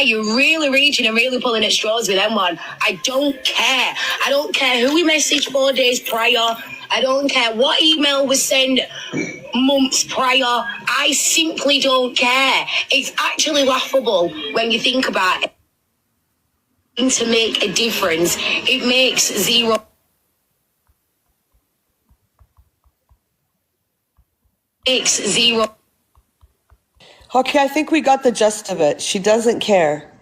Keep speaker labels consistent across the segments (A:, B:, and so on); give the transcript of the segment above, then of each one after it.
A: You're really reaching and really pulling at straws with them one. I don't care. I don't care who we messaged 4 days prior. I don't care what email was sent months prior. I simply don't care. It's actually laughable when you think about it. To make a difference, it makes zero. Makes zero.
B: Okay, I think we got the gist of it. She doesn't care.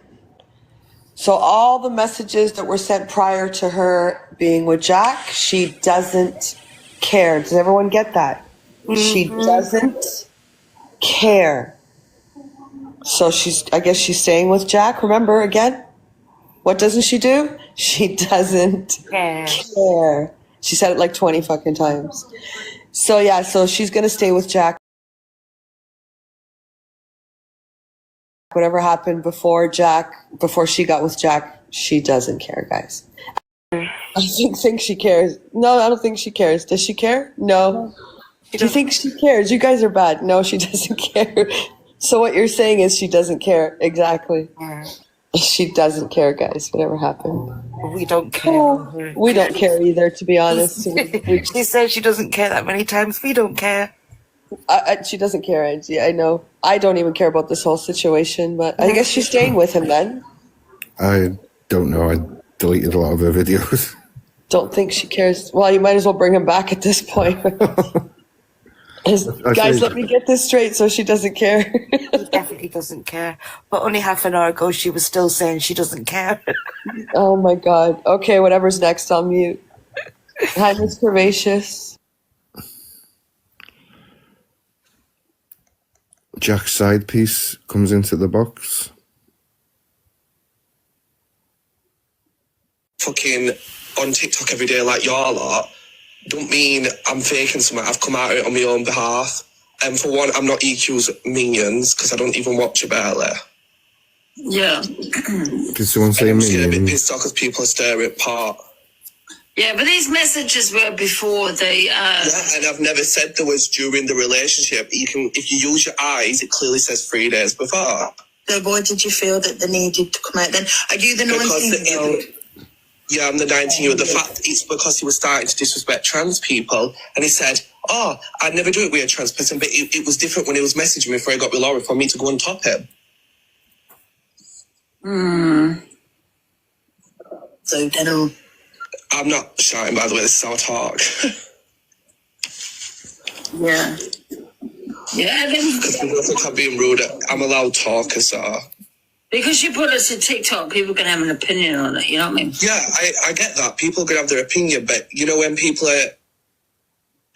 B: So all the messages that were sent prior to her being with Jack, she doesn't care. Does everyone get that? She doesn't care. So I guess she's staying with Jack. Remember again? What doesn't she do? She doesn't care. She said it like 20 fucking times. So yeah, so she's going to stay with Jack. Whatever happened before she got with Jack, she doesn't care, guys. I think she cares. No, I don't think she cares. Does she care? No. Do you think she cares? You guys are bad. No, she doesn't care. So what you're saying is she doesn't care. Exactly. She doesn't care, guys, whatever happened.
C: We don't care.
B: Oh, we don't care either, to be honest.
C: She says she doesn't care that many times. We don't care.
B: She doesn't care, Angie. I know. I don't even care about this whole situation, but I guess she's staying with him then.
D: I don't know. I deleted a lot of her videos.
B: Don't think she cares. Well, you might as well bring him back at this point. Guys, let me get this straight so she doesn't care.
C: She definitely doesn't care. But only half an hour ago, she was still saying she doesn't care.
B: Oh, my God. Okay, whatever's next, I'll mute. Hi, Miss Curvaceous.
D: Jack's side piece comes into the box.
E: Fucking on TikTok every day like y'all lot don't mean I'm faking something. I've come out on my own behalf. And for one, I'm not EQ's minions because I don't even watch it barely.
A: Yeah.
D: Did someone say
E: I'm just getting a bit
D: minion?
E: pissed off because people are staring apart.
A: Yeah, but these messages were before the.
E: Yeah, and I've never said there was during the relationship. If you use your eyes, it clearly says 3 days before.
F: So why did you feel that they needed to come out then? Are you the 19-year-old?
E: Yeah, I'm the 19-year-old. The fact it's because he was starting to disrespect trans people, and he said, "Oh, I'd never do it with a trans person," but it was different when he was messaging me before he got with Laura for me to go and top him.
F: So then
E: I'm not shouting, by the way. This is our talk.
A: Yeah. Yeah,
E: Because people think I'm being rude. I'm a loud talker, so.
A: because you put us to TikTok, people can have an opinion on it. You know what I mean?
E: Yeah, I get that. People can have their opinion, but you know when people are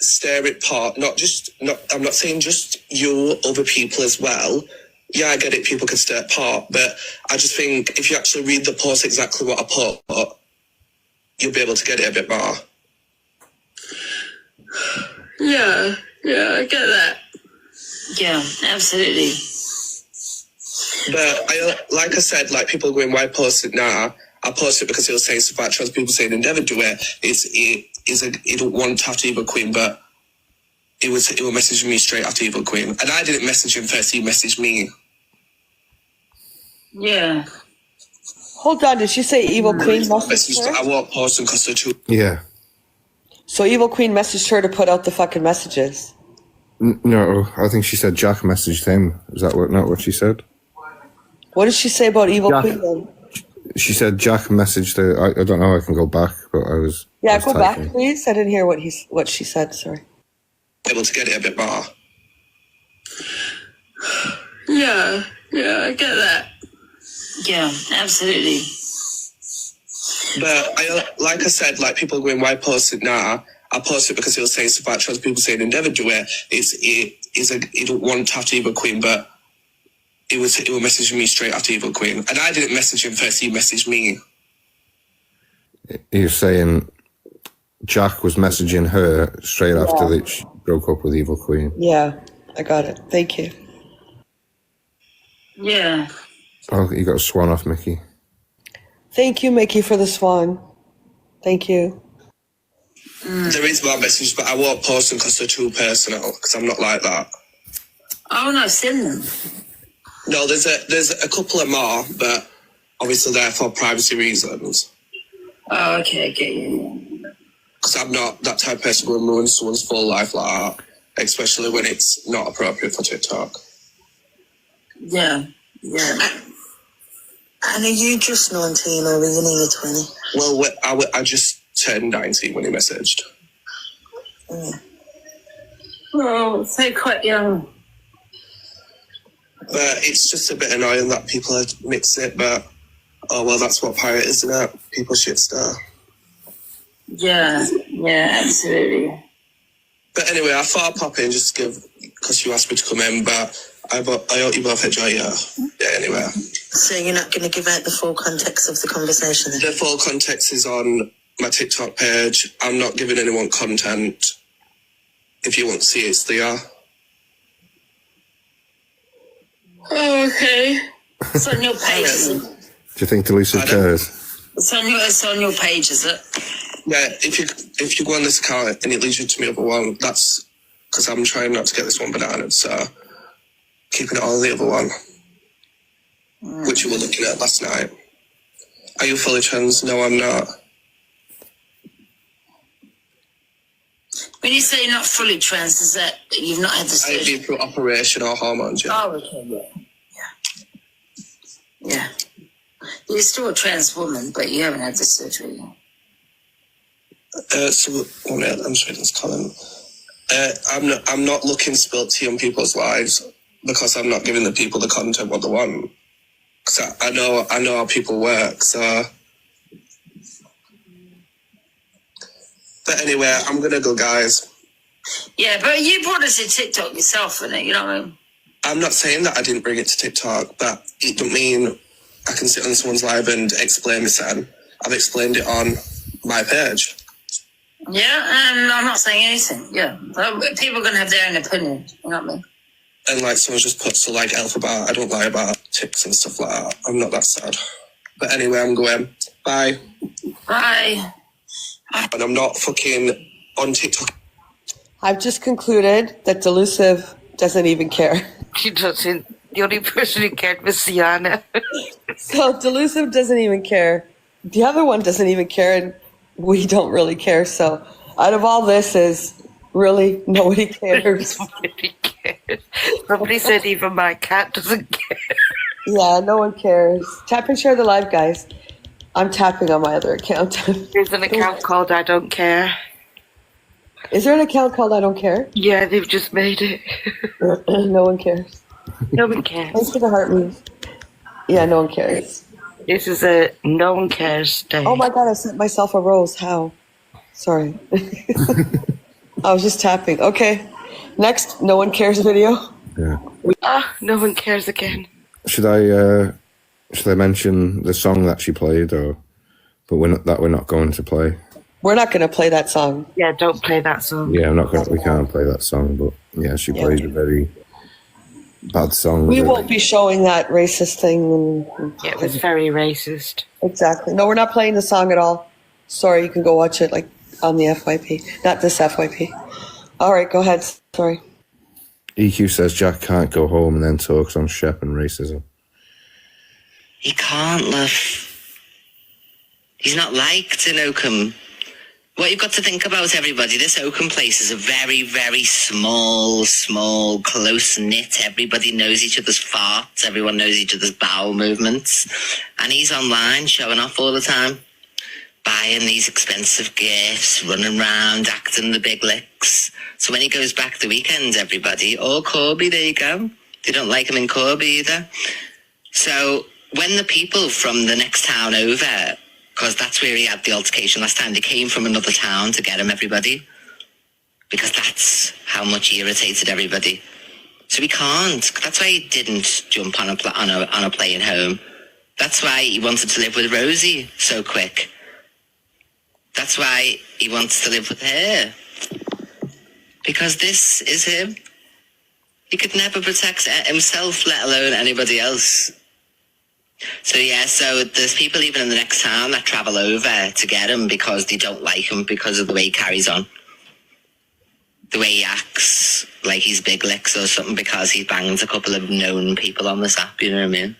E: staring apart, I'm not saying just you, other people as well. Yeah, I get it. People can stare apart, but I just think if you actually read the post exactly what I put, you'll be able to get it a bit more.
A: Yeah, I get that. Yeah, absolutely.
E: But like I said, like people going, why post it now? I post it because he was saying stuff about trans people saying they never do it. He don't want to have to Evil Queen, but he was messaging me straight after Evil Queen. And I didn't message him first, he messaged me.
A: Yeah.
B: Hold on, did she say Evil Queen messaged her?
E: I won't post them because they're too...
D: Yeah.
B: So Evil Queen messaged her to put out the fucking messages?
D: No, I think she said Jack messaged him. Is that not what she said?
B: What did she say about Evil Queen then?
D: She said Jack messaged her. I don't know. I can go back, but I was.
B: Yeah,
D: I was
B: go
D: typing.
B: back, please. I didn't hear what she said. Sorry.
E: able to get it a bit more.
A: Yeah, I get that. Yeah, absolutely.
E: But like I said, like people going, why post it now? I post it because he was saying stuff about trans people saying they never do it. He don't want to have to Evil Queen, but he was messaging me straight after Evil Queen. And I didn't message him first, he messaged me.
D: You're saying Jack was messaging her straight after that she broke up with Evil Queen.
B: Yeah, I got it. Thank you.
A: Yeah.
D: Oh, you got a swan off, Mickey.
B: Thank you, Mickey, for the swan. Thank you.
E: There is more messages, but I won't post them because they're too personal, because I'm not like that.
A: Oh, no, send them.
E: No, there's a couple of more, but obviously they're for privacy reasons.
A: Oh, okay.
E: Because I'm not that type of person who will ruin someone's full life like that, especially when it's not appropriate for TikTok.
A: Yeah.
F: And are you just 19 or are you nearly 20?
E: Well, I just turned 19 when he messaged.
A: Oh, so quite young.
E: But it's just a bit annoying that people mix it, but oh well, that's what pirate is, isn't it? People shit star.
A: Yeah, absolutely.
E: But anyway, I thought I'd pop in just to give, because you asked me to come in, but I hope you both enjoy your day anyway.
F: So you're not going to give out the full context of the conversation then?
E: The full context is on my TikTok page. I'm not giving anyone content. If you want to see it, it's there.
A: Oh, okay. It's on your page.
D: Do you think Delisa cares?
A: It's on your page, is it?
E: Yeah, if you go on this account and it leads you to my other one, that's because I'm trying not to get this one banana, so keeping it on the other one, which you were looking at last night. Are you fully trans? No, I'm not.
A: When you say not fully trans, is that you've not had the
E: I've
A: surgery?
E: been through operation or hormones, yeah.
A: Oh, okay, yeah. You're still a trans woman, but you haven't had the surgery.
E: So, one minute, I'm just reading this comment. I'm not looking to spill tea on people's lives because I'm not giving the people the content what they want. Because I know how people work, so. But anyway, I'm gonna go, guys.
A: Yeah, but you brought us to TikTok yourself, innit? You know what I mean?
E: I'm not saying that I didn't bring it to TikTok, but it don't mean I can sit on someone's live and explain this. I've explained it on my page.
A: Yeah, and I'm not saying anything. Yeah, people are gonna have their own opinion. You know what I mean?
E: And like someone just put so like alphabet. I don't lie about ticks and stuff like that. I'm not that sad. But anyway, I'm going. Bye.
A: Bye.
E: And I'm not fucking on TikTok.
B: I've just concluded that Delusive doesn't even care.
C: She doesn't. The only person who cared was Sienna.
B: So Delusive doesn't even care. The other one doesn't even care, and we don't really care. So out of all this is really nobody cares.
C: Nobody cares. Somebody said even my cat doesn't care.
B: Yeah, no one cares. Tap and share the live, guys. I'm tapping on my other account.
C: There's an account called I Don't Care.
B: Is there an account called I Don't Care?
C: Yeah, they've just made it.
B: No one cares.
C: No one cares.
B: Thanks for the heart moves. Yeah, no one cares.
C: This is a no one cares day.
B: Oh my god, I sent myself a rose. How? Sorry. I was just tapping. Okay. Next, no one cares video.
D: Yeah.
C: No one cares again.
D: Should I mention the song that she played, or we're not going to play?
B: We're not going to play that song.
C: Yeah, don't play that song.
D: Yeah, we can't play that song, but yeah, she played a very bad song.
B: We won't be showing that racist thing.
C: Yeah, it was very racist.
B: Exactly. No, we're not playing the song at all. Sorry, you can go watch it like on the FYP. Not this FYP. All right, go ahead. Sorry.
D: EQ says Jack can't go home and then talks on Shep and racism.
G: He can't, love. He's not liked in Oakham. What you've got to think about, everybody, this Oakham place is a very, very small, close-knit. Everybody knows each other's farts. Everyone knows each other's bowel movements. And he's online showing off all the time, buying these expensive gifts, running around, acting the big licks. So when he goes back the weekend, everybody, or Corby, there you go. They don't like him in Corby either. So when the people from the next town over, because that's where he had the altercation last time, they came from another town to get him, everybody, because that's how much he irritated everybody. So he can't. That's why he didn't jump on a plane home. That's why he wanted to live with Rosie so quick. That's why he wants to live with her. Because this is him. He could never protect himself, let alone anybody else. So yeah, so there's people even in the next town that travel over to get him because they don't like him because of the way he carries on. the way he acts like he's big licks or something because he banged a couple of known people on this app, you know what I mean?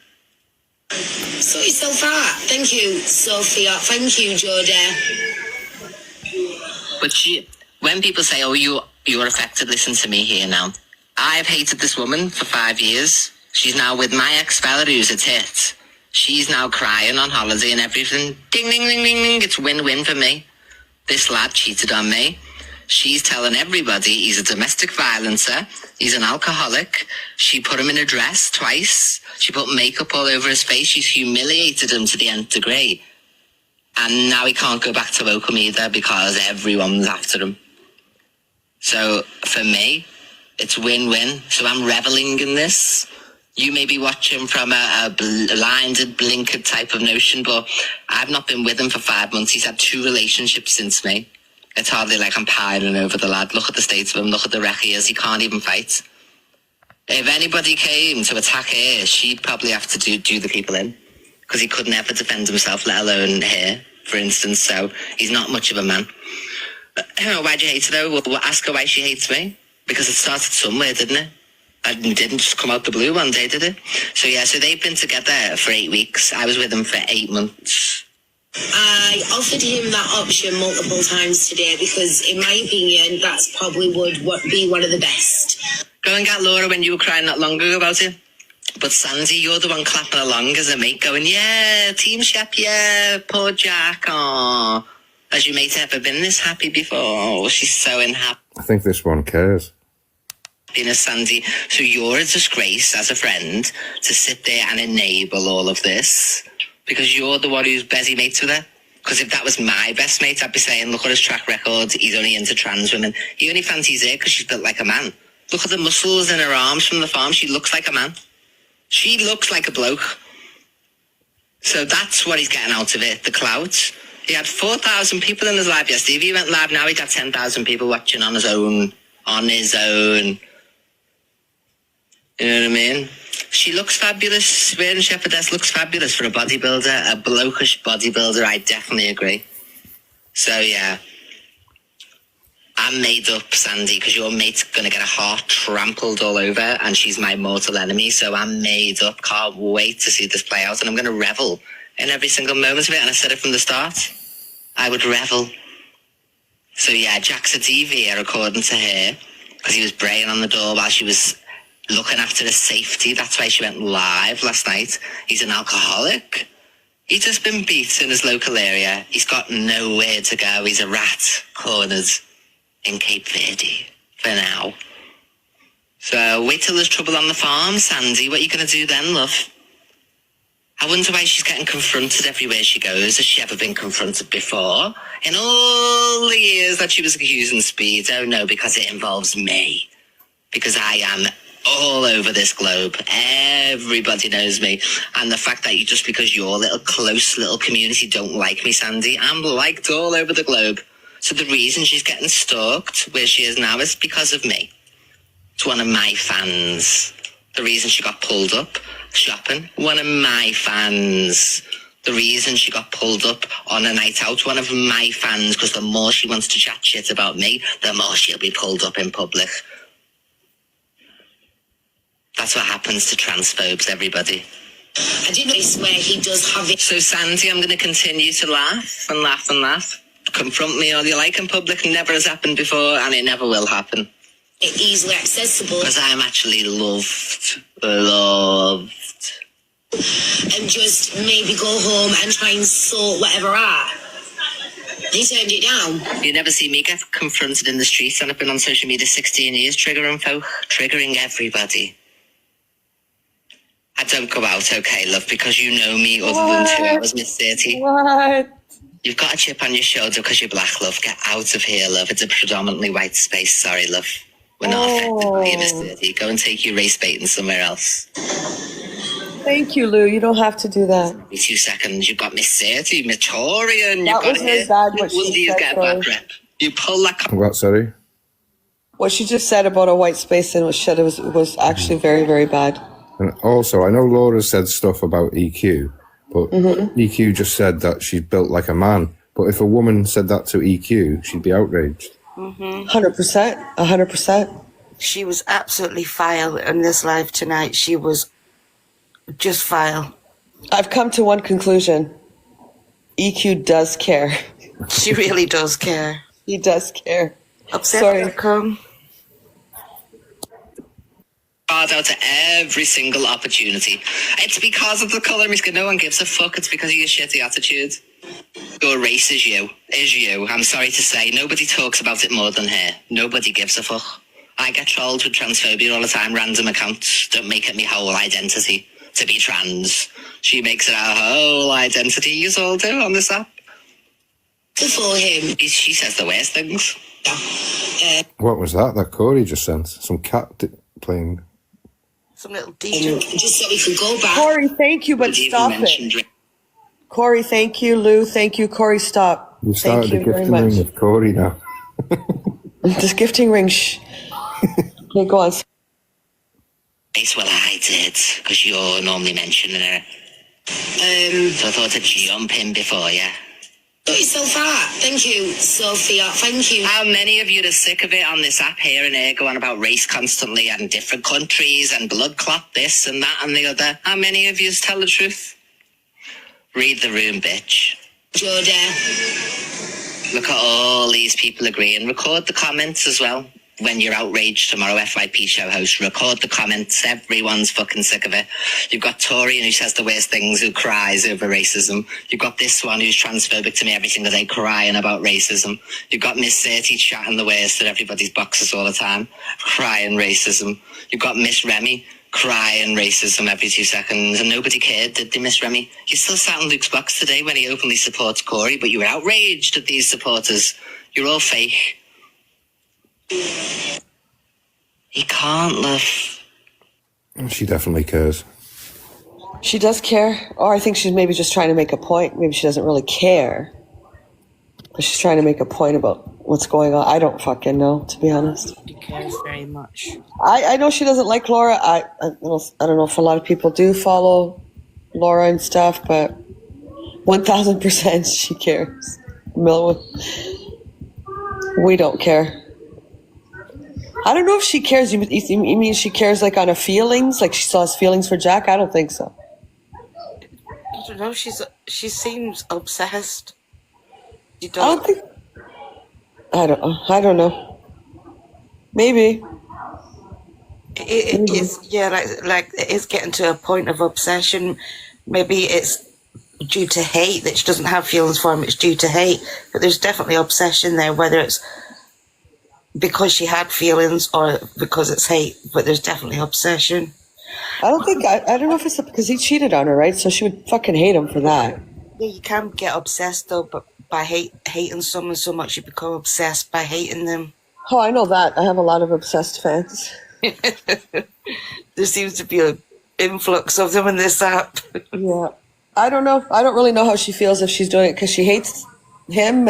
A: Sort yourself out. Thank you, Sophia. Thank you, Jodie.
G: But when people say, oh, you're affected, listen to me here now. I've hated this woman for 5 years. She's now with my ex-fella who's a tit. She's now crying on holiday and everything. Ding, ding, ding, ding, ding. It's win-win for me. This lad cheated on me. She's telling everybody he's a domestic violencer. He's an alcoholic. She put him in a dress twice. She put makeup all over his face. She's humiliated him to the nth degree. And now he can't go back to Oakham either because everyone's after him. So for me, it's win-win. So I'm reveling in this. You may be watching from a blinded, blinkered type of notion, but I've not been with him for 5 months. He's had 2 relationships since me. It's hardly like I'm piling over the lad. Look at the state of him. Look at the wreck he is. He can't even fight. If anybody came to attack her, she'd probably have to do the people in. Because he could never defend himself, let alone her, for instance. So he's not much of a man. Why'd you hate her, though? Well, ask her why she hates me. Because it started somewhere, didn't it? It didn't just come out the blue one day, did it? So, yeah, so they've been together for 8 weeks. I was with them for 8 months.
A: I offered him that option multiple times today because, in my opinion, that's probably would be one of the best.
G: Go and get Laura when you were crying not long ago about it. But Sandy, you're the one clapping along as a mate going, yeah, Team Shep, yeah, poor Jack, aw. Has your mate ever been this happy before? Oh, she's so unhappy.
D: I think this one cares.
G: Sandy, so you're a disgrace as a friend to sit there and enable all of this because you're the one who's busy mates with her. Because if that was my best mate, I'd be saying, look at his track record, he's only into trans women. He only fancies her because she's built like a man. Look at the muscles in her arms from the farm. She looks like a man. She looks like a bloke. So that's what he's getting out of it, the clout. He had 4,000 people in his live yesterday. If he went live now, he'd have 10,000 people watching on his own. You know what I mean? She looks fabulous. Wearing Shepherdess looks fabulous for a bodybuilder, a blokish bodybuilder. I definitely agree. So, yeah. I'm made up, Sandy, because your mate's going to get a heart trampled all over and she's my mortal enemy. So I'm made up. Can't wait to see this play out. And I'm going to revel in every single moment of it. And I said it from the start. I would revel. So, yeah, Jack's a deviant, according to her, because he was braying on the door while she was looking after his safety. That's why she went live last night. He's an alcoholic. He's just been beat in his local area. He's got nowhere to go. He's a rat cornered in Cape Verde for now. So wait till there's trouble on the farm, Sandy. What are you going to do then, love? I wonder why she's getting confronted everywhere she goes. Has she ever been confronted before? In all the years that she was accusing Speed? Oh no, because it involves me. Because I am all over this globe. Everybody knows me. And the fact that just because your little close little community don't like me, Sandy, I'm liked all over the globe. So the reason she's getting stalked where she is now is because of me. It's one of my fans. The reason she got pulled up shopping, one of my fans. The reason she got pulled up on a night out, one of my fans, because the more she wants to chat shit about me, the more she'll be pulled up in public. That's what happens to transphobes, everybody.
A: I didn't know where he does have it.
G: So, Sandy, I'm going to continue to laugh and laugh and laugh. Confront me all you like in public. Never has happened before, and it never will happen.
A: It's easily accessible.
G: Because I'm actually loved.
A: And just maybe go home and try and sort whatever out. He turned it down.
G: You never see me get confronted in the streets, and I've been on social media 16 years, triggering folk, triggering everybody. I don't go out, okay, love, because you know me other than 2 hours, Miss 30.
B: What?
G: You've got a chip on your shoulder because you're black, love. Get out of here, love. It's a predominantly white space. Sorry, love. We're not affected by you, Miss 30. Go and take your race baiting somewhere else.
B: Thank you, Lou. You don't have to do that.
G: 2 seconds. You've got Miss 30, Victorian.
B: That was very bad what she said,
G: get a bad rep. You pull that...
D: What, sorry?
B: What she just said about a white space and was shit, it was actually very, very bad.
D: And also, I know Laura said stuff about EQ, but EQ just said that she's built like a man. But if a woman said that to EQ, she'd be outraged.
B: 100%. 100%.
C: She was absolutely vile in this live tonight. She was just vile.
B: I've come to one conclusion. EQ does care.
C: She really does care.
B: He does care.
C: Sorry. Come.
G: Hard out to every single opportunity. It's because of the colour of my skin. No one gives a fuck. It's because of your shitty attitude. Your race is you. I'm sorry to say. Nobody talks about it more than her. Nobody gives a fuck. I get trolled with transphobia all the time. Random accounts don't make it my whole identity to be trans. She makes it our whole identity. You all do on this app.
A: For him.
G: She says the worst things.
D: What was that Corey just sent? Some cat playing.
C: Some little DJ.
A: Just so we could go back.
B: Corey, thank you, but stop it. Corey, thank you. Lou, thank you. Corey, stop.
D: You started
B: Thank
D: the
B: you very
D: gifting
B: much.
D: ring with Corey now.
B: This gifting ring. Okay, go on.
G: Well, I did, because you're normally mentioning her. So I thought I'd jump in before you.
A: Got yourself out. Thank you, Sophia. Thank you.
G: How many of you are sick of it on this app here and there, go on about race constantly and different countries and blood clot this and that and the other? How many of you tell the truth? Read the room, bitch.
A: Jordan.
G: Look at all these people agreeing. Record the comments as well. When you're outraged tomorrow, FYP show host, record the comments. Everyone's fucking sick of it. You've got Torian who says the worst things, who cries over racism. You've got this one who's transphobic to me every single day, crying about racism. You've got Miss 30 chatting the worst at everybody's boxes all the time, crying racism. You've got Miss Remy crying racism every 2 seconds, and nobody cared, did they, Miss Remy? You still sat on Luke's box today when he openly supports Corey, but you were outraged at these supporters. You're all fake. He can't, love.
D: She definitely cares.
B: She does care. Or I think she's maybe just trying to make a point. Maybe she doesn't really care. But she's trying to make a point about what's going on. I don't fucking know, to be honest.
C: She cares very much.
B: I know she doesn't like Laura. I don't know if a lot of people do follow Laura and stuff, but 1,000% she cares. We don't care. I don't know if she cares. You mean she cares like on her feelings? Like she still has feelings for Jack? I don't think so.
C: I don't know. She seems obsessed. She
B: I
C: does.
B: I don't know. Maybe.
C: It is, yeah, like it is getting to a point of obsession. Maybe it's due to hate that she doesn't have feelings for him. It's due to hate, but there's definitely obsession there. Whether it's because she had feelings or because it's hate, but there's definitely obsession.
B: I don't know if it's because he cheated on her, right? So she would fucking hate him for that.
C: Yeah, you can get obsessed though, but by hating someone so much, you become obsessed by hating them.
B: Oh, I know that. I have a lot of obsessed fans.
C: There seems to be an influx of them in this app.
B: Yeah. I don't know. I don't really know how she feels if she's doing it because she hates him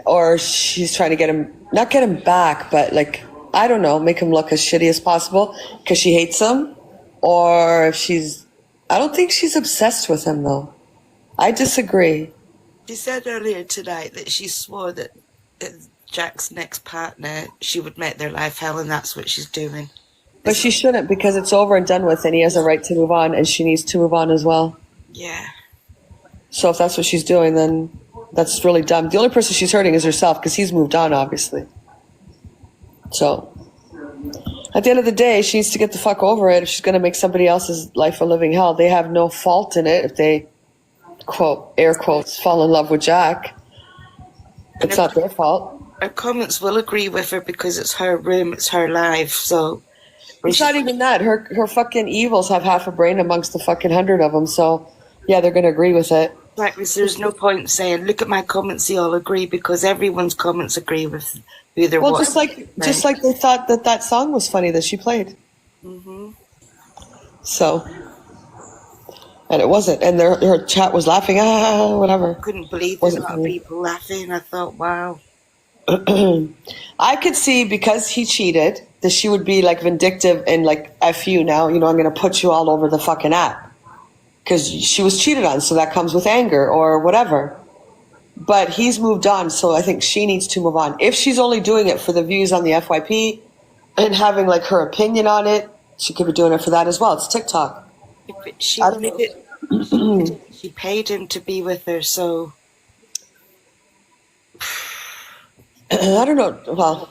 B: or she's trying to not get him back, but like, I don't know, make him look as shitty as possible because she hates him, or if I don't think she's obsessed with him though. I disagree.
C: She said earlier tonight that she swore that Jack's next partner, she would make their life hell, and that's what she's doing.
B: But she shouldn't, because it's over and done with and he has a right to move on and she needs to move on as well.
C: Yeah.
B: So if that's what she's doing, then that's really dumb. The only person she's hurting is herself because he's moved on, obviously. So at the end of the day, she needs to get the fuck over it. If she's going to make somebody else's life a living hell, they have no fault in it if they, quote, air quotes, fall in love with Jack. It's not their fault.
C: Her comments will agree with her because it's her room, it's her life, so...
B: It's not even that. Her fucking evils have half a brain amongst the fucking 100 of them, so yeah, they're going to agree with it.
C: Exactly, so there's no point saying, look at my comments, they all agree, because everyone's comments agree with who they're
B: Well, just like they thought that song was funny that she played.
C: Mm-hmm.
B: So, and it wasn't, and her chat was laughing, whatever.
C: Couldn't believe there's a lot of people laughing. I thought, wow.
B: I could see, because he cheated, that she would be like vindictive and like, F you now, I'm going to put you all over the fucking app. Because she was cheated on, so that comes with anger or whatever. but he's moved on, so I think she needs to move on. If she's only doing it for the views on the FYP and having like her opinion on it, she could be doing it for that as well. It's TikTok.
C: She
B: I don't know.
C: she paid him to be with her, so
B: I don't know. Well,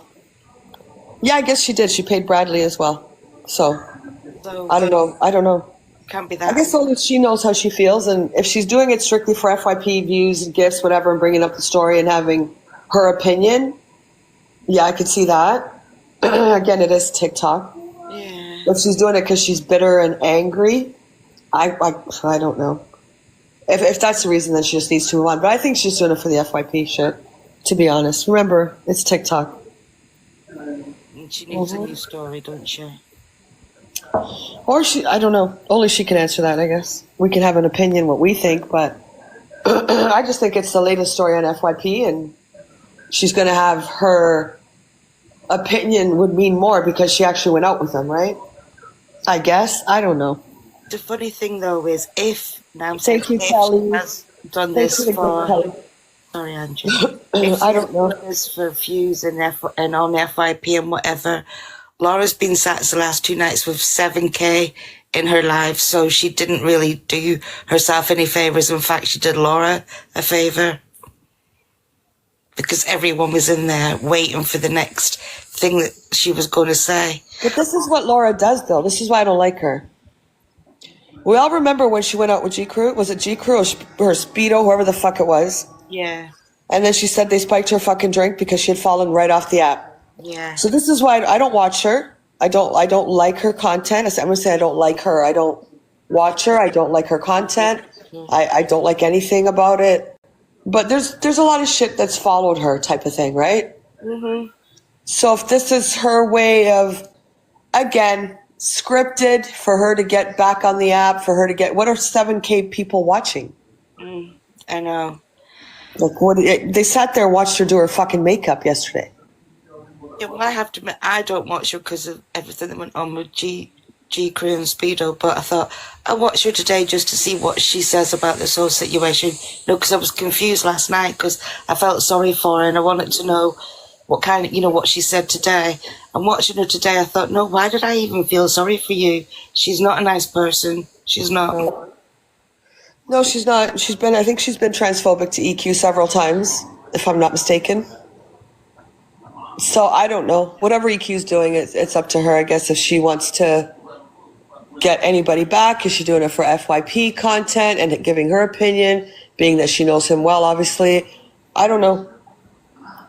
B: yeah, I guess she did. She paid Bradley as well. So I don't know. I don't know.
C: Can't be that.
B: I guess only she knows how she feels, and if she's doing it strictly for FYP views and gifts, whatever, and bringing up the story and having her opinion, yeah, I could see that. Again, it is TikTok.
C: Yeah.
B: If she's doing it because she's bitter and angry, I don't know. If that's the reason, then she just needs to move on. But I think she's doing it for the FYP shit, to be honest. Remember, it's TikTok.
C: And she needs a new story, don't she?
B: Or she, I don't know. Only she can answer that, I guess. We can have an opinion what we think, but I just think it's the latest story on FYP, and she's going to have her opinion would mean more because she actually went out with him, right? I guess. I don't know.
C: The funny thing, though, is if now
B: Thank you,
C: if
B: Kelly.
C: she has done
B: Thank
C: this
B: you,
C: for...
B: Kelly.
C: Sorry, Angie. If
B: I don't know.
C: done this for views and on FYP and whatever... Laura's been sacked the last 2 nights with 7K in her life, so she didn't really do herself any favours. In fact, she did Laura a favour. Because everyone was in there waiting for the next thing that she was going to say.
B: But this is what Laura does, though. This is why I don't like her. We all remember when she went out with G Crew. Was it G Crew or her Speedo, whoever the fuck it was?
C: Yeah.
B: And then she said they spiked her fucking drink because she had fallen right off the app.
C: Yeah.
B: So this is why I don't watch her. I don't like her content. I'm gonna say I don't like her. I don't watch her. I don't like her content. I don't like anything about it. But there's a lot of shit that's followed her, type of thing, right? Mm-hmm. So if this is her way of, again, scripted for her to get back on the app, for her to get, what are 7K people watching?
C: I know.
B: Like they sat there and watched her do her fucking makeup yesterday.
C: Yeah, well, I have to admit, I don't watch her because of everything that went on with G Crew and Speedo, but I thought I'll watch her today just to see what she says about this whole situation. Because I was confused last night because I felt sorry for her and I wanted to know what kind of, what she said today. And watching her today, I thought, no, why did I even feel sorry for you? She's not a nice person. She's not.
B: No, she's not. I think she's been transphobic to EQ several times, if I'm not mistaken. So I don't know. Whatever EQ's doing, it's up to her, I guess, if she wants to get anybody back. Is she doing it for FYP content and giving her opinion, being that she knows him well, obviously? I don't know.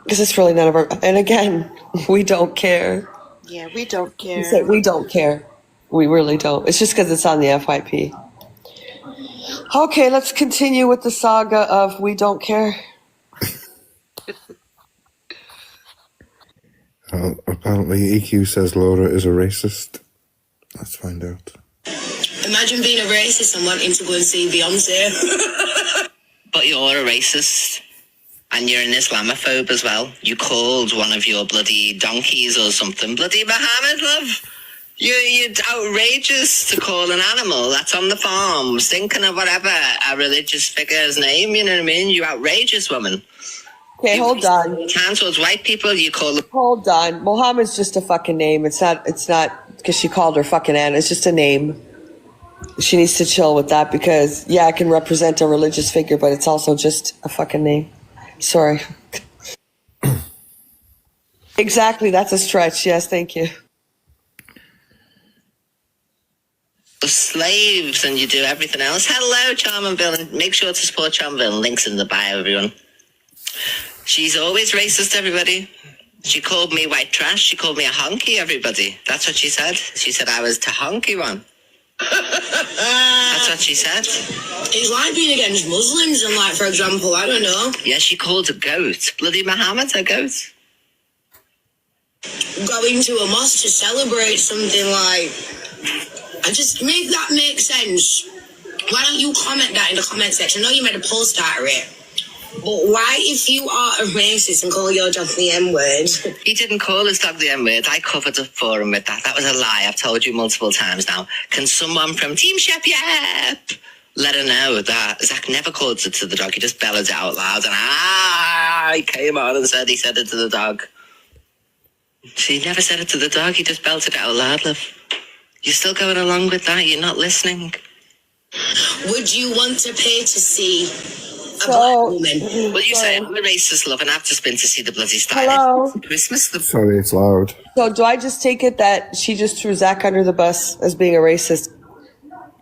B: Because it's really none of our... And again, we don't care.
C: Yeah, we don't care.
B: We don't care. We really don't. It's just because it's on the FYP. Okay, let's continue with the saga of we don't care.
D: Apparently EQ says Laura is a racist. Let's find out.
A: Imagine being a racist and wanting to go and see Beyonce.
G: But you're a racist. And you're an Islamophobe as well. You called one of your bloody donkeys or something bloody Muhammad, love. You're outrageous to call an animal that's on the farm, thinking of whatever, a religious figure's name, you know what I mean? You outrageous woman.
B: Okay, hold on.
G: Hands towards white people, you call them...
B: Hold on. Mohammed's just a fucking name. It's not because she called her fucking Anna. It's just a name. She needs to chill with that because, yeah, it can represent a religious figure, but it's also just a fucking name. Sorry. Exactly, that's a stretch. Yes, thank you.
G: Slaves, and you do everything else. Hello, Charmanville, and make sure to support Charmanville. Links in the bio, everyone. She's always racist, everybody. She called me white trash. She called me a honky, everybody. That's what she said. She said I was the honky one. That's what she said.
A: It's like being against Muslims and, like, for example, I don't know.
G: Yeah, she called a goat. Bloody Muhammad, a goat.
A: Going to a mosque to celebrate something like... I just make that make sense. Why don't you comment that in the comment section? I know you made a post out of it. But why, if you are a racist and call your dog the N-word?
G: He didn't call his dog the N-word. I covered up for him with that. That was a lie. I've told you multiple times now. Can someone from Team Chef Yep let her know that Zach never called it to the dog. He just bellowed it out loud, and he came on and said he said it to the dog. She never said it to the dog. He just belted it out loud, love. You're still going along with that? You're not listening?
A: Would you want to pay to see a black woman?
G: Well, you say I'm a racist, love, and I've just been to see the bloody style.
B: Hello?
G: Christmas.
D: Sorry, it's loud.
B: So do I just take it that she just threw Zach under the bus as being a racist?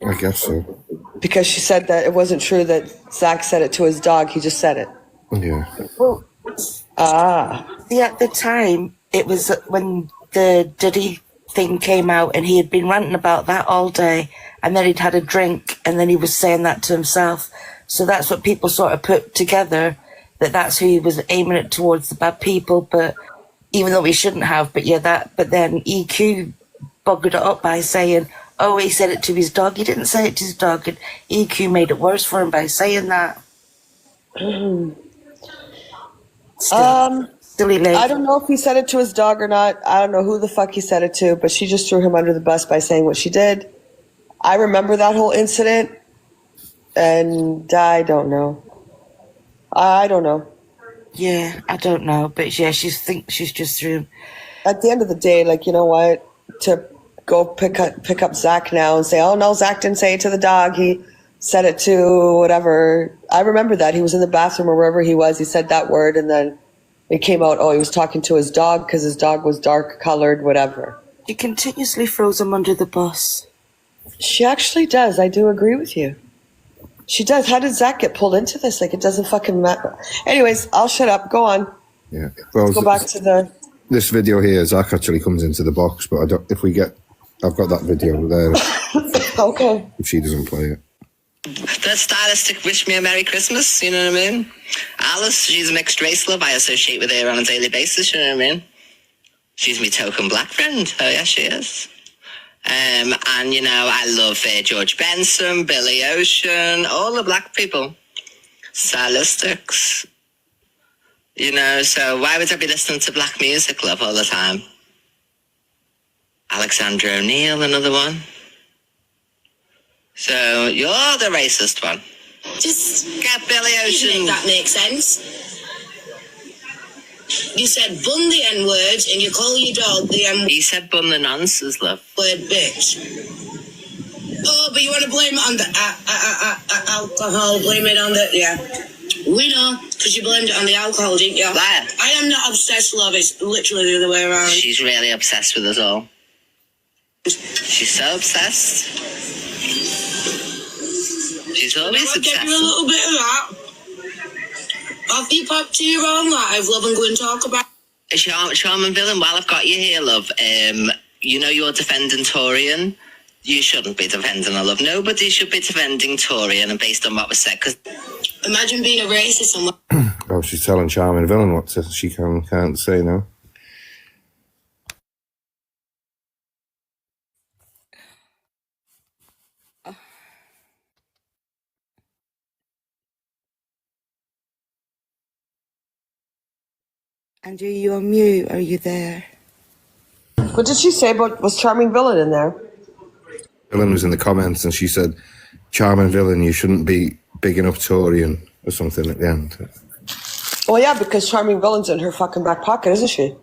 D: I guess so.
B: Because she said that it wasn't true that Zach said it to his dog. He just said it.
D: Yeah.
C: Well,
B: Ah.
C: at the time, it was when the Diddy thing came out, and he had been ranting about that all day, and then he'd had a drink, and then he was saying that to himself. So that's what people sort of put together, that's who he was aiming it towards, the bad people. But even though he shouldn't have, but then EQ buggered it up by saying, oh, he said it to his dog. He didn't say it to his dog, and EQ made it worse for him by saying that. Silly lady.
B: I don't know if he said it to his dog or not. I don't know who the fuck he said it to, but she just threw him under the bus by saying what she did. I remember that whole incident, and I don't know. I don't know.
C: Yeah, I don't know, but yeah, she's just threw him.
B: At the end of the day, like, you know what? To go pick up Zach now and say, oh no, Zach didn't say it to the dog. He said it to whatever. I remember that. He was in the bathroom or wherever he was. He said that word, and then it came out, oh, he was talking to his dog because his dog was dark colored, whatever.
C: She continuously throws him under the bus.
B: She actually does. I do agree with you. She does. How did Zach get pulled into this? Like, it doesn't fucking matter. Anyways, I'll shut up. Go on.
D: Yeah. Well,
B: Let's go back to
D: this video here. Zach actually comes into the box, but I've got that video there.
B: Okay.
D: If she doesn't play it.
G: The stylistic wish me a Merry Christmas, you know what I mean? Alice, she's a mixed race, love. I associate with her on a daily basis, you know what I mean? She's my token black friend. Oh, yeah, she is. And, you know, I love George Benson, Billy Ocean, all the black people. Stylistics. You know, so why would I be listening to black music, love, all the time? Alexandra O'Neill, another one. So you're the racist one.
A: Just
G: Get Billy Ocean.
A: that makes sense. You said bun the N-word and you call your dog the N-word,
G: He said bun the nonsense, love.
A: bitch. Oh, but you want to blame it on the alcohol, blame it on the, yeah. We know, because you blamed it on the alcohol, didn't you?
G: Liar.
A: I am not obsessed, love. It's literally the other way around.
G: She's really obsessed with us all. She's so obsessed. She's always
A: I'll give
G: obsessed.
A: you a little bit of that. After you pop to your own live, love, and go and talk about...
G: Charm and Villain, while I've got you here, love, you know you're defending Torian. You shouldn't be defending her, love. Nobody should be defending Torian, and based on what was said, because...
A: Imagine being a racist and...
D: Oh, she's telling Charm and Villain what she can't say now.
C: Andrew, you on mute? Are you there?
B: What did she say about, was Charming Villain in there?
D: Villain was in the comments, and she said, Charm and Villain, you shouldn't be bigging up Torian or something at the end.
B: Well, yeah, because Charming Villain's in her fucking back pocket, isn't she?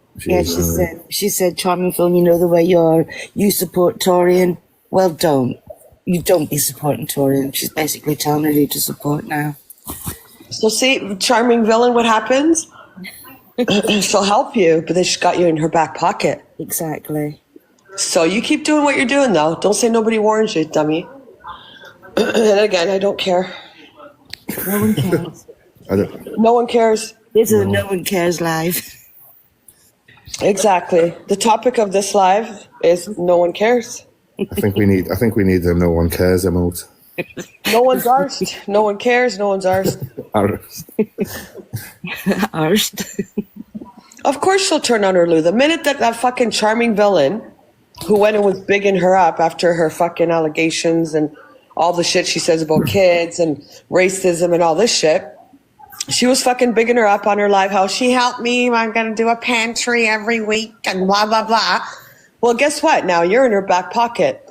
C: She said, Charming Film, you know the way you are. You support Torian. Well, don't. You don't be supporting Torian. She's basically telling her who to support now.
B: So see, Charming Villain, what happens? She'll help you, but then she's got you in her back pocket.
C: Exactly.
B: So you keep doing what you're doing, though. Don't say nobody warns you, dummy. And again, I don't care.
C: No one cares.
B: No one cares.
C: This is a No One Cares live.
B: Exactly. The topic of this live is no one cares.
D: I think we need the no one cares emote.
B: No one's arsed. No one cares. No one's arsed.
C: Arsed.
B: Of course she'll turn on her Lou. The minute that fucking Charming Villain, who went and was bigging her up after her fucking allegations and all the shit she says about kids and racism and all this shit, she was fucking bigging her up on her live, how she helped me, I'm going to do a pantry every week and blah, blah, blah. Well, guess what? Now you're in her back pocket.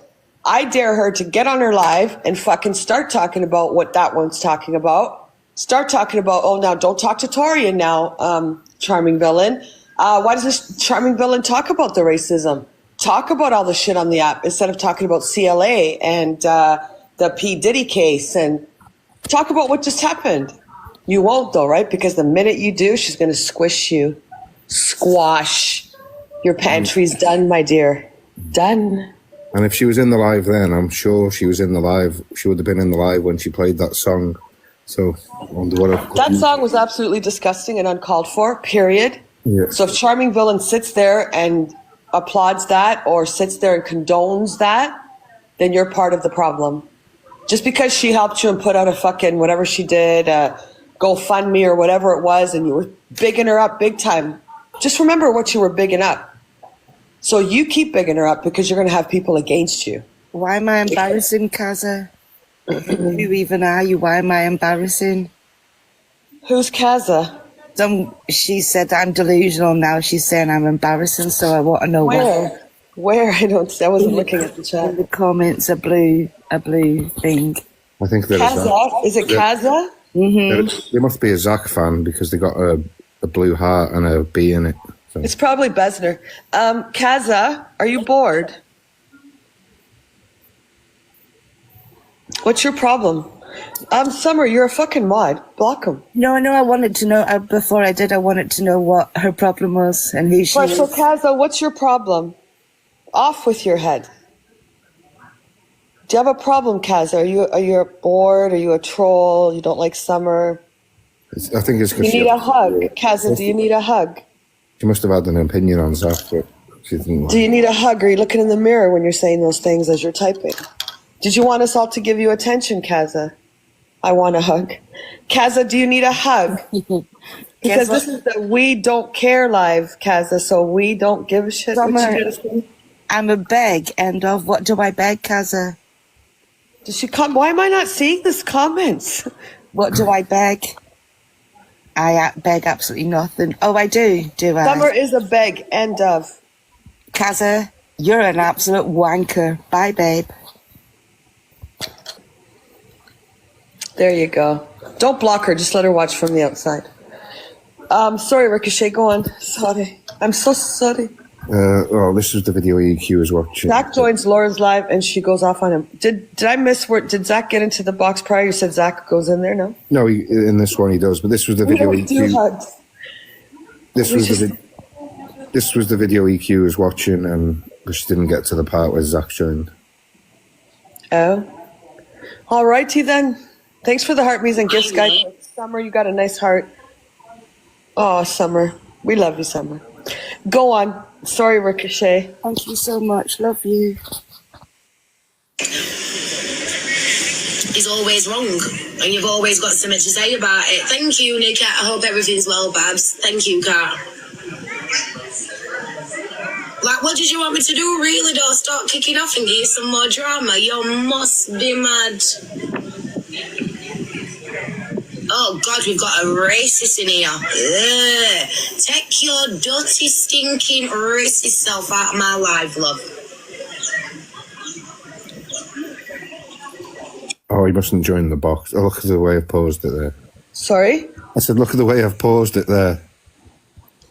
B: I dare her to get on her live and fucking start talking about what that one's talking about. Start talking about, oh, now don't talk to Torian now, charming villain. Why does this charming villain talk about the racism? Talk about all the shit on the app instead of talking about CLA and the P. Diddy case, and talk about what just happened. You won't though, right? Because the minute you do, she's going to squish you. Squash. Your pantry's done, my dear. Done.
D: And if she was in the live then, I'm sure she was in the live. She would have been in the live when she played that song. So I wonder what
B: that song was absolutely disgusting and uncalled for, period.
D: Yeah.
B: So if Charming Villain sits there and applauds that or sits there and condones that, then you're part of the problem. Just because she helped you and put out a fucking whatever she did, GoFundMe or whatever it was, and you were bigging her up big time. Just remember what you were bigging up. So you keep bigging her up because you're going to have people against you.
C: Why am I embarrassing, Kaza? Who even are you? Why am I embarrassing?
B: Who's Kaza?
C: She said I'm delusional now. She's saying I'm embarrassing, so I want to know
B: where. Where? I wasn't looking at the chat.
C: In the comments, a blue thing.
D: I think there's
B: Kaza? Is it Kaza?
C: Mm-hmm.
D: There must be a Zach fan because they got a blue heart and a B in it. So.
B: It's probably Besner. Kaza, are you bored? What's your problem? Summer, you're a fucking mod. Block him.
C: No, I wanted to know, before I did, I wanted to know what her problem was and who she
B: is. So Kaza, what's your problem? Off with your head. Do you have a problem, Kaza? Are you bored? Are you a troll? You don't like Summer?
D: I think it's because
B: you need a hug. Kaza, do you need a hug?
D: She must have had an opinion on Zach, but she didn't.
B: Do you need a hug? Are you looking in the mirror when you're saying those things as you're typing? Did you want us all to give you attention, Kaza? I want a hug. Kaza, do you need a hug? Because this is the We Don't Care live, Kaza, so we don't give a shit.
C: I'm a beg, and of what do I beg, Kaza?
B: Did she come? Why am I not seeing this comments?
C: What do I beg? I beg absolutely nothing. Oh, I do I?
B: Summer is a beg, end of.
C: Kaza, you're an absolute wanker. Bye, babe.
B: There you go. Don't block her. Just let her watch from the outside. Sorry, Ricochet. Go on. Sorry. I'm so sorry.
D: Well, this was the video EQ was watching.
B: Zach joins Laura's live and she goes off on him. Did I miss where? Did Zach get into the box prior? You said Zach goes in there, no?
D: No, in this one he does. But this was the video EQ. This was the video EQ was watching, and just didn't get to the part where Zach joined.
B: Oh, all righty then. Thanks for the heart me's and gifts, guys. Summer, you got a nice heart. Oh, Summer, we love you, Summer. Go on. Sorry, Ricochet.
C: Thank you so much. Love you.
A: Is always wrong, and you've always got something to say about it. Thank you, Nick. I hope everything's well, Babs. Thank you, Kat. Like, what did you want me to do, really? Don't start kicking off and give you some more drama. You must be mad. Oh, God, we've got a racist in here. Ugh. Take your dirty, stinking, racist self out of my life, love.
D: Oh, he mustn't join the box. Oh, look at the way I've paused it there.
B: Sorry?
D: I said, look at the way I've paused it there.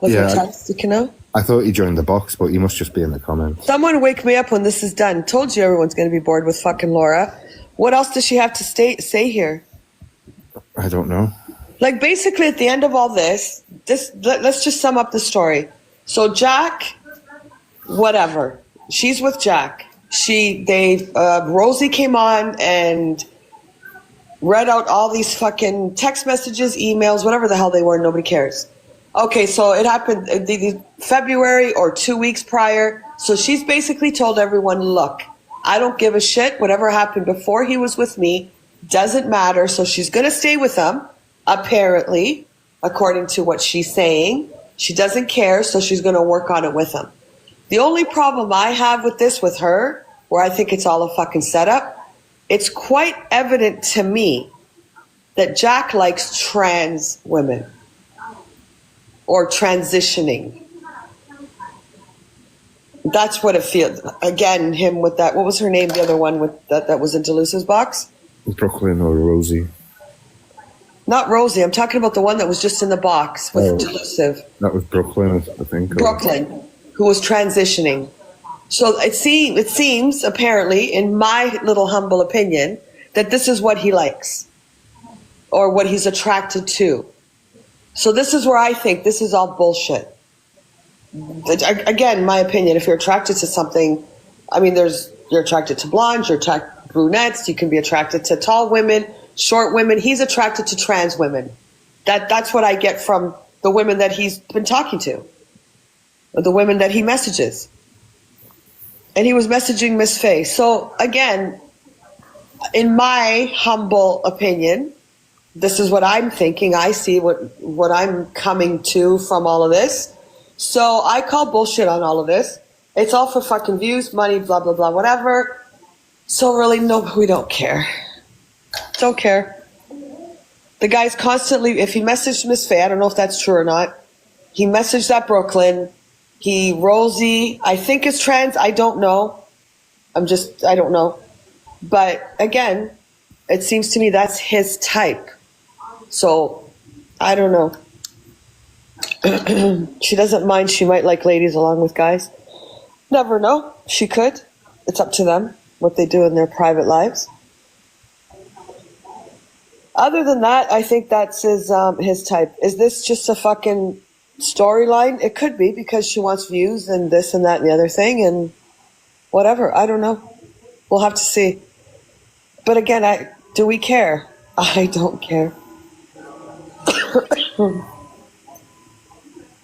B: Was your chat sticking out?
D: I thought he joined the box, but he must just be in the comments.
B: Someone wake me up when this is done. Told you everyone's going to be bored with fucking Laura. What else does she have to say here?
D: I don't know.
B: Like, basically, at the end of all this, let's just sum up the story. So Jack, whatever. She's with Jack. Rosie came on and read out all these fucking text messages, emails, whatever the hell they were. Nobody cares. Okay, so it happened February or 2 weeks prior. So she's basically told everyone, look, I don't give a shit. Whatever happened before he was with me doesn't matter. So she's going to stay with him, apparently, according to what she's saying. She doesn't care, so she's going to work on it with him. The only problem I have with this with her, where I think it's all a fucking setup, it's quite evident to me that Jack likes trans women or transitioning. That's what it feels. Again, him with that. What was her name? The other one with that was in Delusa's box.
D: Brooklyn or Rosie?
B: Not Rosie. I'm talking about the one that was just in the box with Delusive.
D: That was Brooklyn, I think.
B: Brooklyn, who was transitioning. So it seems, apparently, in my little humble opinion, that this is what he likes or what he's attracted to. So this is where I think this is all bullshit. Again, my opinion, if you're attracted to something, I mean, you're attracted to blondes, you're attracted to brunettes, you can be attracted to tall women, short women. He's attracted to trans women. That's what I get from the women that he's been talking to, or the women that he messages. And he was messaging Miss Faye. So again, in my humble opinion, this is what I'm thinking. I see what I'm coming to from all of this. So I call bullshit on all of this. It's all for fucking views, money, blah, blah, blah, whatever. So really, no, we don't care. Don't care. The guy's constantly, if he messaged Miss Faye, I don't know if that's true or not. He messaged that Brooklyn. Rosie, I think is trans. I don't know. I don't know. But again, it seems to me that's his type. So I don't know. She doesn't mind. She might like ladies along with guys. Never know. She could. It's up to them what they do in their private lives. Other than that, I think that's his type. Is this just a fucking storyline? It could be, because she wants views and this and that and the other thing and whatever. I don't know. We'll have to see. But again, do we care? I don't care.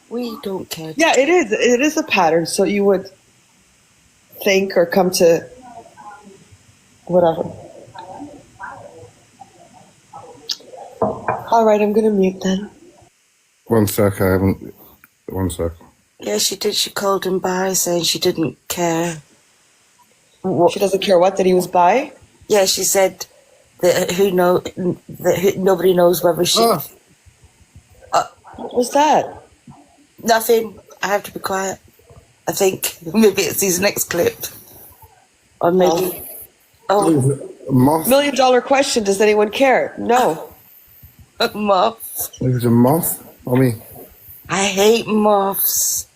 C: We don't care.
B: Yeah, it is. It is a pattern. So you would think or come to whatever. All right, I'm going to mute then.
D: One sec, I haven't. One sec.
C: Yeah, she did. She called him bi, saying she didn't care.
B: She doesn't care what, that he was bi?
C: Yeah, she said that nobody knows whether she...
B: What was that?
C: Nothing. I have to be quiet. I think maybe it's his next clip. Or maybe...
D: A moth?
B: $1 million question. Does anyone care? No.
C: A moth.
D: It was a moth? I mean...
C: I hate moths.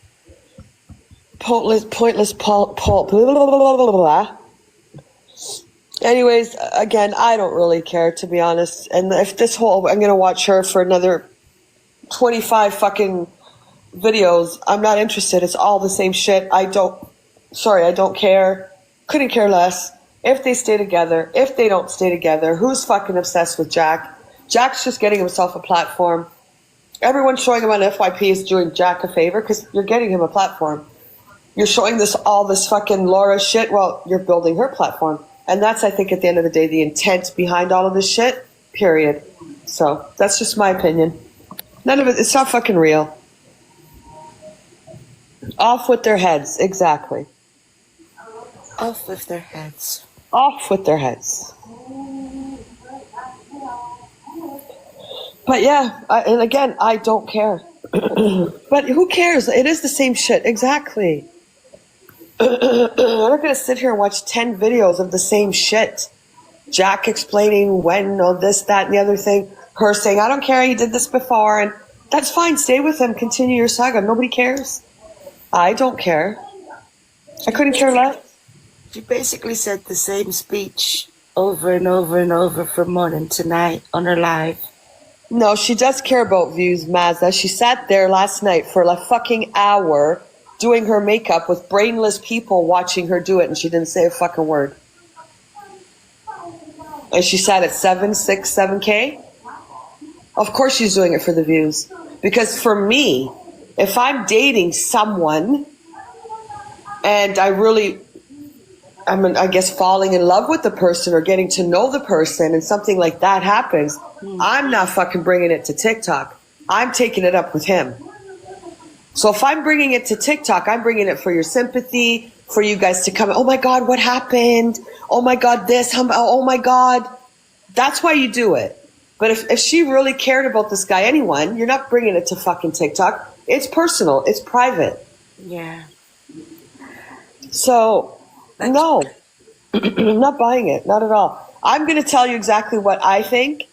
B: Pointless Anyways, again, I don't really care, to be honest. And if this whole... I'm going to watch her for another 25 fucking videos. I'm not interested. It's all the same shit. I don't care. Couldn't care less. If they stay together, if they don't stay together, who's fucking obsessed with Jack? Jack's just getting himself a platform. Everyone showing him on FYP is doing Jack a favor, because you're getting him a platform. You're showing all this fucking Laura shit while you're building her platform. And that's, I think, at the end of the day, the intent behind all of this shit, period. So that's just my opinion. None of it's not fucking real. Off with their heads, exactly.
C: Off with their heads.
B: Off with their heads. But yeah, and again, I don't care. But who cares? It is the same shit, exactly. I'm not going to sit here and watch 10 videos of the same shit. Jack explaining when, this, that, and the other thing. Her saying, I don't care, you did this before. And that's fine, stay with him, continue your saga. Nobody cares. I don't care. I couldn't care less.
C: She basically said the same speech over and over and over from morning to night on her live.
B: No, she does care about views, Mazda. She sat there last night for a fucking hour doing her makeup with brainless people watching her do it, and she didn't say a fucking word. And she sat at 7K. Of course she's doing it for the views. Because for me, if I'm dating someone and I guess falling in love with the person or getting to know the person and something like that happens, I'm not fucking bringing it to TikTok. I'm taking it up with him. So if I'm bringing it to TikTok, I'm bringing it for your sympathy, for you guys to come, oh my God, what happened? Oh my God, this, oh my God. That's why you do it. But if she really cared about this guy, anyone, you're not bringing it to fucking TikTok. It's personal. It's private.
C: Yeah.
B: So, no, I'm not buying it. Not at all. I'm going to tell you exactly what I think.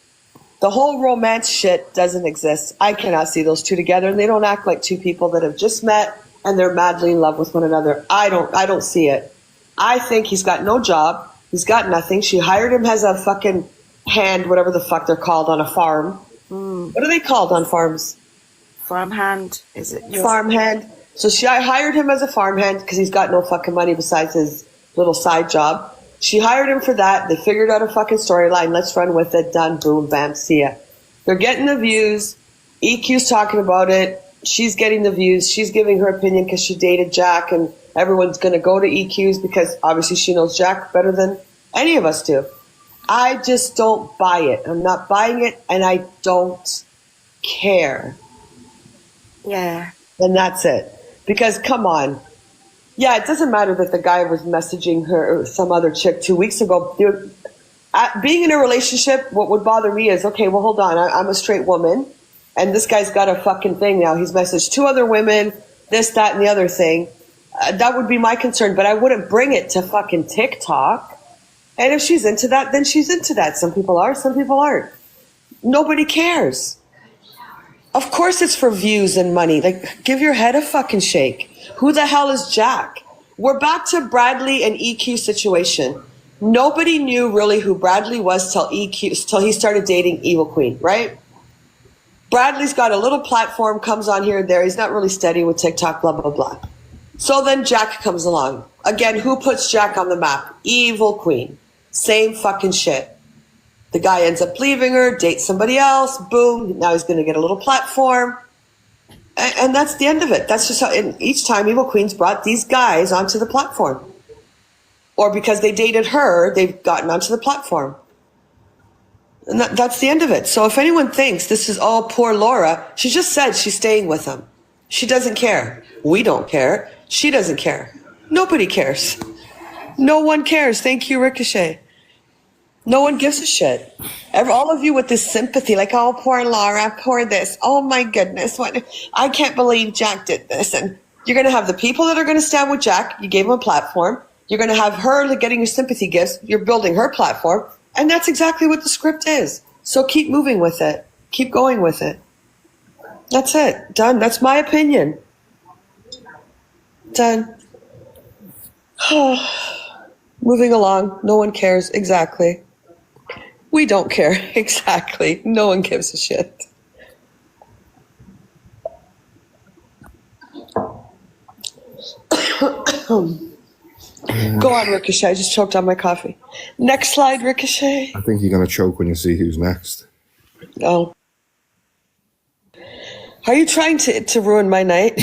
B: The whole romance shit doesn't exist. I cannot see those two together, and they don't act like two people that have just met and they're madly in love with one another. I don't see it. I think he's got no job. He's got nothing. She hired him as a fucking hand, whatever the fuck they're called on a farm. What are they called on farms?
C: Farmhand, is it? Yes.
B: Farmhand. So I hired him as a farmhand because he's got no fucking money besides his little side job. She hired him for that. They figured out a fucking storyline. Let's run with it. Done. Boom. Bam. See ya. They're getting the views. EQ's talking about it. She's getting the views. She's giving her opinion because she dated Jack, and everyone's going to go to EQ's because obviously she knows Jack better than any of us do. I just don't buy it. I'm not buying it, and I don't care.
C: Yeah.
B: And that's it. Because, come on. Yeah, it doesn't matter that the guy was messaging her or some other chick 2 weeks ago. Being in a relationship, what would bother me is, okay, well, hold on. I'm a straight woman, and this guy's got a fucking thing now. He's messaged 2 other women, this, that, and the other thing. That would be my concern, but I wouldn't bring it to fucking TikTok. And if she's into that, then she's into that. Some people are, some people aren't. Nobody cares. Of course it's for views and money. Like, give your head a fucking shake. Who the hell is Jack? We're back to Bradley and EQ situation. Nobody knew really who Bradley was till he started dating Evil Queen, right? Bradley's got a little platform, comes on here and there. He's not really steady with TikTok, blah, blah, blah. So then Jack comes along. Again, who puts Jack on the map? Evil Queen. Same fucking shit. The guy ends up leaving her, dates somebody else, boom, now he's going to get a little platform. And that's the end of it. That's just how, and each time Evil Queen's brought these guys onto the platform. Or because they dated her, they've gotten onto the platform. And that's the end of it. So if anyone thinks this is all poor Laura, she just said she's staying with him. She doesn't care. We don't care. She doesn't care. Nobody cares. No one cares. Thank you, Ricochet. No one gives a shit. All of you with this sympathy, like, oh, poor Laura, poor this. Oh, my goodness. What? I can't believe Jack did this. And you're going to have the people that are going to stand with Jack. You gave him a platform. You're going to have her getting your sympathy gifts. You're building her platform. And that's exactly what the script is. So keep moving with it. Keep going with it. That's it. Done. That's my opinion. Done. Moving along. No one cares. Exactly. We don't care. Exactly. No one gives a shit. Go on, Ricochet. I just choked on my coffee. Next slide, Ricochet.
D: I think you're going to choke when you see who's next.
B: Oh. Are you trying to ruin my night?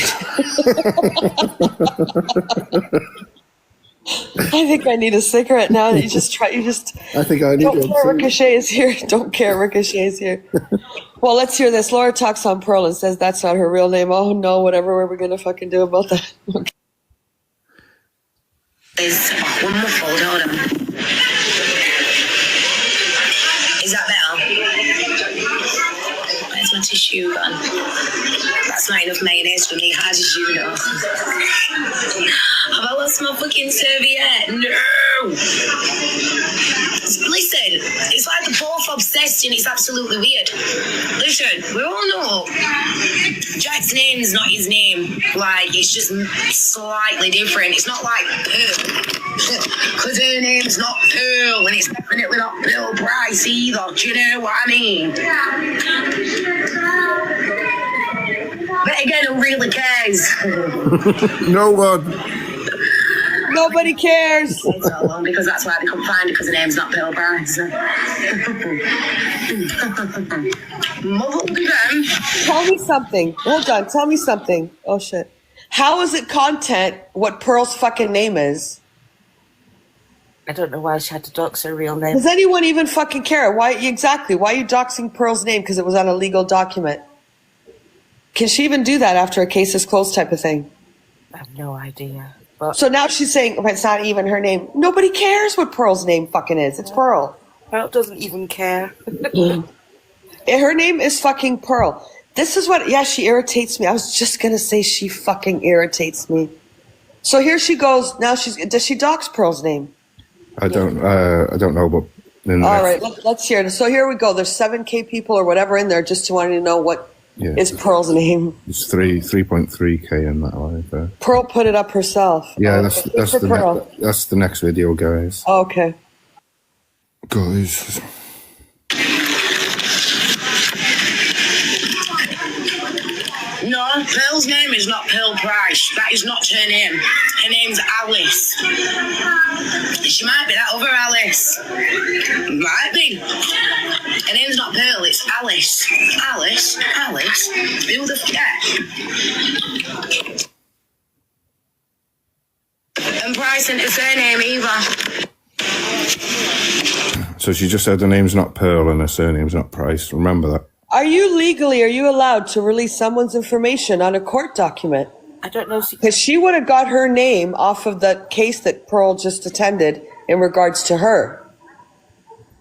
B: I think I need a cigarette now. I think I need one too. Ricochet is here. Don't care. Ricochet is here. Well, let's hear this. Laura talks on Pearl and says that's not her real name. Oh no, whatever. What are we gonna fucking do about that? Okay.
A: One more fold. Hold on. Is that better? Where's my tissue gone? That's not enough mayonnaise for me. How did you know? Have I lost my fucking serviette? No! Listen, it's like the both obsessed and it's absolutely weird. Listen, we all know Jack's name is not his name. Like, it's just slightly different. It's not like Pearl. Because her name's not Pearl and it's definitely not Pearl Price either. Do you know what I mean? But again, who really cares?
D: No one.
B: Nobody cares.
A: So long because that's why they couldn't find it because the name's not Pearl Price.
B: Tell me something. Hold on. Tell me something. Oh shit. How is it content what Pearl's fucking name is?
C: I don't know why she had to dox her real name.
B: Does anyone even fucking care? Why exactly? Why are you doxing Pearl's name? Because it was on a legal document. Can she even do that after a case is closed type of thing?
C: I have no idea. But
B: so now she's saying it's not even her name. Nobody cares what Pearl's name fucking is. It's Pearl.
C: Pearl doesn't even care.
B: Her name is fucking Pearl. This is what, she irritates me. I was just going to say she fucking irritates me. So here she goes. Now does she dox Pearl's name?
D: I don't know, but
B: all right, let's hear it. So here we go. There's 7K people or whatever in there just wanting to know what is Pearl's name.
D: It's 3.3K in that live there.
B: Pearl put it up herself.
D: Yeah, that's the next video, guys.
B: Oh, okay.
D: Guys.
A: No, Pearl's name is not Pearl Price. That is not her name. Her name's Alice. She might be that other Alice. Might be. Her name's not Pearl, it's Alice. Alice? Who the And Price isn't her surname either.
D: So she just said her name's not Pearl and her surname's not Price. Remember that.
B: Are you allowed to release someone's information on a court document?
C: I don't know.
B: Because she would have got her name off of the case that Pearl just attended in regards to her.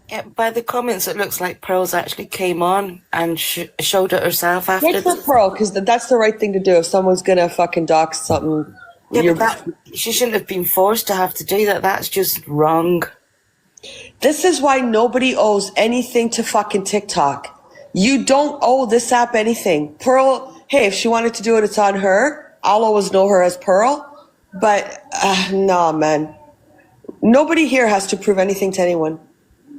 C: Yeah, by the comments, it looks like Pearl's actually came on and showed it herself after.
B: Good for Pearl, because that's the right thing to do. If someone's going to fucking dox something.
C: Yeah, but she shouldn't have been forced to have to do that. That's just wrong.
B: This is why nobody owes anything to fucking TikTok. You don't owe this app anything. Pearl, hey, if she wanted to do it, it's on her. I'll always know her as Pearl. But, nah, man. Nobody here has to prove anything to anyone.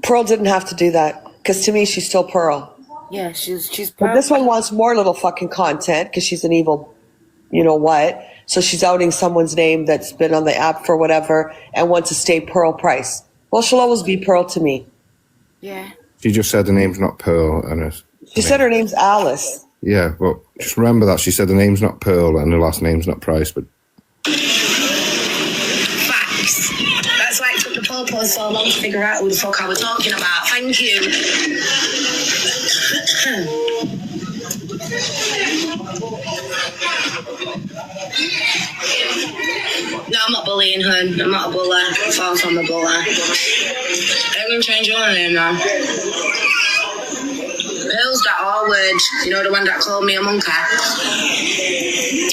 B: Pearl didn't have to do that. Because to me, she's still Pearl.
C: Yeah, she's
B: But
C: Pearl.
B: this one wants more little fucking content because she's an evil, you know what. So she's outing someone's name that's been on the app for whatever and wants to stay Pearl Price. Well, she'll always be Pearl to me.
C: Yeah.
D: She just said her name's not Pearl and
B: She said her name's Alice.
D: Yeah, well, just remember that she said her name's not Pearl and her last name's not Price, but...
A: Facts. That's why it took the poll post so long to figure out who the fuck I was talking about. Thank you. No, I'm not bullying her. I'm not a bully. Far from a bully. I'm going to change your name now. Pearl's that R word, you know, the one that called me a monkey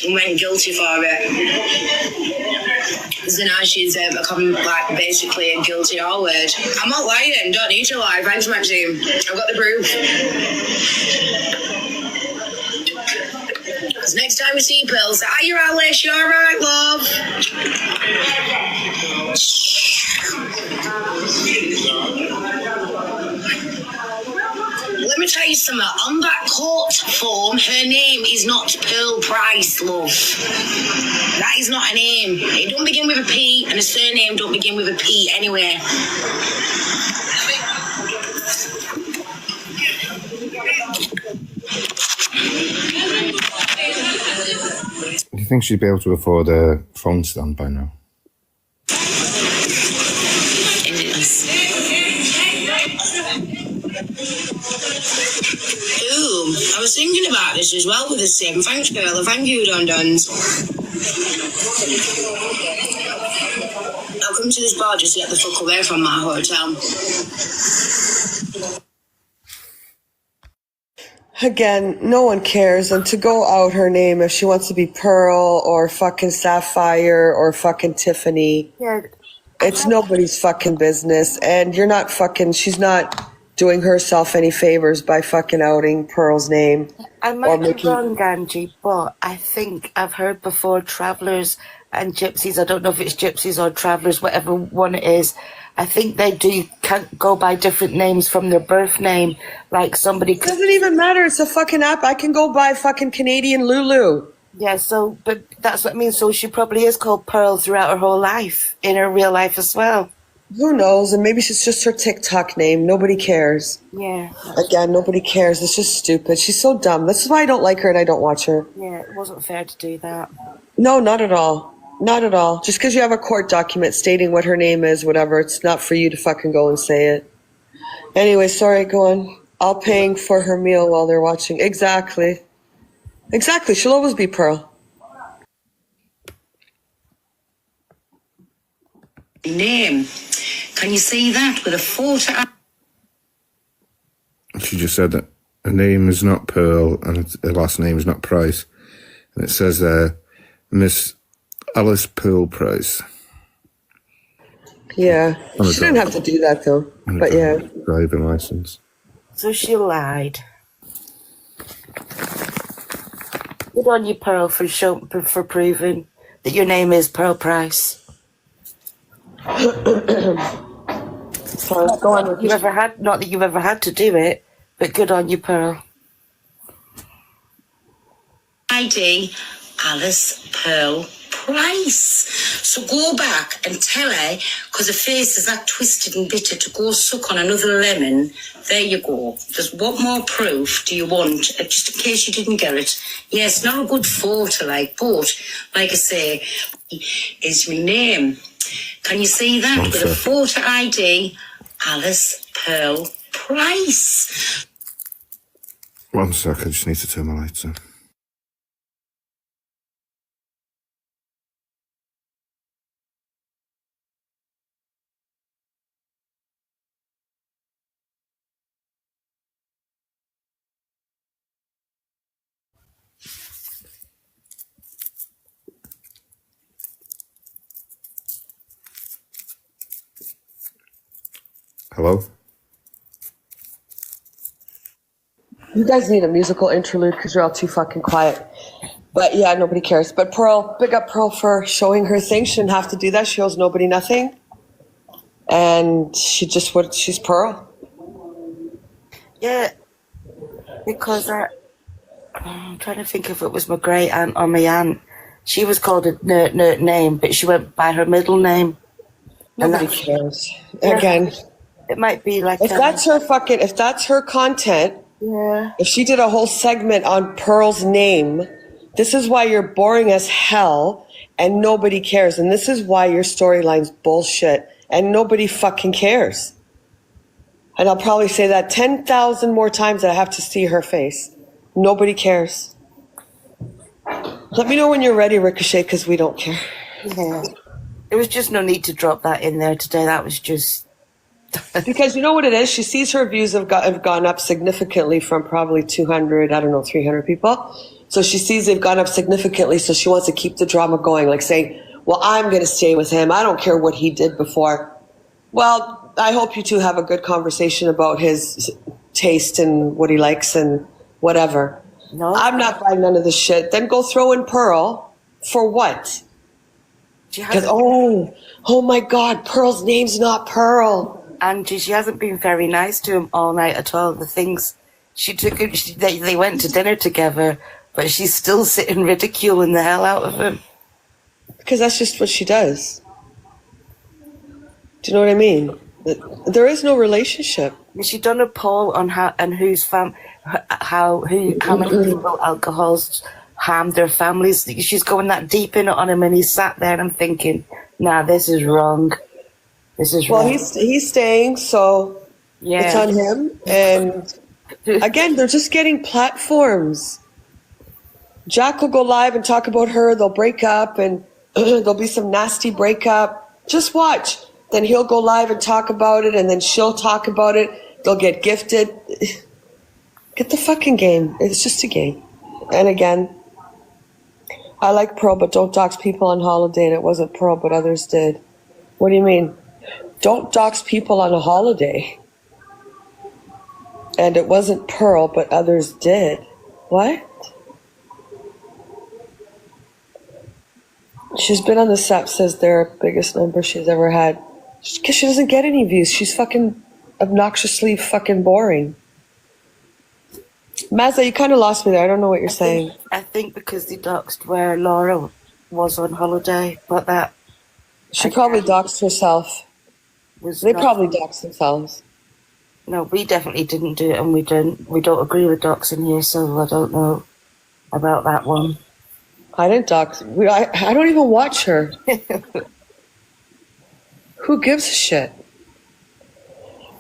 A: and went guilty for it. So now she's become like basically a guilty R word. I'm not lying, don't need to lie. Thanks, Maxine. I've got the proof. Because next time we see Pearl, say, "Are you Alice? You alright, love?" Let me tell you something. On that court form, her name is not Pearl Price, love. That is not a name. It don't begin with a P, and a surname don't begin with a P anyway.
D: Do you think she'd be able to afford a phone stand by now?
A: Ooh, I was thinking about this as well with the sim. Thanks, girl. Thank you, Don Dons. I'll come to this bar just to get the fuck away from my hotel.
B: Again, no one cares. And to go out her name if she wants to be Pearl or fucking Sapphire or fucking Tiffany,
C: Yeah.
B: it's nobody's fucking business. And you're not fucking, she's not doing herself any favors by fucking outing Pearl's name.
C: I might be wrong, Angie, but I think I've heard before travellers and gypsies, I don't know if it's gypsies or travellers, whatever one it is, I think they can't go by different names from their birth name. Like somebody
B: It doesn't even matter. It's a fucking app. I can go by fucking Canadian Lulu.
C: Yeah, so, but that's what I mean. So she probably is called Pearl throughout her whole life, in her real life as well.
B: Who knows? And maybe it's just her TikTok name. Nobody cares.
C: Yeah.
B: Again, nobody cares. It's just stupid. She's so dumb. This is why I don't like her and I don't watch her.
C: Yeah, it wasn't fair to do that.
B: No, not at all. Not at all. Just because you have a court document stating what her name is, whatever, it's not for you to fucking go and say it. Anyway, sorry, go on. All paying for her meal while they're watching. Exactly. Exactly. She'll always be Pearl.
A: Name. Can you see that with a photo?
D: She just said that her name is not Pearl and her last name is not Price. And it says there, Miss Alice Pearl Price.
B: Yeah. She didn't have to do that though. But yeah.
D: Driving license.
C: So she lied. Good on you, Pearl, for proving that your name is Pearl Price.
B: So go on.
C: Not that you've ever had to do it, but good on you, Pearl.
A: ID, Alice Pearl Price. So go back and tell her, because her face is that twisted and bitter, to go suck on another lemon. There you go. What more proof do you want? Just in case you didn't get it. Yes, not a good photo, but like I say, is my name. Can you see that? With a photo ID, Alice Pearl Price.
D: 1 sec, I just need to turn my lights on. Hello?
B: You guys need a musical interlude because you're all too fucking quiet. But yeah, nobody cares. But Pearl, big up Pearl for showing her thing. She didn't have to do that. She owes nobody nothing. And she's Pearl.
C: Yeah, because I'm trying to think if it was my great aunt or my aunt. She was called a nerd name, but she went by her middle name.
B: Nobody cares.
C: Yeah.
B: Again,
C: it might be like
B: if that's her content,
C: yeah.
B: If she did a whole segment on Pearl's name, this is why you're boring as hell and nobody cares. And this is why your storyline's bullshit and nobody fucking cares. And I'll probably say that 10,000 more times that I have to see her face. Nobody cares. Let me know when you're ready, Ricochet, because we don't care.
C: Yeah. There was just no need to drop that in there today. That was just...
B: Because you know what it is? She sees her views have gone up significantly from probably 200, 300 people. So she sees they've gone up significantly, so she wants to keep the drama going, like saying, well, I'm going to stay with him. I don't care what he did before. Well, I hope you two have a good conversation about his taste and what he likes and whatever.
C: No.
B: I'm not buying none of this shit. Then go throw in Pearl for what? Because, oh my God, Pearl's name's not Pearl.
C: Angie, she hasn't been very nice to him all night at all. The things she took, they went to dinner together, but she's still sitting ridiculing the hell out of him.
B: Because that's just what she does. Do you know what I mean? There is no relationship.
C: She done a poll on how many people alcohol's harmed their families. She's going that deep in it on him, and he sat there, and I'm thinking, nah, this is wrong. This is wrong.
B: Well, he's staying, so it's on him. And again, they're just getting platforms. Jack will go live and talk about her. They'll break up, and there'll be some nasty breakup. Just watch. Then he'll go live and talk about it, and then she'll talk about it. They'll get gifted. Get the fucking game. It's just a game. And again, I like Pearl, but don't dox people on holiday. And it wasn't Pearl, but others did. What do you mean? Don't dox people on a holiday. And it wasn't Pearl, but others did. What? She's been on the SEP, says their biggest number she's ever had. Because she doesn't get any views. She's fucking obnoxiously fucking boring. Mazza, you kind of lost me there. I don't know what you're saying.
C: I think because they doxed where Laura was on holiday, but that...
B: She probably doxed herself. They probably doxed themselves.
C: No, we definitely didn't do it, and we don't agree with doxing here, so I don't know about that one.
B: I didn't dox. I don't even watch her. Who gives a shit?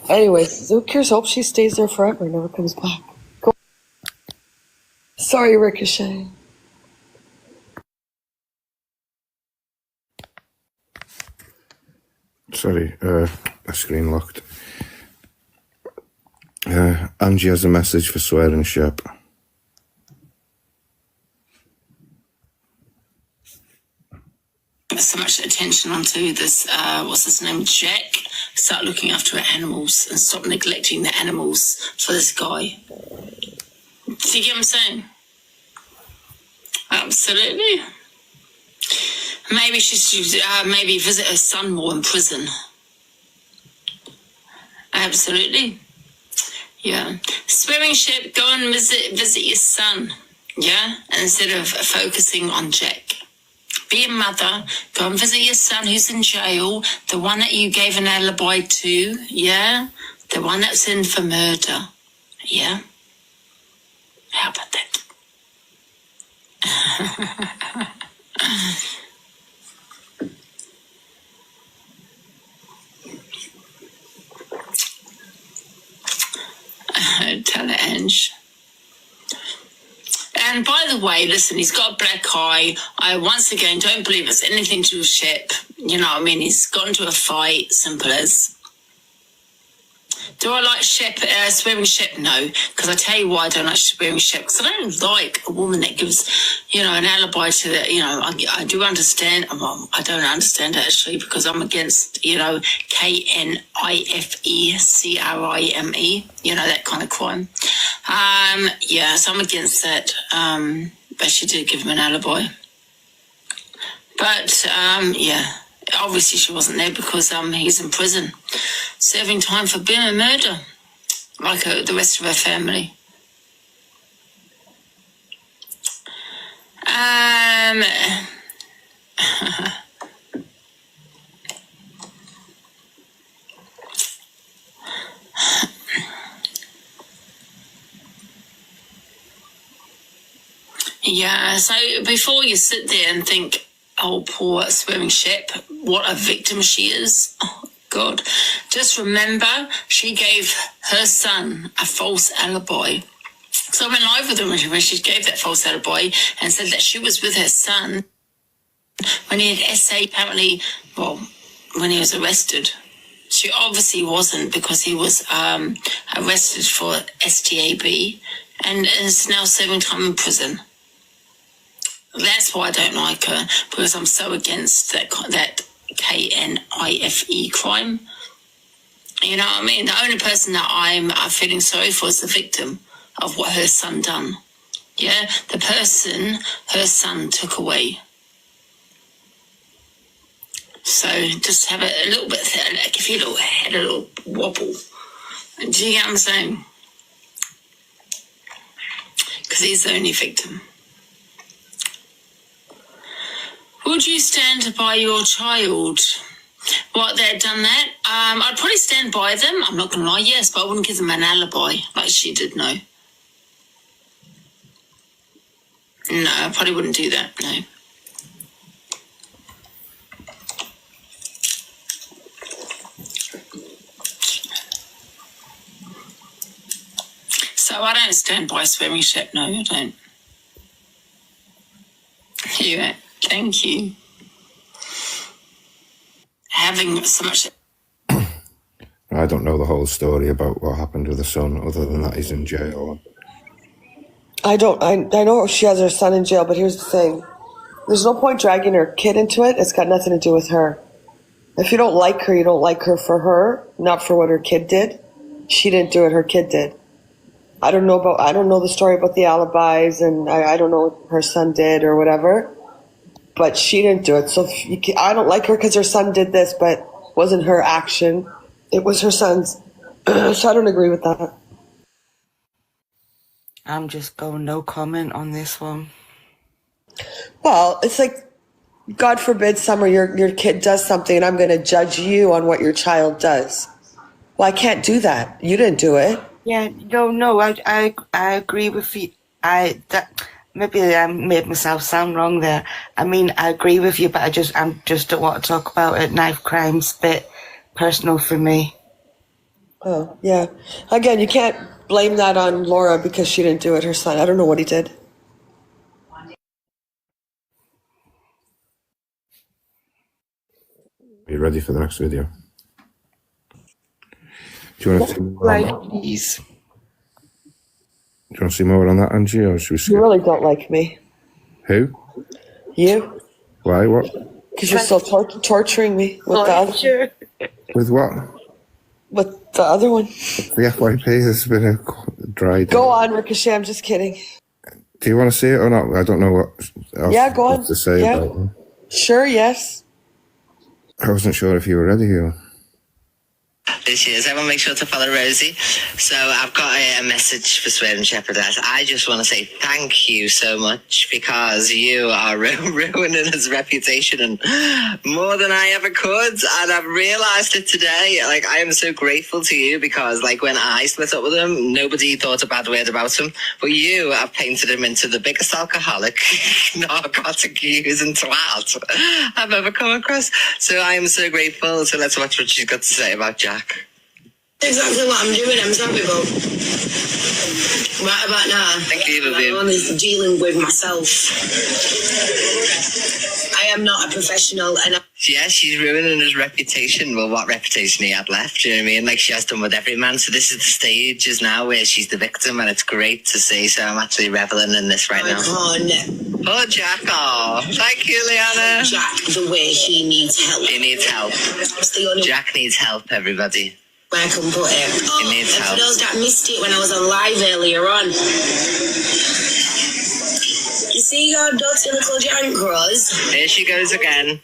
B: Anyways, who cares? Hope she stays there forever and never comes back. Go. Sorry, Ricochet.
D: Sorry, my screen locked. Angie has a message for Swearing Shep.
H: so much attention onto this, what's his name, Jack, start looking after animals and stop neglecting the animals for this guy. Do you get what I'm saying? Absolutely. Maybe she should maybe visit her son more in prison. Absolutely. Yeah. Swimming ship, go and visit your son. Yeah? Instead of focusing on Jack. Be a mother, go and visit your son who's in jail, the one that you gave an alibi to, yeah? The one that's in for murder, yeah? How about that? Tell it, Ange. And by the way, listen, he's got a black eye. I, once again, don't believe it's anything to do with Shep. You know what I mean? He's got into a fight, simple as. Do I like Shep, swearing Shep? No. Because I tell you why I don't like swearing Shep. Because I don't like a woman that gives, you know, an alibi to that. You know, I do understand. Well, I don't understand it, actually, because I'm against, you know, KNIFECRIME. You know, that kind of crime. Yeah, so I'm against that. But she did give him an alibi. But, yeah, obviously she wasn't there because he's in prison, serving time for being a murder, like the rest of her family. Yeah, so before you sit there and think, oh, poor swearing Shep, what a victim she is. Oh, God. Just remember, she gave her son a false alibi. So I went live with her when she gave that false alibi and said that she was with her son when he had SA, apparently, well, when he was arrested. She obviously wasn't, because he was arrested for STAB and is now serving time in prison. That's why I don't like her, because I'm so against that KNIFE crime. You know what I mean? The only person that I'm feeling sorry for is the victim of what her son done. Yeah, the person her son took away. So just have a little bit, like if your little head a little wobble. Do you get what I'm saying? Because he's the only victim. Would you stand by your child? What, they'd done that? I'd probably stand by them. I'm not going to lie, yes, but I wouldn't give them an alibi like she did, no. No, I probably wouldn't do that, no. So I don't stand by swearing Shep, no, I don't. Yeah, thank you. Having so much...
D: I don't know the whole story about what happened with the son, other than that he's in jail.
B: I know she has her son in jail, but here's the thing. There's no point dragging her kid into it. It's got nothing to do with her. If you don't like her, you don't like her for her, not for what her kid did. She didn't do it, her kid did. I don't know the story about the alibis, and I don't know what her son did or whatever, but she didn't do it. So I don't like her because her son did this, but it wasn't her action. It was her son's. So I don't agree with that.
C: I'm just going no comment on this one.
B: Well, it's like, God forbid, Summer, your kid does something and I'm going to judge you on what your child does. Well, I can't do that. You didn't do it.
C: Yeah, no, I agree with you. Maybe I made myself sound wrong there. I mean, I agree with you, but I just don't want to talk about it. Knife crime's a bit personal for me.
B: Oh, yeah. Again, you can't blame that on Laura because she didn't do it, her son. I don't know what he did.
D: Are you ready for the next video? Do you want to see more on that?
C: Please.
D: Do you want to see more on that, Angie, or should we skip?
B: You really don't like me.
D: Who?
B: You?
D: Why? What?
B: Because you're still torturing me with the other,
C: Sure.
D: With what?
B: with the other one.
D: The FYP has been a dry day.
B: Go on, Ricochet. I'm just kidding.
D: Do you want to see it or not? I don't know what else
B: Yeah, go on.
D: to say
B: Yeah.
D: about them.
B: Sure, yes.
D: I wasn't sure if you were ready or...
G: This year, everyone make sure to follow Rosie. So I've got a message for Swearing Shepherdess. I just want to say thank you so much because you are ruining his reputation and more than I ever could. And I've realised it today. Like, I am so grateful to you because, like, when I split up with him, nobody thought a bad word about him. But you have painted him into the biggest alcoholic, narcotic using twat I've ever come across. So I am so grateful. So let's watch what she's got to say about Jack.
A: Exactly what I'm doing. I'm sorry, but right about now,
G: Thank you,
A: I'm only dealing with myself. I am not a professional, and
G: Yeah, she's ruining his reputation. Well, what reputation he had left, do you know what I mean? Like she has done with every man. So this is the stages now where she's the victim, and it's great to see. So I'm actually reveling in this right now. Oh, Jack, oh, thank you, Liana.
A: Jack, the way he needs help.
G: He needs help.
A: It's the only
G: Jack needs help, everybody.
A: way I can put it. Oh,
G: needs
A: and
G: help.
A: for those that missed it when I was on live earlier on, you see your dirty little jankros?
G: Here she goes again.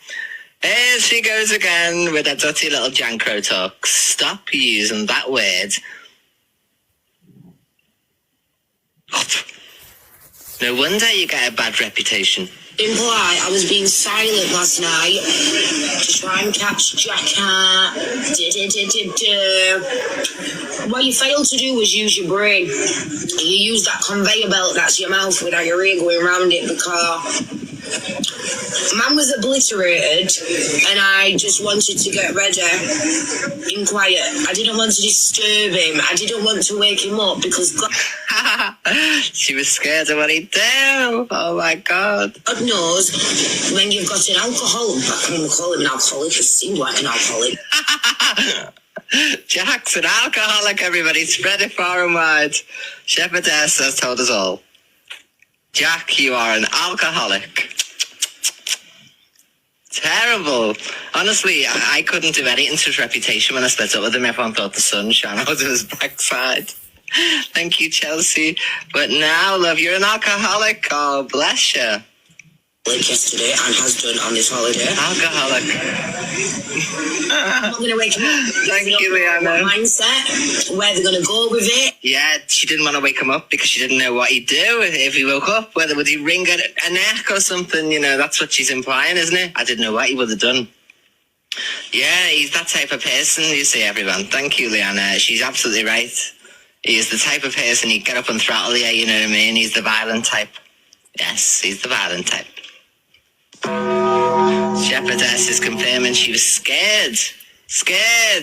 G: Here she goes again with that dirty little jankro talk. Stop using that word. No wonder you get a bad reputation.
A: Being polite, I was being silent last night to try and catch Jack out. What you failed to do was use your brain. You used that conveyor belt that's your mouth without your ear going around it because man was obliterated and I just wanted to get ready in quiet. I didn't want to disturb him. I didn't want to wake him up because God
G: She was scared of what he'd do. Oh my God.
A: knows when you've got an alcoholic, I can't even call him an alcoholic, he seemed like an alcoholic.
G: Jack's an alcoholic, everybody. Spread it far and wide. Shepherdess has told us all. Jack, you are an alcoholic. Terrible. Honestly, I couldn't do anything to his reputation when I split up with him. Everyone thought the sun shone out of his backside. Thank you, Chelsea. But now, love, you're an alcoholic. Oh, bless you.
A: Like yesterday and has done on this holiday.
G: Alcoholic.
A: I'm not going to wake him up.
G: Thank you, Liana.
A: Mindset, where they're going to go with it.
G: Yeah, she didn't want to wake him up because she didn't know what he'd do if he woke up. Whether would he wring a neck or something, you know, that's what she's implying, isn't it? I didn't know what he would have done. Yeah, he's that type of person, you see, everyone. Thank you, Liana. She's absolutely right. He is the type of person he'd get up and throttle you, you know what I mean? He's the violent type. Yes, he's the violent type. Shepherdess is confirming she was scared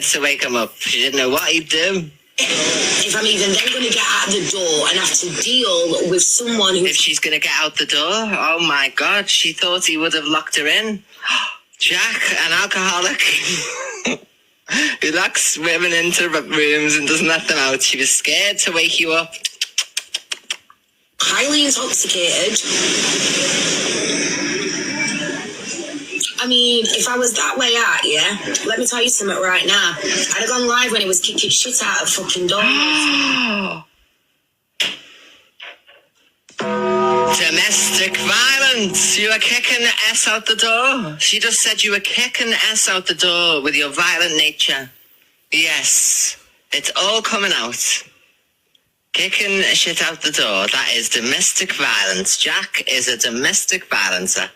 G: to wake him up. She didn't know what he'd do.
A: If I'm even then going to get out the door and have to deal with someone who...
G: If she's going to get out the door, oh my God, she thought he would have locked her in. Jack, an alcoholic who locks women into rooms and doesn't let them out. She was scared to wake you up.
A: highly intoxicated. I mean, if I was that way out, yeah, let me tell you something right now. I'd have gone live when he was kicking shit out of fucking doors.
G: Domestic violence. You were kicking the S out the door. She just said you were kicking the S out the door with your violent nature. Yes, it's all coming out. Kicking shit out the door. That is domestic violence. Jack is a domestic violencer.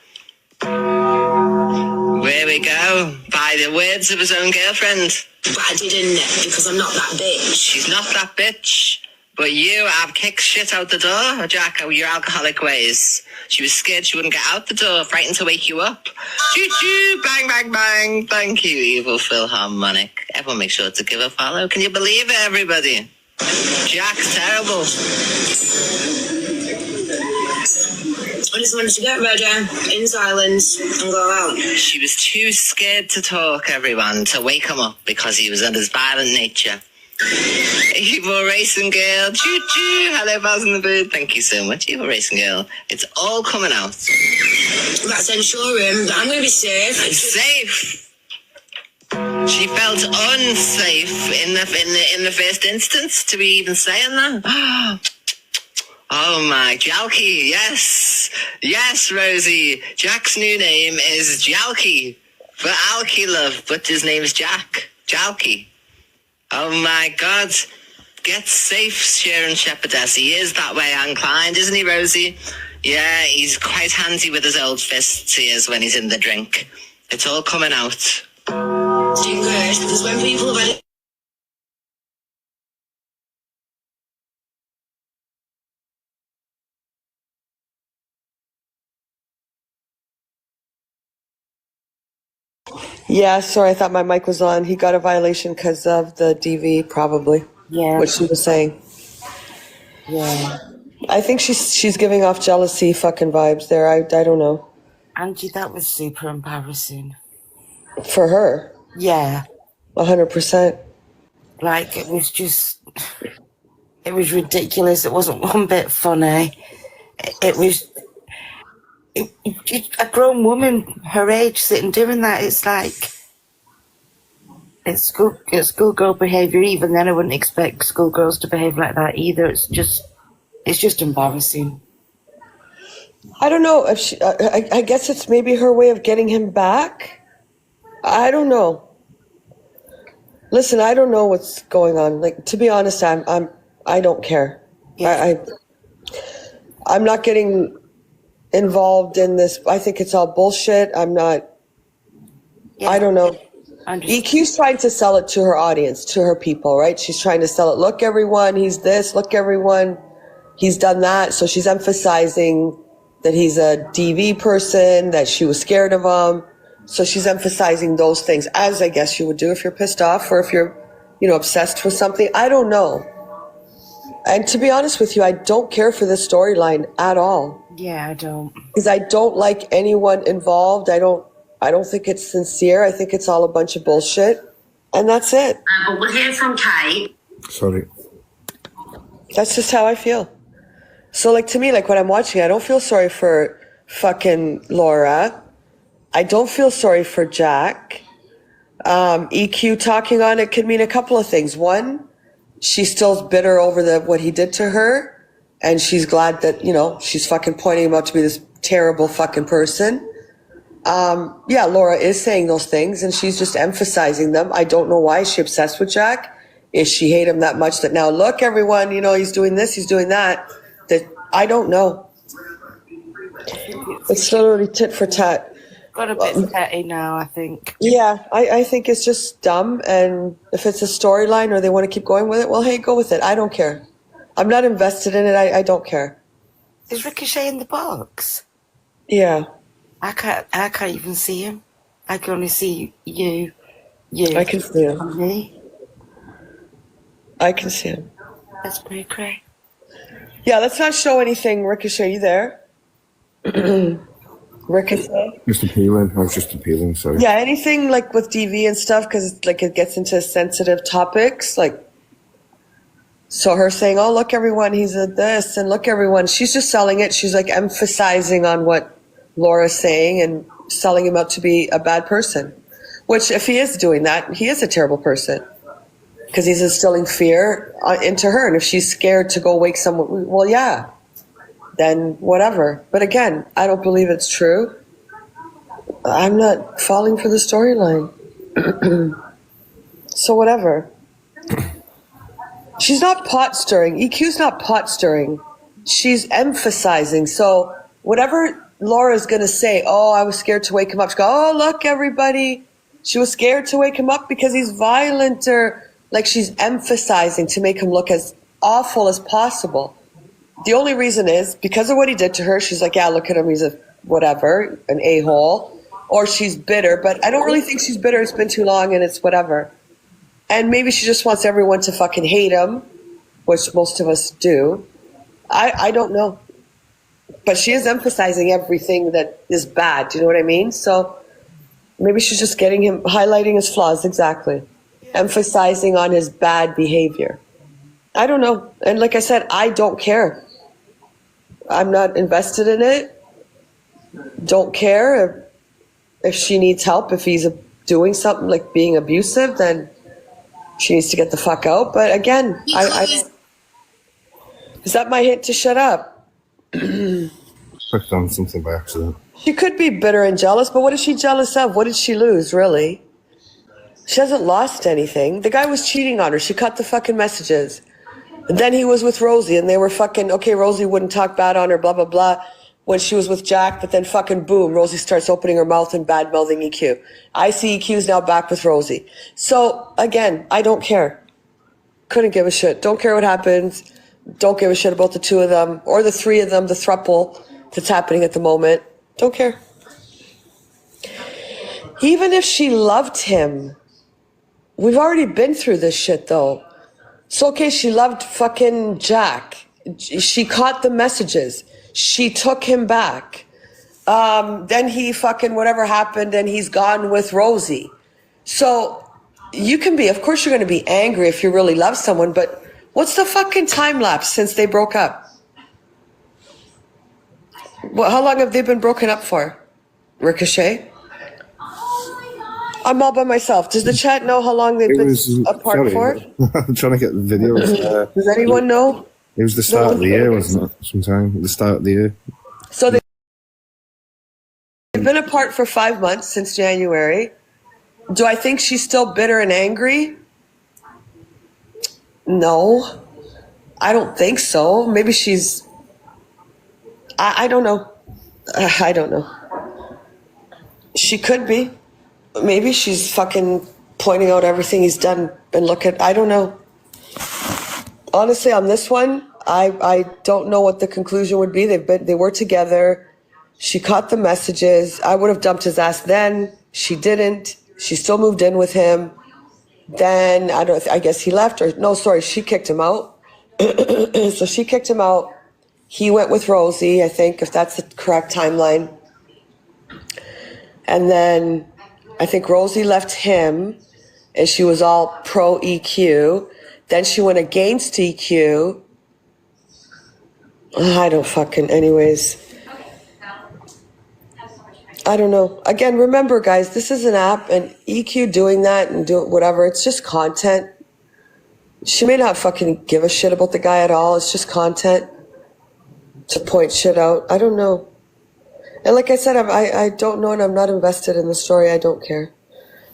G: Where we go. By the words of his own girlfriend.
A: But I didn't, because I'm not that bitch.
G: She's not that bitch. But you have kicked shit out the door, Jack, your alcoholic ways. She was scared she wouldn't get out the door, frightened to wake you up. Choo-choo, bang, bang, bang. Thank you, Evil Philharmonic. Everyone make sure to give a follow. Can you believe it, everybody? Jack's terrible.
A: I just wanted to get ready in silence and go out.
G: She was too scared to talk, everyone, to wake him up because he was in his violent nature. Evil Racing Girl. Choo choo. Hello, Baz and the Bird. Thank you so much, Evil Racing Girl. It's all coming out.
A: That's ensuring that I'm going to be safe.
G: Safe. She felt unsafe in the first instance to be even saying that. Oh my, Jalky, yes. Yes, Rosie. Jack's new name is Jalky. For Alky, love, but his name is Jack. Jalky. Oh my God. Get safe, Sharon Shepherdess. He is that way inclined, isn't he, Rosie? Yeah, he's quite handy with his old fists, he is, when he's in the drink. It's all coming out.
A: Stingers, because when people have had
B: Yeah, sorry, I thought my mic was on. He got a violation because of the DV, probably.
C: Yeah.
B: What she was saying.
C: Yeah.
B: I think she's giving off jealousy fucking vibes there. I don't know.
C: Angie, that was super embarrassing.
B: For her.
C: Yeah.
B: 100%.
C: Like, it was ridiculous. It wasn't one bit funny. It was a grown woman her age sitting doing that. It's like, it's schoolgirl behaviour. Even then, I wouldn't expect schoolgirls to behave like that either. It's just embarrassing.
B: I don't know if she, I guess it's maybe her way of getting him back. I don't know. Listen, I don't know what's going on. Like, to be honest, I don't care. Yes. I'm not getting involved in this. I think it's all bullshit. I'm not. Yeah. I don't know. EQ's trying to sell it to her audience, to her people, right? She's trying to sell it. Look, everyone, he's this. Look, everyone, he's done that. So she's emphasizing that he's a DV person, that she was scared of him. So she's emphasizing those things, as I guess you would do if you're pissed off or if you're, obsessed with something. I don't know. And to be honest with you, I don't care for this storyline at all.
C: Yeah, I don't.
B: Because I don't like anyone involved. I don't think it's sincere. I think it's all a bunch of bullshit. And that's it.
A: But we'll hear from Kate.
D: Sorry.
B: That's just how I feel. So, like, to me, like, when I'm watching, I don't feel sorry for fucking Laura. I don't feel sorry for Jack. EQ talking on it could mean a couple of things. One, she's still bitter over what he did to her. And she's glad that, she's fucking pointing him out to be this terrible fucking person. Yeah, Laura is saying those things and she's just emphasizing them. I don't know why. Is she obsessed with Jack? Is she hate him that much that now, look, everyone, he's doing this, he's doing that. That I don't know. It's literally tit for tat.
C: Got a bit petty now, I think.
B: Yeah, I think it's just dumb. And if it's a storyline or they want to keep going with it, well, hey, go with it. I don't care. I'm not invested in it. I don't care.
C: Is Ricochet in the box?
B: Yeah.
C: I can't even see him. I can only see you.
B: I can see him.
C: And me.
B: I can see him.
C: That's pretty great.
B: Yeah, let's not show anything. Ricochet, you there? Ricochet?
D: Just appealing. I was just appealing, sorry.
B: Yeah, anything like with DV and stuff, because like it gets into sensitive topics. Like, so her saying, oh, look, everyone, he's a this, and look, everyone. She's just selling it. She's like emphasizing on what Laura's saying and selling him up to be a bad person. Which, if he is doing that, he is a terrible person. Because he's instilling fear into her. And if she's scared to go wake someone, well, yeah, then whatever. But again, I don't believe it's true. I'm not falling for the storyline. So whatever. She's not pot stirring. EQ's not pot stirring. She's emphasizing. So whatever Laura's going to say, oh, I was scared to wake him up. She goes, oh, look, everybody. She was scared to wake him up because he's violent, or like she's emphasizing to make him look as awful as possible. The only reason is because of what he did to her. She's like, yeah, look at him. He's a whatever, an a-hole. Or she's bitter, but I don't really think she's bitter. It's been too long and it's whatever. And maybe she just wants everyone to fucking hate him, which most of us do. I don't know. But she is emphasizing everything that is bad. Do you know what I mean? So maybe she's just getting him, highlighting his flaws. Exactly.
C: Yeah,
B: emphasizing on his bad behavior. I don't know. And like I said, I don't care. I'm not invested in it. Don't care if she needs help. If he's doing something like being abusive, then she needs to get the fuck out. But again, is that my hint to shut up?
D: Clicked on something by accident.
B: She could be bitter and jealous, but what is she jealous of? What did she lose, really? She hasn't lost anything. The guy was cheating on her. She cut the fucking messages. And then he was with Rosie, and they were fucking, okay, Rosie wouldn't talk bad on her, blah, blah, blah, when she was with Jack, but then fucking boom, Rosie starts opening her mouth and bad-mouthing EQ. I see EQ's now back with Rosie. So, again, I don't care. Couldn't give a shit. Don't care what happens. Don't give a shit about the two of them, or the three of them, the throuple that's happening at the moment. Don't care. Even if she loved him, we've already been through this shit, though. So, okay, she loved fucking Jack. She caught the messages. She took him back. Then he fucking whatever happened and he's gone with Rosie. So you can be, of course you're going to be angry if you really love someone, but what's the fucking time lapse since they broke up? Well, how long have they been broken up for? Ricochet? I'm all by myself. Does the chat know how long they've been apart for?
D: I'm trying to get the videos.
B: Does anyone know?
D: It was the start of the year, wasn't it? Sometime the start of the year.
B: So they've been apart for 5 months since January. Do I think she's still bitter and angry? No, I don't think so. Maybe she's. I don't know. I don't know. She could be. Maybe she's fucking pointing out everything he's done and look at. I don't know. Honestly, on this one, I don't know what the conclusion would be. They were together. She caught the messages. I would have dumped his ass then. She didn't. She still moved in with him. Then I guess he left her. No, sorry, she kicked him out. So she kicked him out. He went with Rosie, I think, if that's the correct timeline. And then I think Rosie left him, and she was all pro EQ. Then she went against EQ. I don't fucking, anyways. I don't know. Again, remember, guys, this is an app, and EQ doing that and doing whatever, it's just content. She may not fucking give a shit about the guy at all. It's just content to point shit out. I don't know. And like I said, I don't know, and I'm not invested in the story. I don't care.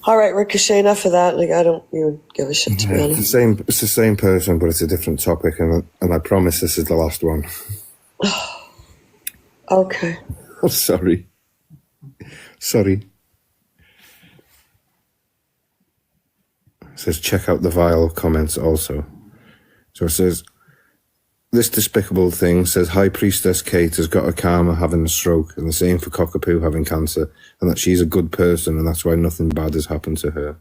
B: All right, Ricochet, enough of that. Like, I don't even give a shit, to be honest.
D: It's the same person, but it's a different topic, and I promise this is the last one.
B: Okay.
D: Oh, sorry. Sorry. It says, check out the vile comments also. So it says, this despicable thing says High Priestess Kate has got a karma having a stroke, and the same for Cockapoo having cancer, and that she's a good person, and that's why nothing bad has happened to her.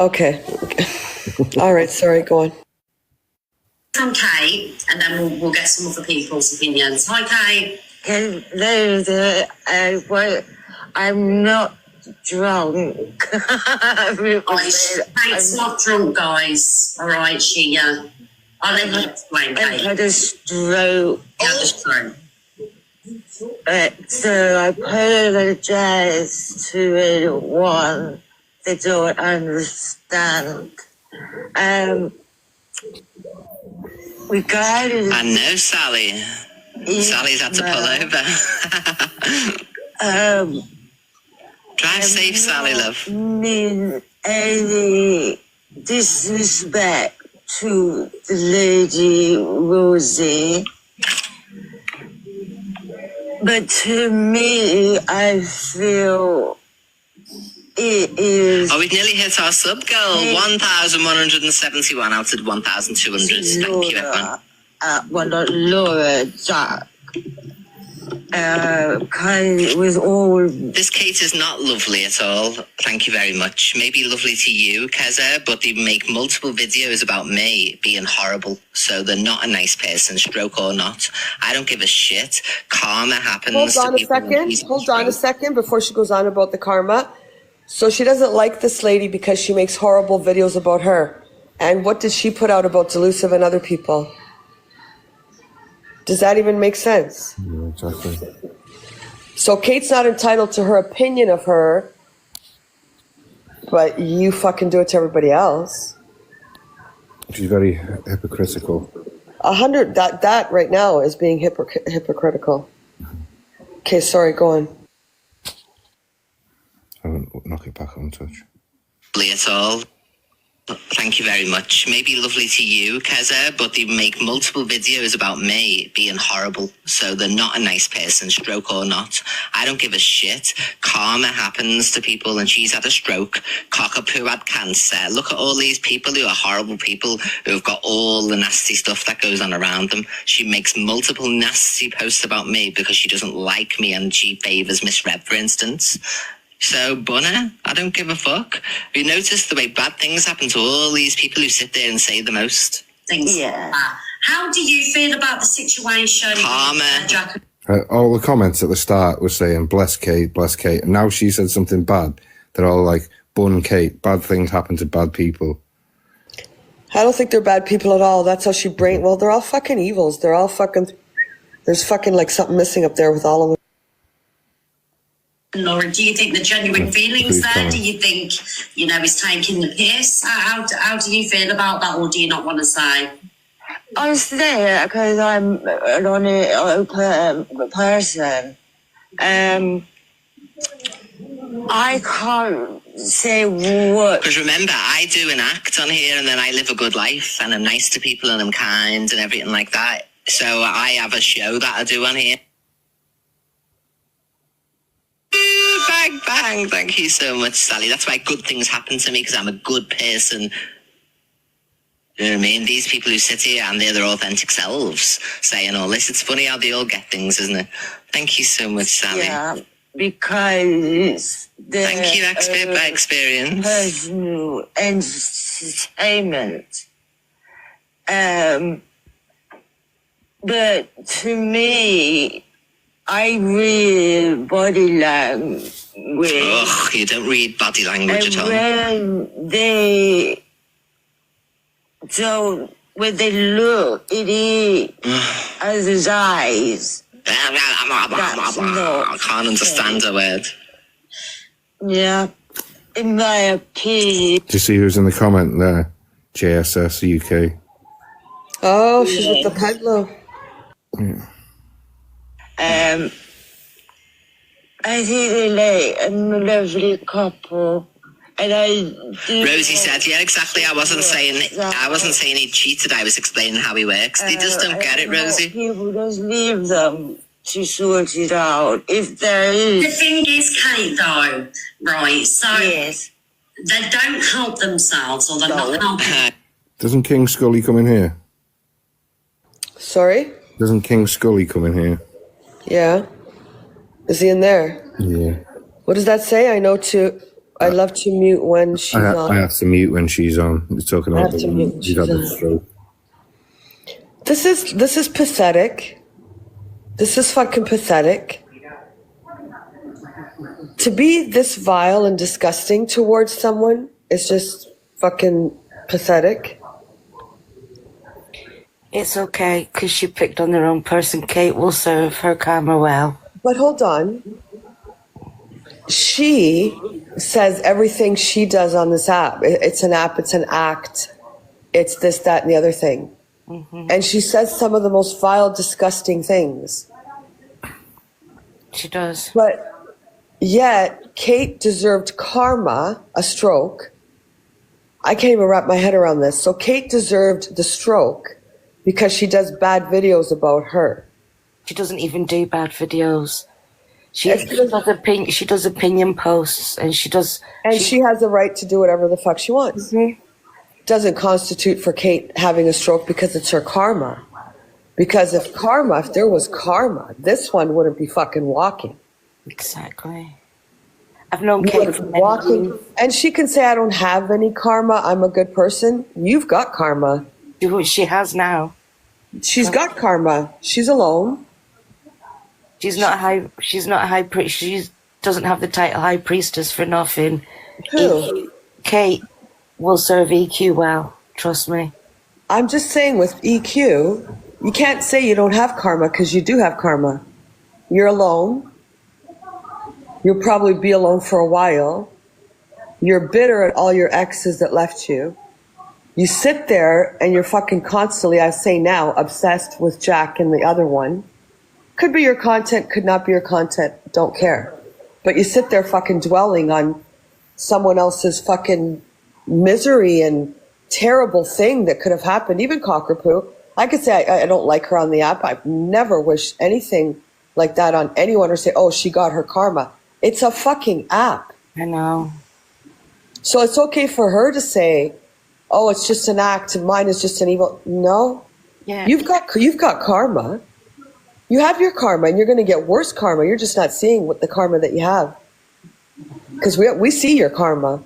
D: Okay. All right, sorry, go on.
I: From Kate, and then we'll get some other people's opinions. Hi, Kate.
J: Hello, I'm not drunk.
I: Kate's not drunk, guys. All right, she, I'll let you explain, Kate.
J: I had a stroke.
I: You had a stroke.
J: So I apologize to anyone that don't understand. Regarding...
G: I know, Sally. Sally's had to pull over. Drive safe, Sally, love.
J: Mean any disrespect to the lady Rosie, but to me, I feel it is.
G: Oh, we've nearly hit our sub goal. 1,171 out of 1,200. Thank you, everyone.
J: Laura Jack. With all.
G: This Kate is not lovely at all. Thank you very much. Maybe lovely to you, Keza, but they make multiple videos about me being horrible. So they're not a nice person, stroke or not. I don't give a shit. Karma happens.
B: Hold on a second before she goes on about the karma. So she doesn't like this lady because she makes horrible videos about her. And what did she put out about Delusive and other people? Does that even make sense?
D: Yeah, exactly.
B: So Kate's not entitled to her opinion of her, but you fucking do it to everybody else.
D: She's very hypocritical.
B: 100, that right now is being hypocritical. Okay, sorry, go on.
D: I won't knock it back on touch.
G: At all. Thank you very much. Maybe lovely to you, Keza, but they make multiple videos about me being horrible. So they're not a nice person, stroke or not. I don't give a shit. Karma happens to people, and she's had a stroke. Cockapoo had cancer. Look at all these people who are horrible people who have got all the nasty stuff that goes on around them. She makes multiple nasty posts about me because she doesn't like me and she favours Miss Reb, for instance. So, Bunna, I don't give a fuck. Have you noticed the way bad things happen to all these people who sit there and say the most?
I: Things.
J: Yeah.
I: How do you feel about the situation?
G: Karma.
I: Jack?
D: All the comments at the start were saying, bless Kate, and now she said something bad. They're all like, bun Kate, bad things happen to bad people.
B: I don't think they're bad people at all. That's how she well, they're all fucking evils. They're all fucking, there's fucking like something missing up there with all of them.
I: Laura, do you think the genuine feelings there? Do you think, he's taking the piss? How do you feel about that, or do you not want to say?
J: Honestly, because I'm an open person, I can't say what.
G: Because remember, I do an act on here and then I live a good life and I'm nice to people and I'm kind and everything like that. So I have a show that I do on here. Bang, bang. Thank you so much, Sally. That's why good things happen to me, because I'm a good person. You know what I mean? These people who sit here and they're their authentic selves saying all this, it's funny how they all get things, isn't it? Thank you so much, Sally.
J: Yeah, because
G: thank you, expert by experience.
J: Personal entertainment. But to me, I read body language.
G: Ugh, you don't read body language at all.
J: When they look, it is as his eyes.
G: I can't understand a word.
J: Yeah, in my opinion.
D: Do you see who's in the comment there? JSS UK.
B: Oh, she's with the peddler.
D: Yeah.
J: I think they're like a lovely couple, and
G: Rosie said, "Yeah, exactly. I wasn't saying he cheated. I was explaining how he works. They just don't get it, Rosie.
J: People just leave them to sort it out if there is.
I: The thing is, Kate, though, right? So
J: Yes.
I: they don't help themselves, or they're not helping.
D: Doesn't King Scully come in here?
B: Sorry?
D: Doesn't King Scully come in here?
B: Yeah. Is he in there?
D: Yeah.
B: What does that say? I love to mute when she's on.
D: I have to mute when she's on. We're talking about the one who's had the stroke.
B: This is pathetic. This is fucking pathetic. To be this vile and disgusting towards someone is just fucking pathetic.
C: It's okay, because she picked on the wrong person. Kate will serve her karma well.
B: But hold on. She says everything she does on this app. It's an app, it's an act. It's this, that, and the other thing. Mm-hmm. And she says some of the most vile, disgusting things.
C: She does.
B: But yet, Kate deserved karma, a stroke. I can't even wrap my head around this. So Kate deserved the stroke because she does bad videos about her.
C: She doesn't even do bad videos. She does opinion posts, and she has
B: the right to do whatever the fuck she wants. Mm-hmm. Doesn't constitute for Kate having a stroke because it's her karma. Because if there was karma, this one wouldn't be fucking walking.
C: Exactly. I've known Kate from walking,
B: and she can say, "I don't have any karma. I'm a good person." You've got karma.
C: She has now.
B: She's got karma. She's alone.
C: She's not high. She doesn't have the title High Priestess for nothing.
B: Who?
C: Kate will serve EQ well. Trust me.
B: I'm just saying with EQ, you can't say you don't have karma because you do have karma. You're alone. You'll probably be alone for a while. You're bitter at all your exes that left you. You sit there and you're fucking constantly, I say now, obsessed with Jack and the other one. Could be your content, could not be your content, don't care. But you sit there fucking dwelling on someone else's fucking misery and terrible thing that could have happened. Even Cockapoo, I could say I don't like her on the app. I've never wished anything like that on anyone or say, oh, she got her karma. It's a fucking app.
C: I know.
B: So it's okay for her to say, oh, it's just an act and mine is just an evil. No.
C: Yeah.
B: You've got karma. You have your karma and you're going to get worse karma. You're just not seeing what the karma that you have. Because we see your karma.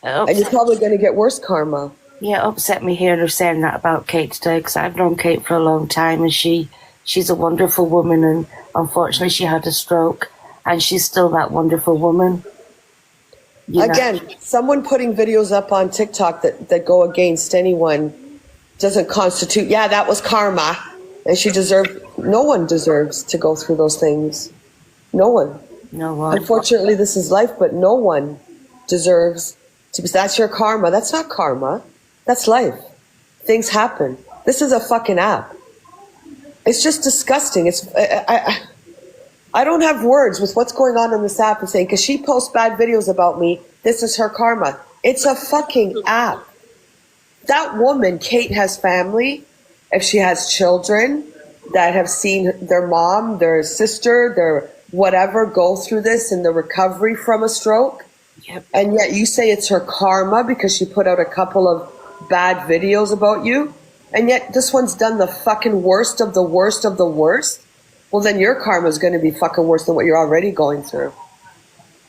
B: And you're probably going to get worse karma.
C: Yeah, it upset me hearing her saying that about Kate today, because I've known Kate for a long time, and she's a wonderful woman, and unfortunately she had a stroke, and she's still that wonderful woman.
B: Again, someone putting videos up on TikTok that go against anyone doesn't constitute, yeah, that was karma. And no one deserves to go through those things. No one.
C: No one.
B: Unfortunately, this is life, but no one deserves to be, that's your karma. That's not karma. That's life. Things happen. This is a fucking app. It's just disgusting. I don't have words with what's going on in this app and saying, because she posts bad videos about me, this is her karma. It's a fucking app. That woman, Kate, has family. If she has children that have seen their mom, their sister, their whatever go through this in the recovery from a stroke,
C: yep.
B: And yet you say it's her karma because she put out a couple of bad videos about you, and yet this one's done the fucking worst of the worst of the worst, well then your karma is going to be fucking worse than what you're already going through.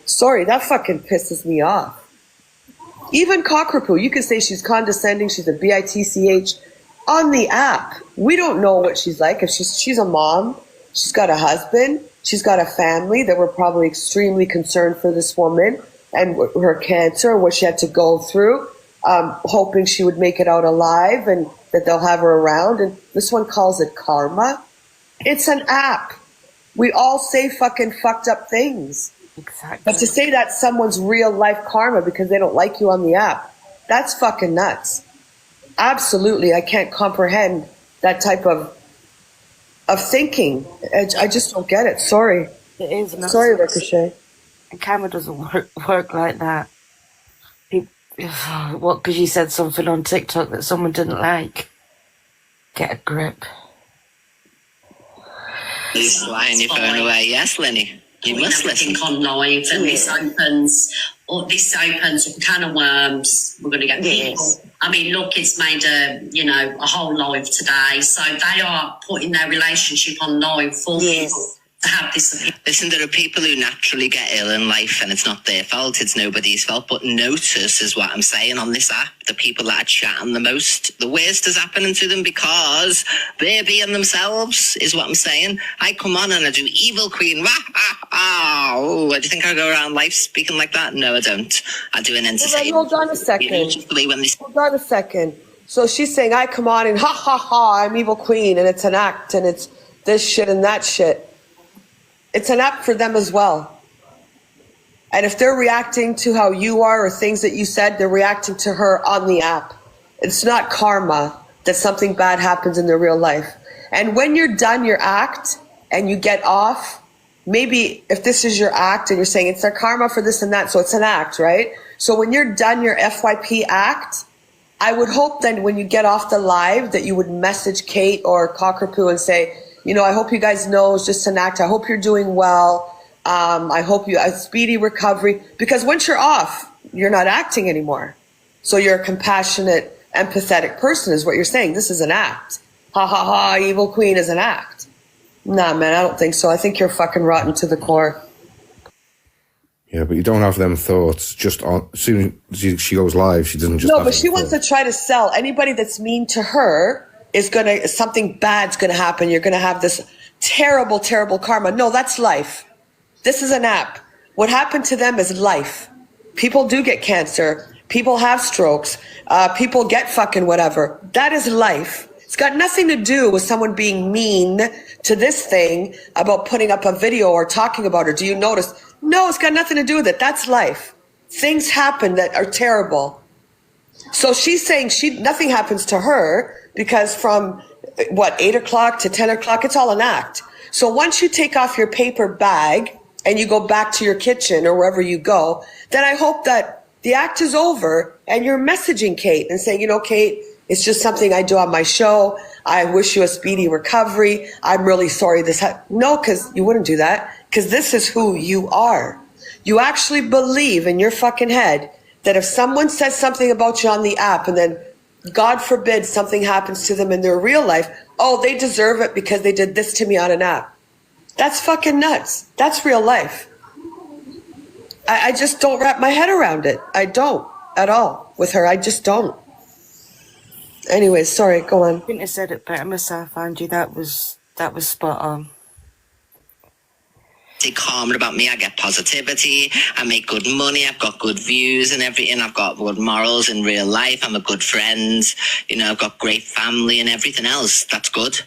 B: Sorry, that fucking pisses me off. Even Cockapoo, you could say she's condescending, she's a bitch. On the app, we don't know what she's like. If she's a mom, she's got a husband, she's got a family that were probably extremely concerned for this woman and her cancer and what she had to go through, hoping she would make it out alive and that they'll have her around. And this one calls it karma. It's an app. We all say fucking fucked up things.
C: Exactly.
B: But to say that's someone's real life karma because they don't like you on the app, that's fucking nuts. Absolutely, I can't comprehend that type of thinking. I just don't get it. Sorry.
C: It is nuts.
B: Sorry, Ricochet.
C: And karma doesn't work like that. What? Because you said something on TikTok that someone didn't like. Get a grip.
G: You flying your phone away, yes, Lenny. You must listen.
I: On live, and this opens a can of worms. We're going to get people. I mean, look, it's made a whole live today, so they are putting their relationship on live for people to have this.
G: Listen, there are people who naturally get ill in life, and it's not their fault. It's nobody's fault. But notice is what I'm saying on this app. The people that are chatting the most, the worst is happening to them because they're being themselves, is what I'm saying. I come on and I do evil queen. Oh, do you think I go around life speaking like that? No, I don't. I do an entertainment.
B: Hold on a second. Hold on a second. So she's saying, I come on and ha ha ha, I'm evil queen, and it's an act, and it's this shit and that shit. It's an app for them as well. And if they're reacting to how you are or things that you said, they're reacting to her on the app. It's not karma that something bad happens in their real life. And when you're done your act and you get off, maybe if this is your act and you're saying it's their karma for this and that, so it's an act, right? So when you're done your FYP act, I would hope then when you get off the live that you would message Kate or Cockapoo and say, I hope you guys know it's just an act. I hope you're doing well. I hope you a speedy recovery. Because once you're off, you're not acting anymore. So you're a compassionate, empathetic person is what you're saying. This is an act. Ha ha ha, evil queen is an act. Nah, man, I don't think so. I think you're fucking rotten to the core.
D: Yeah, but you don't have them thoughts just on, as soon as she goes live, she doesn't just
B: No, but she wants to try to sell. Anybody that's mean to her is something bad's gonna happen. You're gonna have this terrible, terrible karma. No, that's life. This is an app. What happened to them is life. People do get cancer. People have strokes. People get fucking whatever. That is life. It's got nothing to do with someone being mean to this thing about putting up a video or talking about it. Do you notice? No, it's got nothing to do with it. That's life. Things happen that are terrible. So she's saying nothing happens to her because from 8 o'clock to 10 o'clock, it's all an act. So once you take off your paper bag and you go back to your kitchen or wherever you go, then I hope that the act is over and you're messaging Kate and saying, Kate, it's just something I do on my show. I wish you a speedy recovery. I'm really sorry this No, because you wouldn't do that, because this is who you are. You actually believe in your fucking head that if someone says something about you on the app and then, God forbid, something happens to them in their real life, oh, they deserve it because they did this to me on an app. That's fucking nuts. That's real life. I just don't wrap my head around it. I don't at all with her. I just don't. Anyways, sorry, go on.
C: I couldn't have said it better myself, Angie. That was spot on.
G: Karma about me. I get positivity. I make good money. I've got good views and everything. I've got good morals in real life. I'm a good friend. I've got great family and everything else. That's good.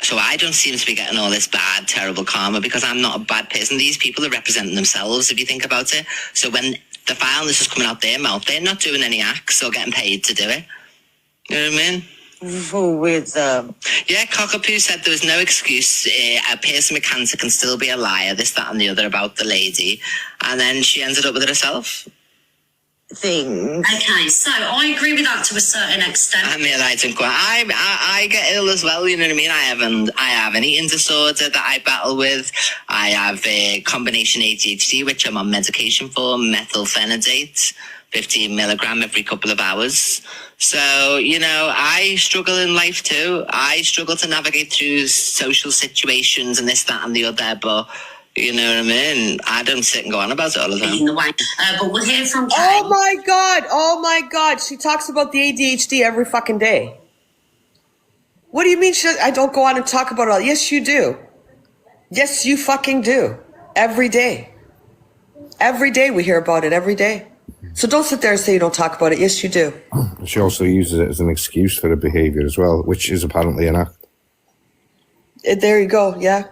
G: So I don't seem to be getting all this bad, terrible karma because I'm not a bad person. These people are representing themselves, if you think about it. So when the violence is coming out their mouth, they're not doing any acts or getting paid to do it. You know what I mean? Yeah, Cockapoo said there was no excuse. A person with cancer can still be a liar, this, that and the other about the lady. And then she ended up with it herself.
I: Okay, so I agree with that to a certain extent.
G: I get ill as well, you know what I mean? I have an eating disorder that I battle with. I have a combination ADHD, which I'm on medication for, methylphenidate, 15 milligram every couple of hours. So, I struggle in life too. I struggle to navigate through social situations and this, that and the other, but you know what I mean? I don't sit and go on about it all the time.
I: But we'll hear from Kate.
B: Oh my God. She talks about the ADHD every fucking day. What do you mean I don't go on and talk about it all? Yes, you do. Yes, you fucking do. Every day. Every day we hear about it, every day. So don't sit there and say you don't talk about it. Yes, you do.
D: She also uses it as an excuse for her behaviour as well, which is apparently an act.
B: There you go, yeah.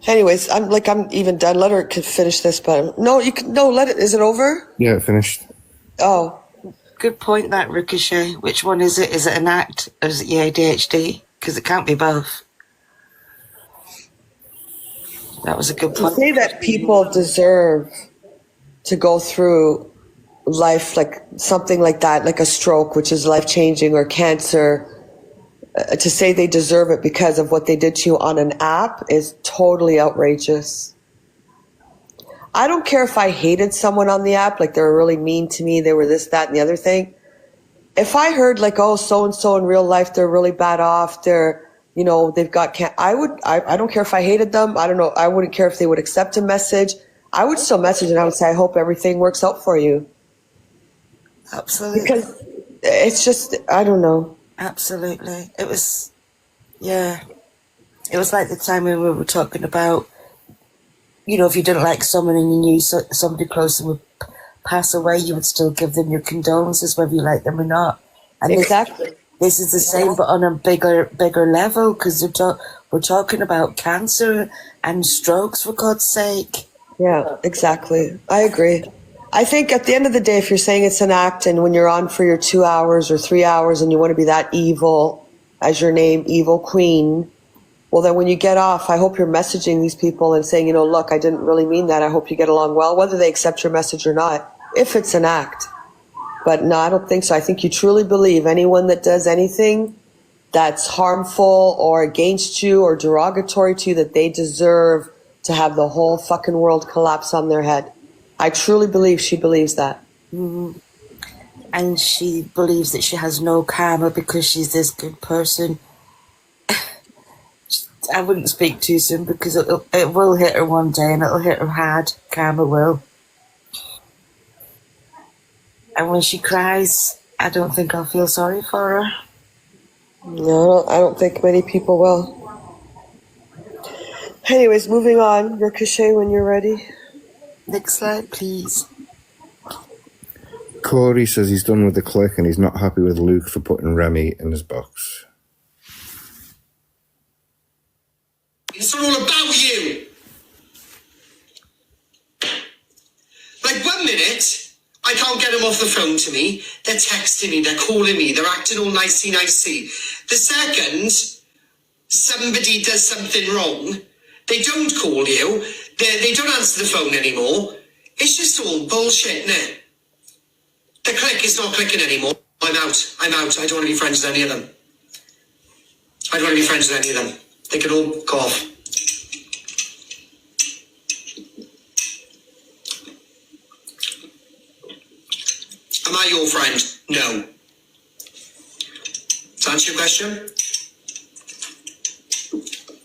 B: Anyways, I'm even done. Let her finish this, but let it. Is it over?
D: Yeah, finished.
B: Oh,
C: good point. That Ricochet. Which one is it? Is it an act or is it your ADHD? Because it can't be both. That was a good point.
B: To say that people deserve to go through life like something like that, like a stroke, which is life changing, or cancer. To say they deserve it because of what they did to you on an app is totally outrageous. I don't care if I hated someone on the app, like they were really mean to me, they were this, that, and the other thing. If I heard like, oh, so-and-so in real life, they're really bad off, they're, they've got I don't care if I hated them. I don't know. I wouldn't care if they would accept a message. I would still message and I would say, I hope everything works out for you.
C: Absolutely.
B: Because it's just, I don't know.
C: Absolutely. It was like the time when we were talking about, if you didn't like someone and you knew somebody close would pass away, you would still give them your condolences, whether you like them or not. And
B: exactly.
C: This is the same, but on a bigger level, because we're talking about cancer and strokes, for God's sake.
B: Yeah, exactly. I agree. I think at the end of the day, if you're saying it's an act and when you're on for your 2 hours or 3 hours and you want to be that evil as your name, evil queen, well, then when you get off, I hope you're messaging these people and saying, look, I didn't really mean that. I hope you get along well, whether they accept your message or not, if it's an act. But no, I don't think so. I think you truly believe anyone that does anything that's harmful or against you or derogatory to you, that they deserve to have the whole fucking world collapse on their head. I truly believe she believes that.
C: Mm-hmm. And she believes that she has no karma because she's this good person. I wouldn't speak too soon because it will hit her one day and it'll hit her hard. Karma will. And when she cries, I don't think I'll feel sorry for her.
B: No, I don't think many people will. Anyways, moving on. Ricochet, when you're ready.
C: Next slide, please.
D: Corey says he's done with the click and he's not happy with Luke for putting Remy in his box.
K: It's all about you. Like 1 minute, I can't get them off the phone to me. They're texting me, they're calling me, they're acting all nicey. The second somebody does something wrong, they don't call you, they don't answer the phone anymore. It's just all bullshit, innit? The click is not clicking anymore. I'm out. I don't want to be friends with any of them. I don't want to be friends with any of them. They can all go off. Am I your friend? No. To answer your question?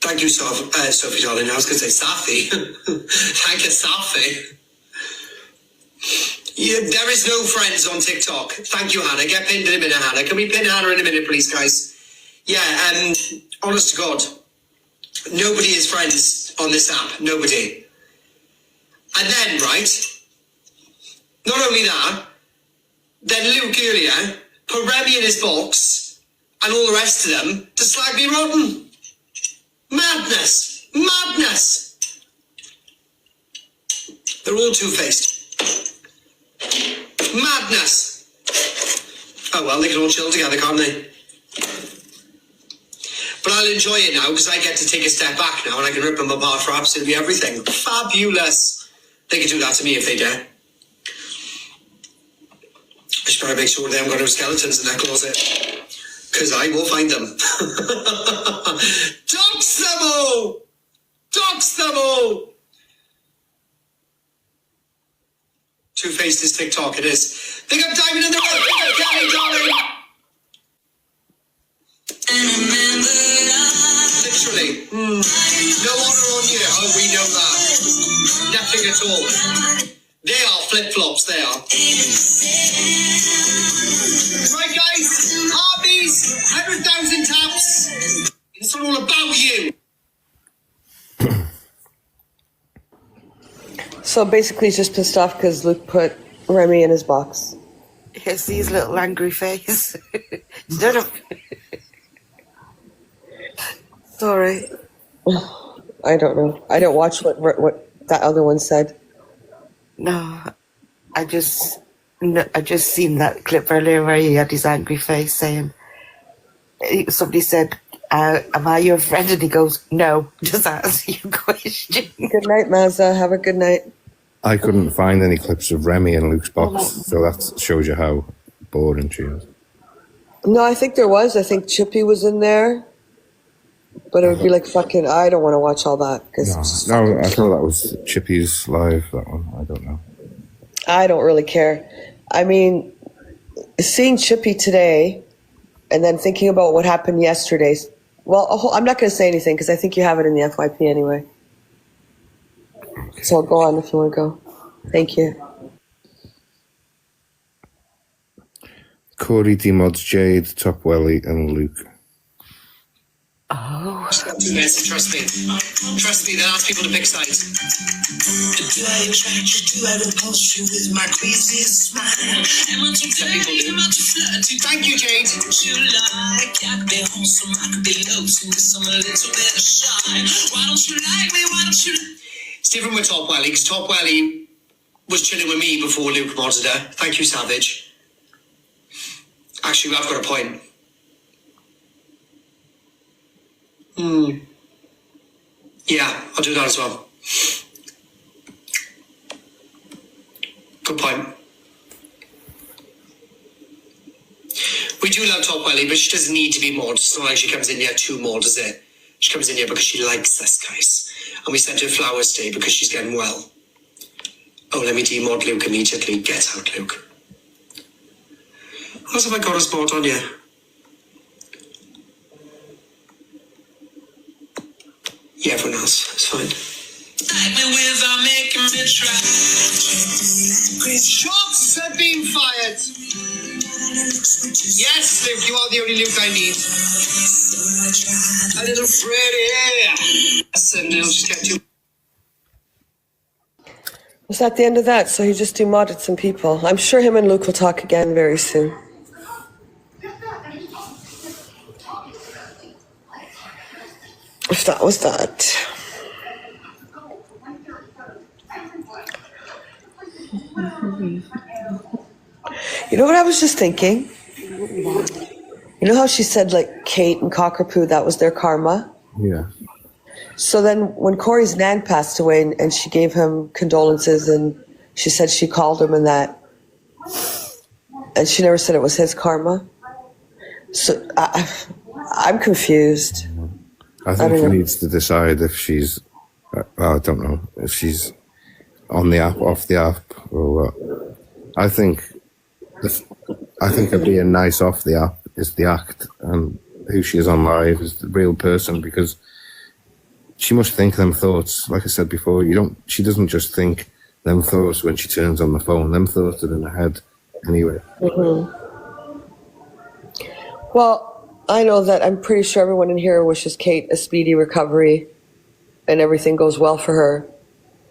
K: Thank you, Sophie, darling. I was going to say Safi. Thank you, Safi. Yeah, there is no friends on TikTok. Thank you, Hannah. Get pinned in a minute, Hannah. Can we pin Hannah in a minute, please, guys? Yeah, honest to God, nobody is friends on this app. Nobody. And then, right, not only that, then Luke earlier put Remy in his box and all the rest of them to slag me rotten. Madness. Madness. They're all two-faced. Madness. Oh well, they can all chill together, can't they? But I'll enjoy it now because I get to take a step back now and I can rip them apart for absolutely everything. Fabulous. They can do that to me if they dare. I should probably make sure they haven't got no skeletons in their closet. Because I will find them. Dox them all! Dox them all! Two-faced is TikTok, it is. Big up Diamond in the road! Big up Kelly, darling! Literally. No honor on you. Oh, we know that. Nothing at all. They are flip-flops, they are. Right, guys. Harveys, 100,000 taps. It's all about you.
B: So basically he's just pissed off because Luke put Remy in his box.
C: It's his little angry face. Sorry.
B: I don't know. I don't watch what that other one said.
C: No, I just seen that clip earlier where he had his angry face saying, somebody said, am I your friend? And he goes, no, just answer your question.
B: Good night, Mazza. Have a good night.
D: I couldn't find any clips of Remy in Luke's box, so that shows you how boring she is.
B: No, I think there was. I think Chippy was in there. But it would be like fucking, I don't want to watch all that.
D: No, I thought that was Chippy's live, that one. I don't know.
B: I don't really care. I mean, seeing Chippy today and then thinking about what happened yesterday. Well, I'm not going to say anything because I think you have it in the FYP anyway. Okay. So I'll go on if you want to go. Thank you.
D: Corey, D-Mods, Jade, Top Welly, and Luke.
C: Oh.
K: Trust me. Trust me, they'll ask people to pick sides. Do I attract you? Do I repulse you with my craziest smile? Some people do. Thank you, Jade. It's different with Top Welly, because Top Welly was chilling with me before Luke modded her. Thank you, Savage. Actually, I've got a point. Yeah, I'll do that as well. Good point. We do love Top Welly, but she doesn't need to be mod. It's not like she comes in here to mod, is it? She comes in here because she likes us, guys. And we sent her flowers today because she's getting well. Oh, let me demod Luke immediately. Get out, Luke. What else have I got as mod on here? Yeah, everyone else. It's fine. Shots have been fired. Yes, Luke, you are the only Luke I need. A little Freddie. Listen, I'll just get you.
B: Was that the end of that? So he just demodded some people. I'm sure him and Luke will talk again very soon. If that was that. You know what I was just thinking? You know how she said, like, Kate and Cockapoo, that was their karma?
D: Yeah.
B: So then when Corey's nan passed away and she gave him condolences and she said she called him and that, and she never said it was his karma. So I'm confused.
D: I think he needs to decide if she's, I don't know, if she's on the app, off the app, or what. I think her being nice off the app is the act, and who she is on live is the real person, because she must think them thoughts. Like I said before, she doesn't just think them thoughts when she turns on the phone. Them thoughts are in her head anyway.
B: Mm-hmm. Well, I know that I'm pretty sure everyone in here wishes Kate a speedy recovery and everything goes well for her.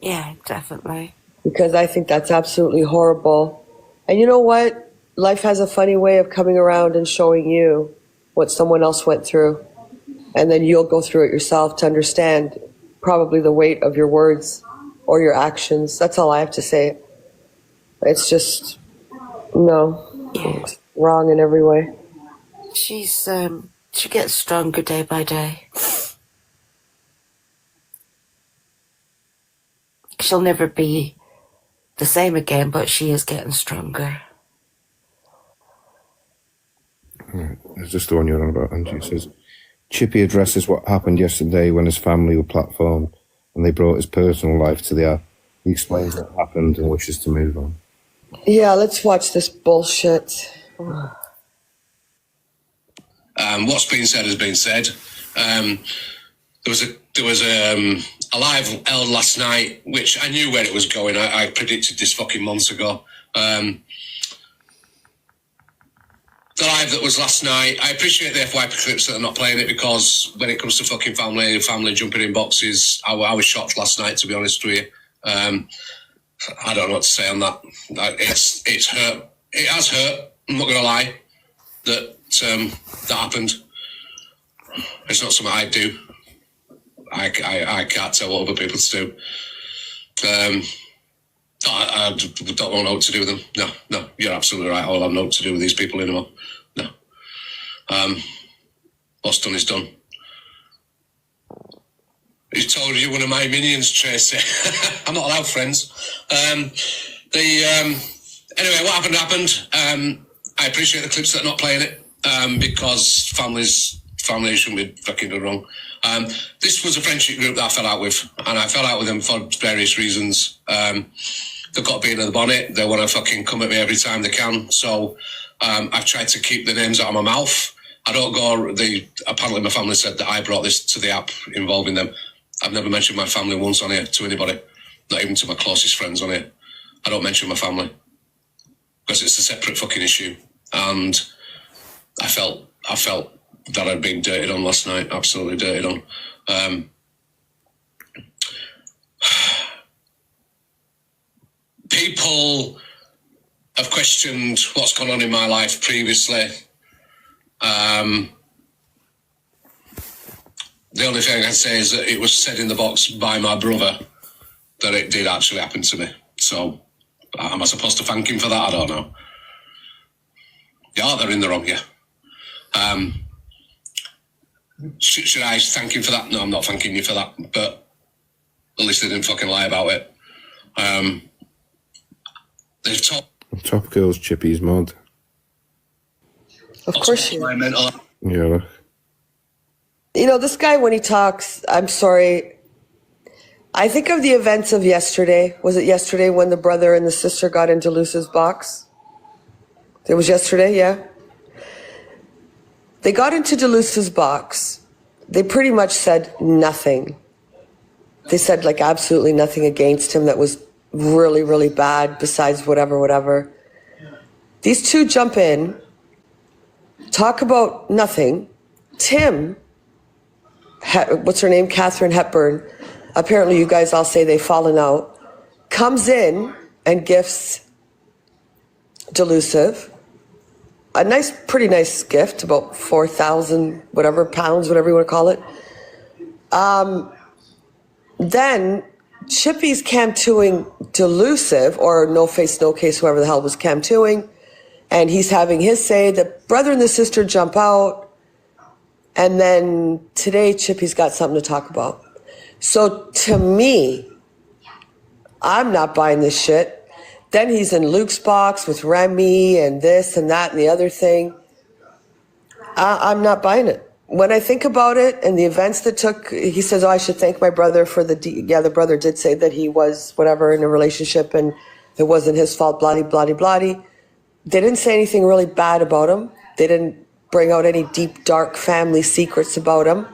C: Yeah, definitely.
B: Because I think that's absolutely horrible. And you know what? Life has a funny way of coming around and showing you what someone else went through. And then you'll go through it yourself to understand probably the weight of your words or your actions. That's all I have to say. It's just, no, it's wrong in every way.
C: She gets stronger day by day. She'll never be the same again, but she is getting stronger.
D: Right. It's just the one you're on about, Angie. It says, Chippy addresses what happened yesterday when his family were platformed and they brought his personal life to the app. He explains what happened and wishes to move on.
B: Yeah, let's watch this bullshit.
L: What's been said has been said. There was a live held last night, which I knew where it was going. I predicted this fucking months ago. The live that was last night, I appreciate the FYP clips that are not playing it, because when it comes to fucking family jumping in boxes, I was shocked last night, to be honest with you. I don't know what to say on that. It's hurt. It has hurt. I'm not going to lie that happened. It's not something I do. I can't tell what other people to do. I don't know what to do with them. No, you're absolutely right. I will have no what to do with these people anymore. No. What's done is done. He told you one of my minions, Tracy. I'm not allowed friends. Anyway, what happened. I appreciate the clips that are not playing it, because families shouldn't be fucking done wrong. This was a friendship group that I fell out with, and I fell out with them for various reasons. They've got a bee in the bonnet. They want to fucking come at me every time they can. So I've tried to keep the names out of my mouth. I don't go. Apparently my family said that I brought this to the app involving them. I've never mentioned my family once on here to anybody, not even to my closest friends on here. I don't mention my family because it's a separate fucking issue. And I felt that I'd been dirted on last night, absolutely dirted on. People have questioned what's gone on in my life previously. The only thing I can say is that it was said in the box by my brother that it did actually happen to me. So am I supposed to thank him for that? I don't know. Yeah, they're in the wrong, yeah. Should I thank him for that? No, I'm not thanking you for that. But at least they didn't fucking lie about it. They've told...
D: Top Girl's Chippy's mod.
B: Of course you.
D: Yeah.
B: You know, this guy, when he talks, I'm sorry. I think of the events of yesterday. Was it yesterday when the brother and the sister got into Luce's box? It was yesterday, yeah. They got into Deluce's box. They pretty much said nothing. They said like absolutely nothing against him that was really, really bad besides whatever. These two jump in talk about nothing. Tim, what's her name? Katharine Hepburn. Apparently you guys all say they've fallen out. Comes in and gifts Delusive a pretty nice gift, about 4,000 whatever pounds, whatever you want to call it. Then Chippy's cam-2ing Delusive, or No Face, No Case, whoever the hell was cam-2ing, and he's having his say. The brother and the sister jump out, and then today Chippy's got something to talk about. So to me, I'm not buying this shit. Then he's in Luke's box with Remy and this and that and the other thing. I'm not buying it. When I think about it and the events that took, he says, oh, I should thank my brother for the brother did say that he was whatever in a relationship and it wasn't his fault, bloody, bloody, bloody. They didn't say anything really bad about him. They didn't bring out any deep, dark family secrets about him.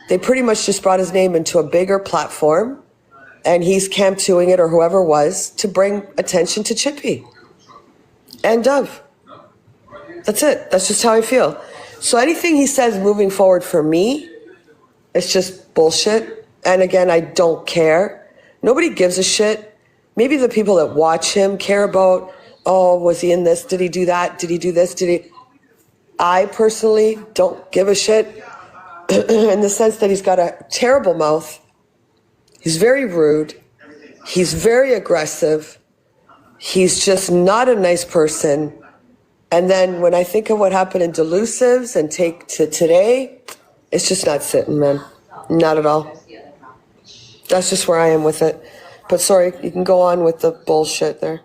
B: They pretty much just brought his name into a bigger platform, and he's cam-2ing it, or whoever was, to bring attention to Chippy and Dove. That's it. That's just how I feel. So anything he says moving forward for me, it's just bullshit. And again, I don't care. Nobody gives a shit. Maybe the people that watch him care about, oh, was he in this? Did he do that? Did he do this? I personally don't give a shit in the sense that he's got a terrible mouth. He's very rude. He's very aggressive. He's just not a nice person. And then when I think of what happened in Delusives and take to today, it's just not sitting, man. Not at all. That's just where I am with it. But sorry, you can go on with the bullshit there.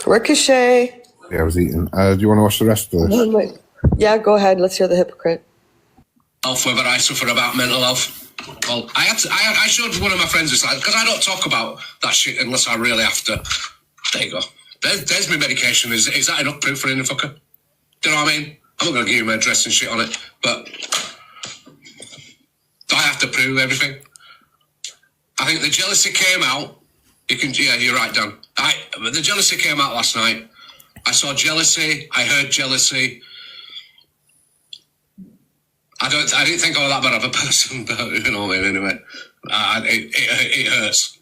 B: Ricochet.
D: Yeah, I was eating. Do you want to watch the rest of this?
B: Yeah, go ahead. Let's hear the hypocrite.
L: Whether I suffer about mental health. Well, I showed one of my friends this, because I don't talk about that shit unless I really have to. There you go. There's my medication. Is that enough proof for any fucker? Do you know what I mean? I'm not going to give you my address and shit on it, but do I have to prove everything? I think the jealousy came out. Yeah, you're right, Dan. The jealousy came out last night. I saw jealousy. I heard jealousy. I didn't think I was that bad of a person, but you know what I mean. Anyway, it hurts.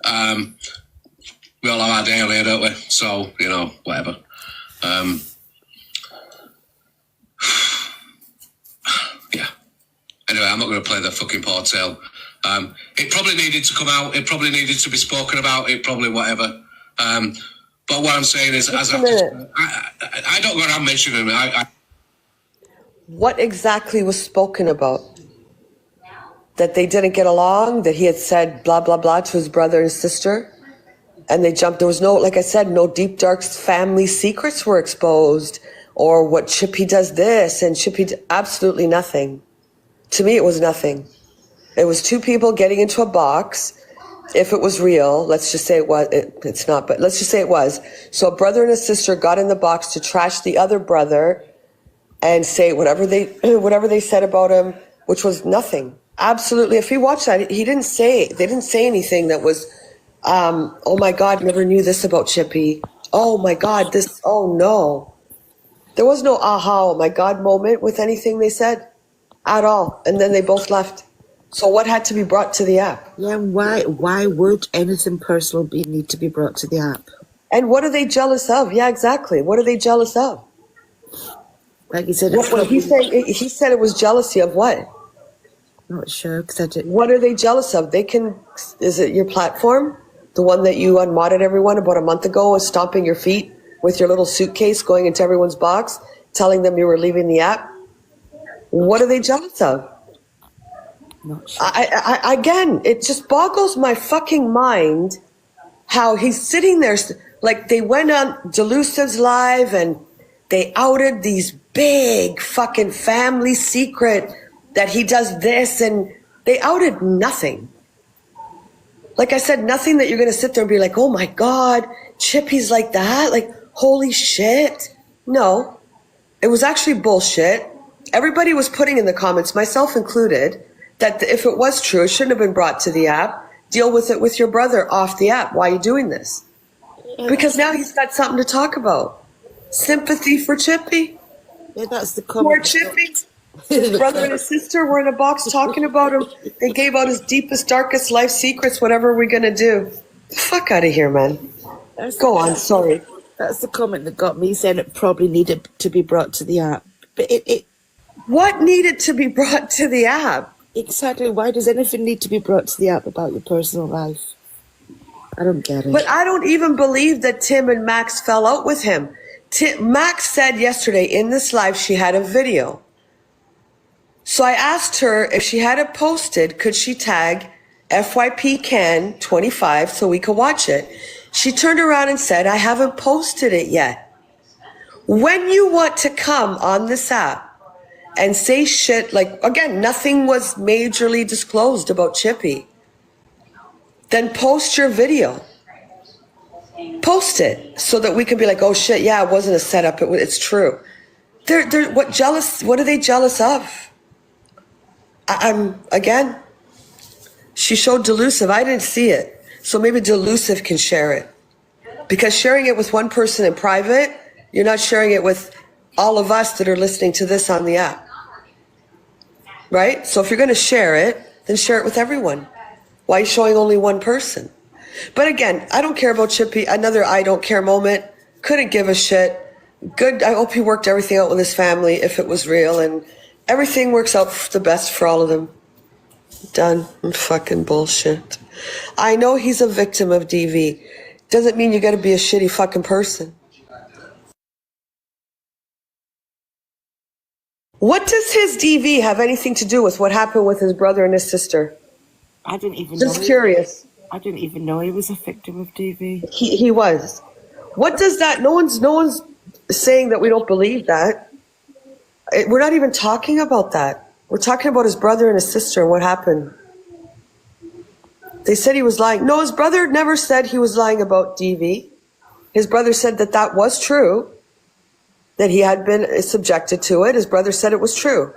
L: We all have our day here, don't we? So whatever. Yeah. Anyway, I'm not going to play the fucking poor tale. It probably needed to come out. It probably needed to be spoken about. It probably whatever. But what I'm saying is, I don't go around mentioning it.
B: What exactly was spoken about? That they didn't get along? That he had said blah, blah, blah to his brother and sister? And they jumped. There was no, like I said, no deep, dark family secrets were exposed. Or what Chippy does this and Chippy, absolutely nothing. To me, it was nothing. It was two people getting into a box. If it was real, let's just say it was. It's not, but let's just say it was. So a brother and a sister got in the box to trash the other brother and say whatever they said about him, which was nothing. Absolutely. If you watch that, they didn't say anything that was, oh my God, never knew this about Chippy. Oh my God, this, oh no. There was no aha, oh my God moment with anything they said at all. And then they both left. So what had to be brought to the app?
C: Yeah, why would anything personal need to be brought to the app?
B: And what are they jealous of? Yeah, exactly. What are they jealous of?
C: Like you said,
B: he said it was jealousy of what?
C: Not sure, because I didn't.
B: What are they jealous of? Is it your platform? The one that you unmodded everyone about a month ago was stomping your feet with your little suitcase going into everyone's box, telling them you were leaving the app? What are they jealous of?
C: Not sure.
B: Again, it just boggles my fucking mind how he's sitting there, like they went on Delusive's live and they outed these big fucking family secret that he does this, and they outed nothing. Like I said, nothing that you're going to sit there and be like, oh my God, Chippy's like that? Like, holy shit. No, it was actually bullshit. Everybody was putting in the comments, myself included, that if it was true, it shouldn't have been brought to the app. Deal with it with your brother off the app. Why are you doing this? Because now he's got something to talk about. Sympathy for Chippy.
C: Yeah, that's the
B: Poor
C: comment.
B: Chippy. His brother and his sister were in a box talking about him. They gave out his deepest, darkest life secrets. Whatever we're gonna do. Fuck out of here, man. Go on. Sorry.
C: That's the comment that got me saying it probably needed to be brought to the app. But it
B: What needed to be brought to the app?
C: exactly. Why does anything need to be brought to the app about your personal life? I don't get it.
B: But I don't even believe that Tim and Max fell out with him. Max said yesterday in this live she had a video. So I asked her if she had it posted, could she tag FYP Can 25 so we could watch it? She turned around and said, I haven't posted it yet. When you want to come on this app and say shit like, again, nothing was majorly disclosed about Chippy, then post your video. Post it so that we can be like, oh shit, yeah, it wasn't a setup, it's true. They're what are they jealous of? Again, she showed Delusive. I didn't see it. So maybe Delusive can share it. Because sharing it with one person in private, you're not sharing it with all of us that are listening to this on the app. Right? So if you're going to share it, then share it with everyone. Why are you showing only one person? But again, I don't care about Chippy. Another I don't care moment. Couldn't give a shit. Good. I hope he worked everything out with his family if it was real. And everything works out the best for all of them. Done. Fucking bullshit. I know he's a victim of DV. Doesn't mean you gotta be a shitty fucking person. What does his DV have anything to do with what happened with his brother and his sister?
C: I didn't even know.
B: Just curious.
C: I didn't even know he was a victim of DV.
B: He was. What does that? No one's saying that we don't believe that. We're not even talking about that. We're talking about his brother and his sister and what happened. They said he was lying. No, his brother never said he was lying about DV. His brother said that that was true, that he had been subjected to it. His brother said it was true.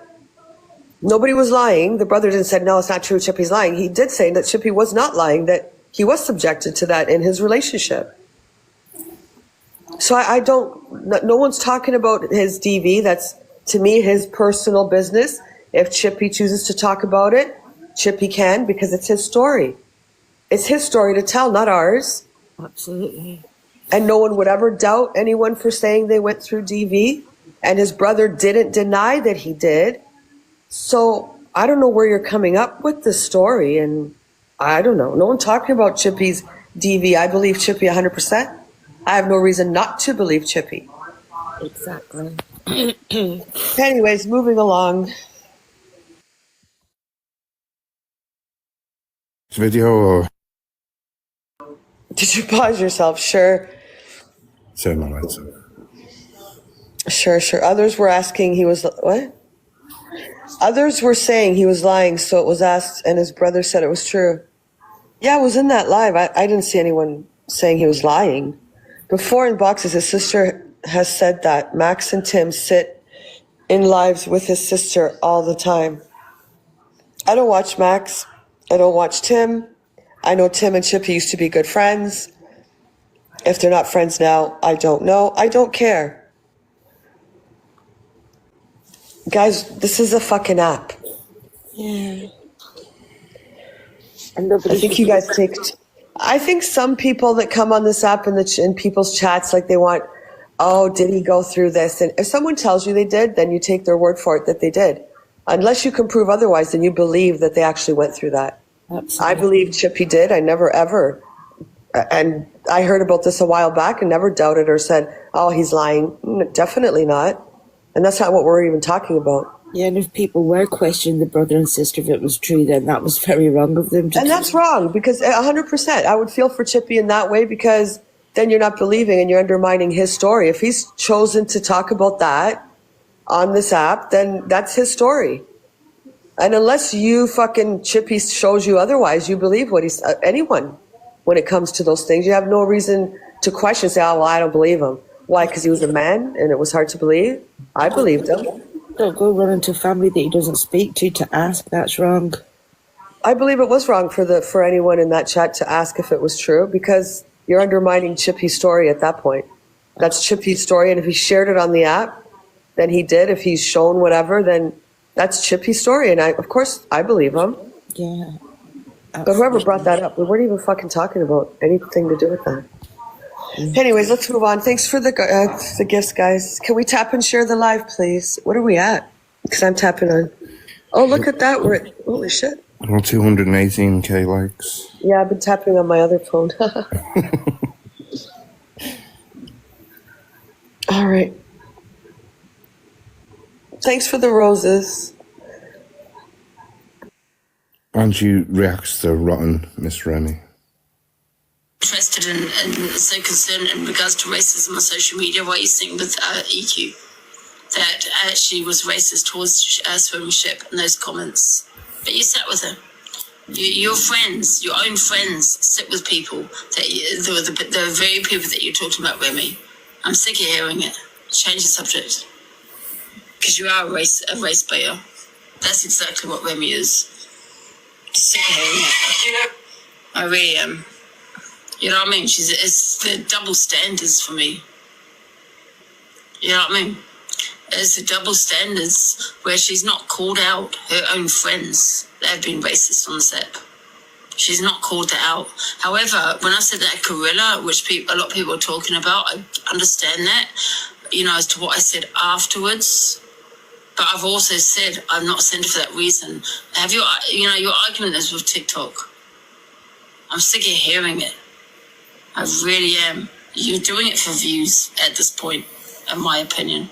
B: Nobody was lying. The brother didn't say, no, it's not true, Chippy's lying. He did say that Chippy was not lying, that he was subjected to that in his relationship. So I don't, no one's talking about his DV. That's, to me, his personal business. If Chippy chooses to talk about it, Chippy can, because it's his story. It's his story to tell, not ours.
C: Absolutely.
B: And no one would ever doubt anyone for saying they went through DV. And his brother didn't deny that he did. So I don't know where you're coming up with this story. And I don't know. No one talking about Chippy's DV. I believe Chippy 100%. I have no reason not to believe Chippy.
C: Exactly.
B: Anyways, moving along.
D: Video or
B: Did you pause yourself? Sure.
D: turn my lights off.
B: Sure. Others were asking he was, what? Others were saying he was lying, so it was asked, and his brother said it was true. Yeah, I was in that live. I didn't see anyone saying he was lying. Before in boxes, his sister has said that Max and Tim sit in lives with his sister all the time. I don't watch Max. I don't watch Tim. I know Tim and Chippy used to be good friends. If they're not friends now, I don't know. I don't care. Guys, this is a fucking app.
C: Yeah.
B: I think you guys take... I think some people that come on this app in people's chats, like they want, oh, did he go through this? And if someone tells you they did, then you take their word for it that they did. Unless you can prove otherwise, then you believe that they actually went through that.
C: Absolutely.
B: I believe Chippy did. I never ever, and I heard about this a while back and never doubted or said, oh, he's lying. Definitely not. And that's not what we're even talking about.
C: Yeah, and if people were questioning the brother and sister if it was true, then that was very wrong of them.
B: And that's wrong, because 100%, I would feel for Chippy in that way, because then you're not believing and you're undermining his story. If he's chosen to talk about that on this app, then that's his story. And unless you fucking Chippy shows you otherwise, you believe what he's, anyone, when it comes to those things. You have no reason to question, say, oh, well, I don't believe him. Why? Because he was a man and it was hard to believe? I believed him.
C: Don't go running to family that he doesn't speak to ask. That's wrong.
B: I believe it was wrong for anyone in that chat to ask if it was true, because You're undermining Chippy's story at that point. That's Chippy's story, and if he shared it on the app, then he did. If he's shown whatever, then that's Chippy's story, and of course I believe him.
C: Yeah.
B: But whoever brought that up, we weren't even fucking talking about anything to do with that. Anyways, let's move on. Thanks for the gifts, guys. Can we tap and share the live, please? What are we at? Because I'm tapping on. Oh, look at that. We're at, holy shit.
D: Well, 218k likes.
B: Yeah, I've been tapping on my other phone. All right. Thanks for the roses.
D: Angie reacts to rotten Miss Remy.
H: Interested in and so concerned in regards to racism on social media. What are you saying with EQ? That she was racist towards swimming ship in those comments. But you sat with her. Your friends, your own friends, sit with people that the very people that you're talking about, Remy. I'm sick of hearing it. Change the subject. Because you are a race baiter. That's exactly what Remy is. Sick of hearing it. I really am. You know what I mean? It's the double standards for me. You know what I mean? It's the double standards where she's not called out her own friends that have been racist on the set. She's not called that out. However, when I said that gorilla, which a lot of people are talking about, I understand that, you know, as to what I said afterwards. But I've also said I'm not sent for that reason. Have your argument is with TikTok. I'm sick of hearing it. I really am. You're doing it for views at this point, in my opinion.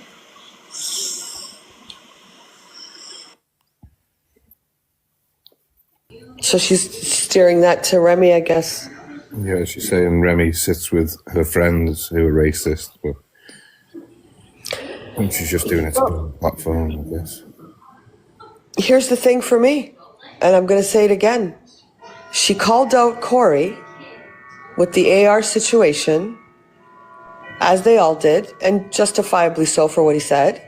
B: So she's steering that to Remy, I guess.
D: Yeah, she's saying Remy sits with her friends who are racist, but I think she's just doing it to build a platform, I guess.
B: Here's the thing for me, and I'm going to say it again. She called out Corey with the AR situation, as they all did, and justifiably so for what he said.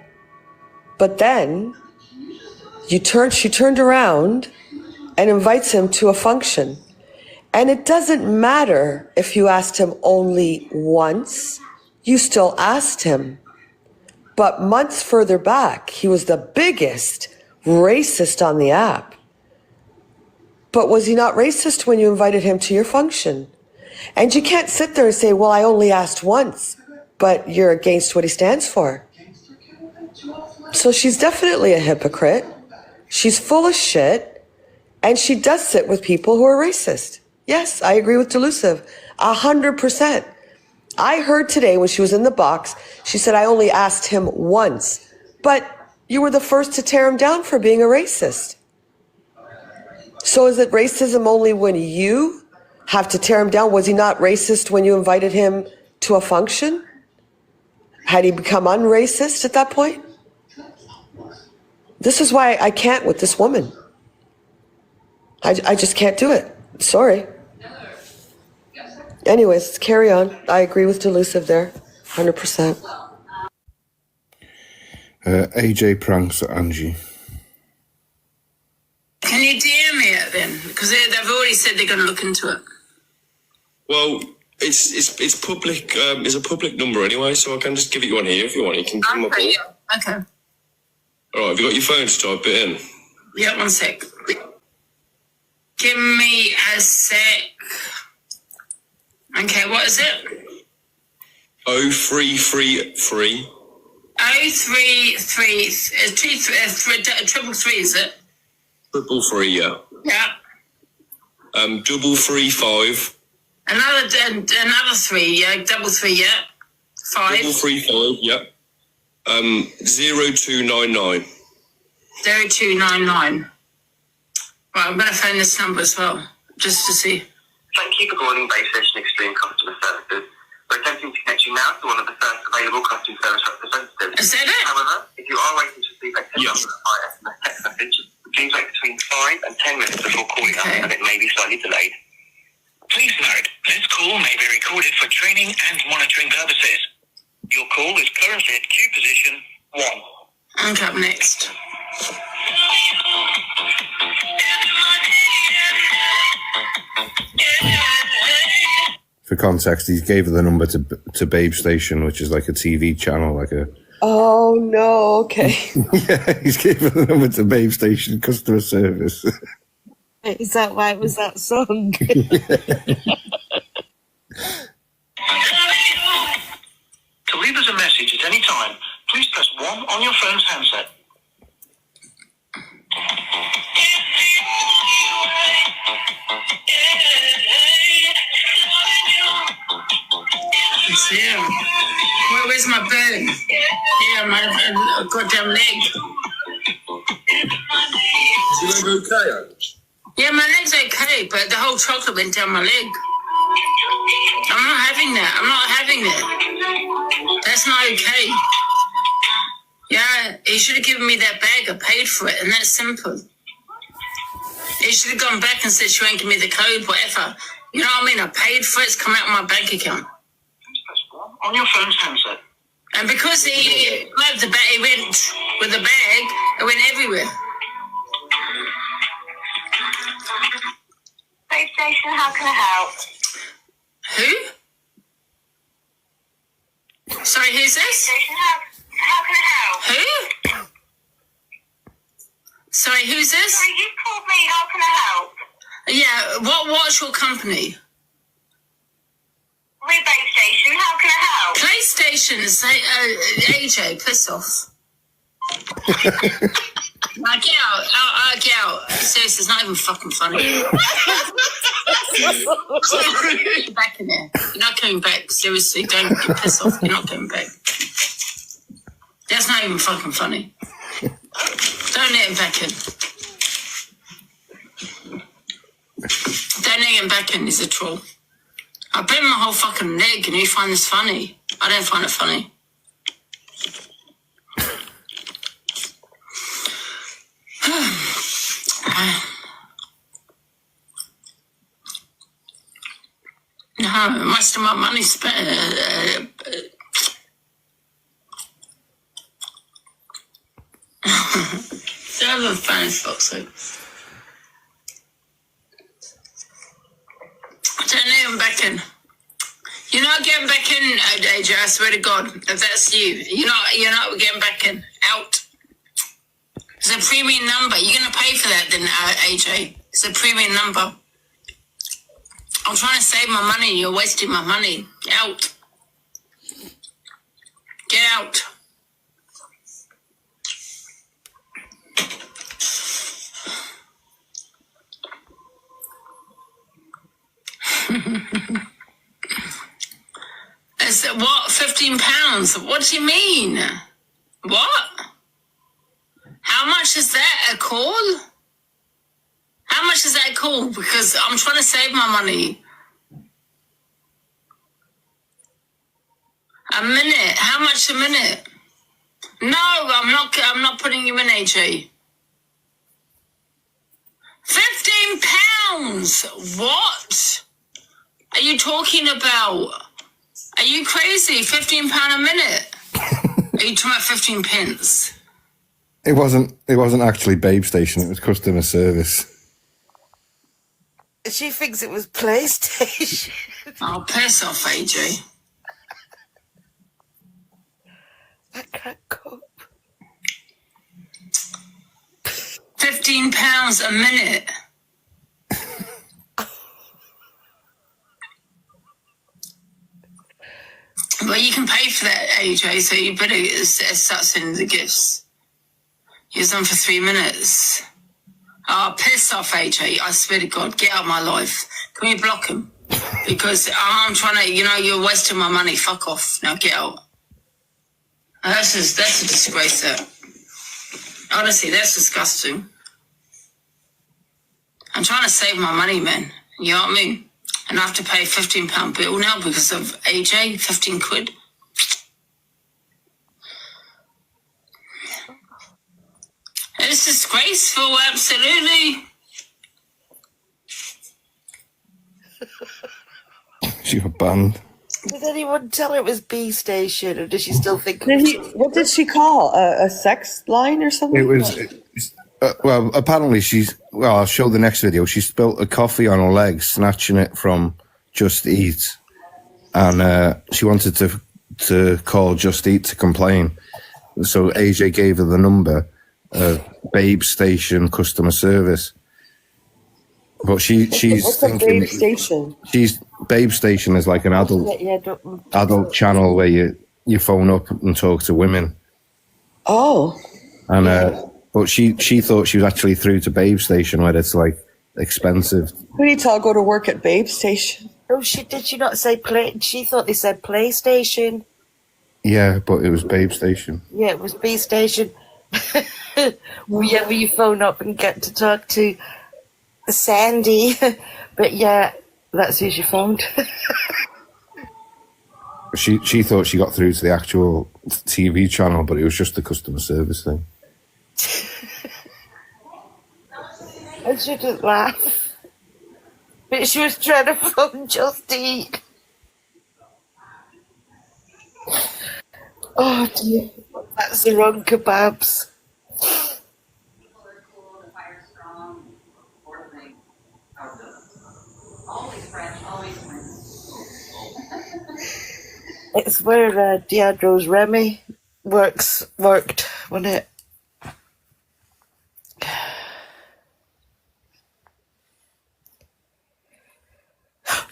B: But then she turned around and invites him to a function. And it doesn't matter if you asked him only once, you still asked him. But months further back, he was the biggest racist on the app. But was he not racist when you invited him to your function? And you can't sit there and say, well, I only asked once, but you're against what he stands for. So she's definitely a hypocrite. She's full of shit, and she does sit with people who are racist. Yes, I agree with Delusive, 100%. I heard today when she was in the box, she said, I only asked him once, but you were the first to tear him down for being a racist. So is it racism only when you have to tear him down? Was he not racist when you invited him to a function? Had he become unracist at that point? This is why I can't with this woman. I just can't do it. Sorry. Anyways, let's carry on. I agree with Delusive there, 100%.
D: AJ pranks at Angie.
H: Can you DM me it then? Because they've already said they're going to look into it.
M: Well, it's public. It's a public number anyway, so I can just give it you on here if you want. You can give them a call.
H: Yeah. Okay.
M: All right, have you got your phone to type it in?
H: Yeah, one sec. Give me a sec. Okay, what is it?
M: 0333.
H: 0333. Triple three, is it?
M: 333, yeah.
H: Yeah.
M: 335.
H: Another 3, yeah. 33, yeah. 5.
M: 335, yeah. 0299.
H: 0299. Right, I'm going to phone this number as well, just to see.
N: Thank you for calling Base Station Extreme Customer Services. We're attempting to connect you now to one of the first available customer service representatives.
H: Is that it?
N: However, if you are waiting to receive a SMS text message, please wait between 5 and 10 minutes before calling us, and it may be slightly delayed.
O: Please note, this call may be recorded for training and monitoring purposes. Your call is currently at queue position 1.
H: Okay, up next.
D: For context, he gave her the number to Babe Station, which is like a TV channel, like a...
B: Oh, no, okay.
D: Yeah, he's gave her the number to Babe Station customer service.
C: Is that why it was that song?
O: To leave us a message at any time, please press 1 on your phone's handset.
H: Yeah. Where's my bed? Yeah, my goddamn leg.
M: Is your leg okay?
H: Yeah, my leg's okay, but the whole chocolate went down my leg. I'm not having that. I'm not having that. That's not okay. Yeah, he should have given me that bag. I paid for it, and that's simple. He should have gone back and said she won't give me the code, whatever. You know what I mean? I paid for it. It's come out of my bank account.
O: On your phone's handset.
H: And because he grabbed the bag, he went with the bag, it went everywhere.
N: Space Station, how can I help?
H: Who? Sorry, who's this?
N: Space Station, how can I help?
H: Who? Sorry, who's this?
N: Sorry, you called me, how can I help?
H: Yeah, what's your company?
N: We're Base Station, how can I help?
H: PlayStation's, AJ, piss off. Now get out, get out. Seriously, it's not even fucking funny. Get back in there. You're not coming back, seriously, don't get pissed off. You're not coming back. That's not even fucking funny. Don't let him back in. Don't let him back in, he's a troll. I bent my whole fucking leg and you find this funny. I don't find it funny. No, most of my money spent. Don't have a fan box, so. Don't let him back in. You're not getting back in, AJ, I swear to God. If that's you, you're not getting back in. Out. It's a premium number. You're going to pay for that then, AJ. It's a premium number. I'm trying to save my money. You're wasting my money. Get out. Get out. Is it what? £15? What do you mean? What? How much is that a call? How much is that a call? Because I'm trying to save my money. A minute? How much a minute? No, I'm not putting you in, AJ. £15? What are you talking about? Are you crazy? £15 a minute? Are you talking about 15 pence?
D: It wasn't actually Babe Station, it was customer service.
C: She thinks it was PlayStation.
H: Oh, piss off, AJ.
C: That crack up.
H: £15 a minute. Well, you can pay for that, AJ, so you better start sending the gifts. Use them for 3 minutes. Oh, piss off, AJ. I swear to God, get out of my life. Can we block him? Because I'm trying to, you're wasting my money. Fuck off. Now get out. That's a disgrace, that. Honestly, that's disgusting. I'm trying to save my money, man. You know what I mean? And I have to pay a £15 bill now because of AJ, 15 quid. It's disgraceful, absolutely.
D: She got banned.
C: Did anyone tell her it was B Station, or does she still think?
B: What did she call a sex line or something?
D: It was well. Apparently, I'll show the next video. She spilt a coffee on her leg, snatching it from Just Eat, and she wanted to call Just Eat to complain. So AJ gave her the number of Babe Station customer service. But she's
B: what's
D: thinking
B: a Babe Station?
D: Babe Station is like an adult channel where you phone up and talk to women.
B: Oh.
D: And but she thought she was actually through to Babe Station, where it's like expensive.
B: Who do you tell go to work at Babe Station?
C: Oh, did she not say play? She thought they said PlayStation.
D: Yeah, but it was Babe Station.
C: Yeah, it was B Station. Where you phone up and get to talk to Sandy. But yeah, that's who she phoned.
D: She thought she got through to the actual TV channel, but it was just the customer service thing.
C: I shouldn't laugh. But she was trying to phone Just Eat. Oh dear, that's the wrong kebabs. It's where Deandro's Remy worked, wasn't it?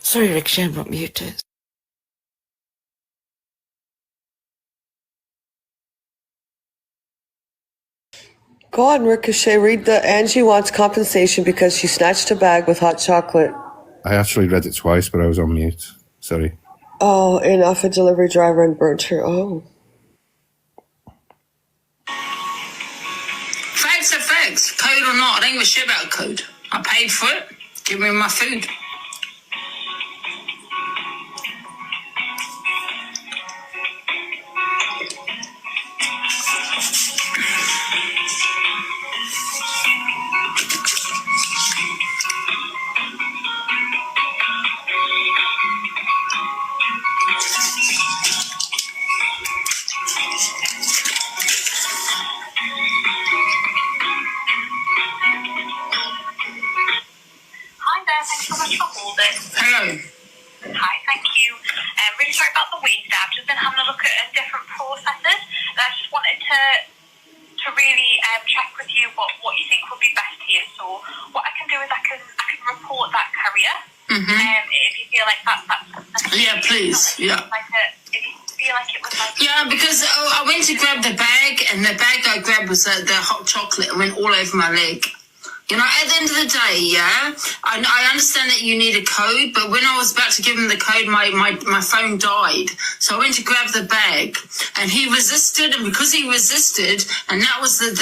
C: Sorry, Ricochet, I'm not muted.
B: Go on, Ricochet. Read the Angie wants compensation because she snatched a bag with hot chocolate.
D: I actually read it twice, but I was on mute. Sorry.
B: Oh, and off a delivery driver and burnt her. Oh.
H: Facts are facts. Code or not, I don't give a shit about code. I paid for it. Give me my food. Hello.
P: Hi, thank you. Really sorry about the wait there. I've just been having a look at different processes, and I just wanted to really check with you what you think would be best here. So what I can do is I can report that courier. If you feel like that's
H: yeah, please. Yeah.
P: If you feel like it was like
H: yeah, because I went to grab the bag, and the bag I grabbed was the hot chocolate and went all over my leg. You know, at the end of the day, yeah, I understand that you need a code, but when I was about to give him the code, my phone died. So I went to grab the bag, and he resisted, and because he resisted, and that was the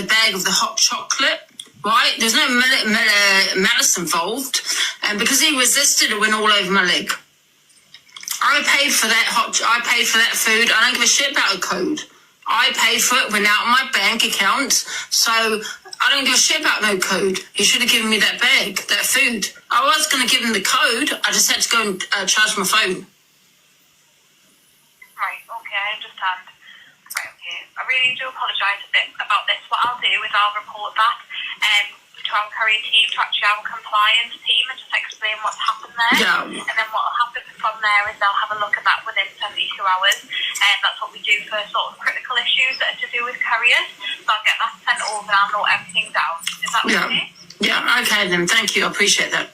H: bag of the hot chocolate, right? There's no malice involved, and because he resisted, it went all over my leg. I paid for that I paid for that food. I don't give a shit about a code. I paid for it, went out of my bank account, so I don't give a shit about no code. He should have given me that bag, that food. I was going to give him the code. I just had to go and charge my phone.
P: Right, okay, I understand. Right, okay. I really do apologise a bit about this. What I'll do is I'll report that to our courier team, to actually our compliance team, and just explain what's happened there.
H: Yeah.
P: And then what will happen from there is they'll have a look at that within 72 hours. And that's what we do for sort of critical issues that are to do with couriers. So I'll get that sent over and I'll note everything down. Is that okay?
H: Yeah, okay then. Thank you. I appreciate that.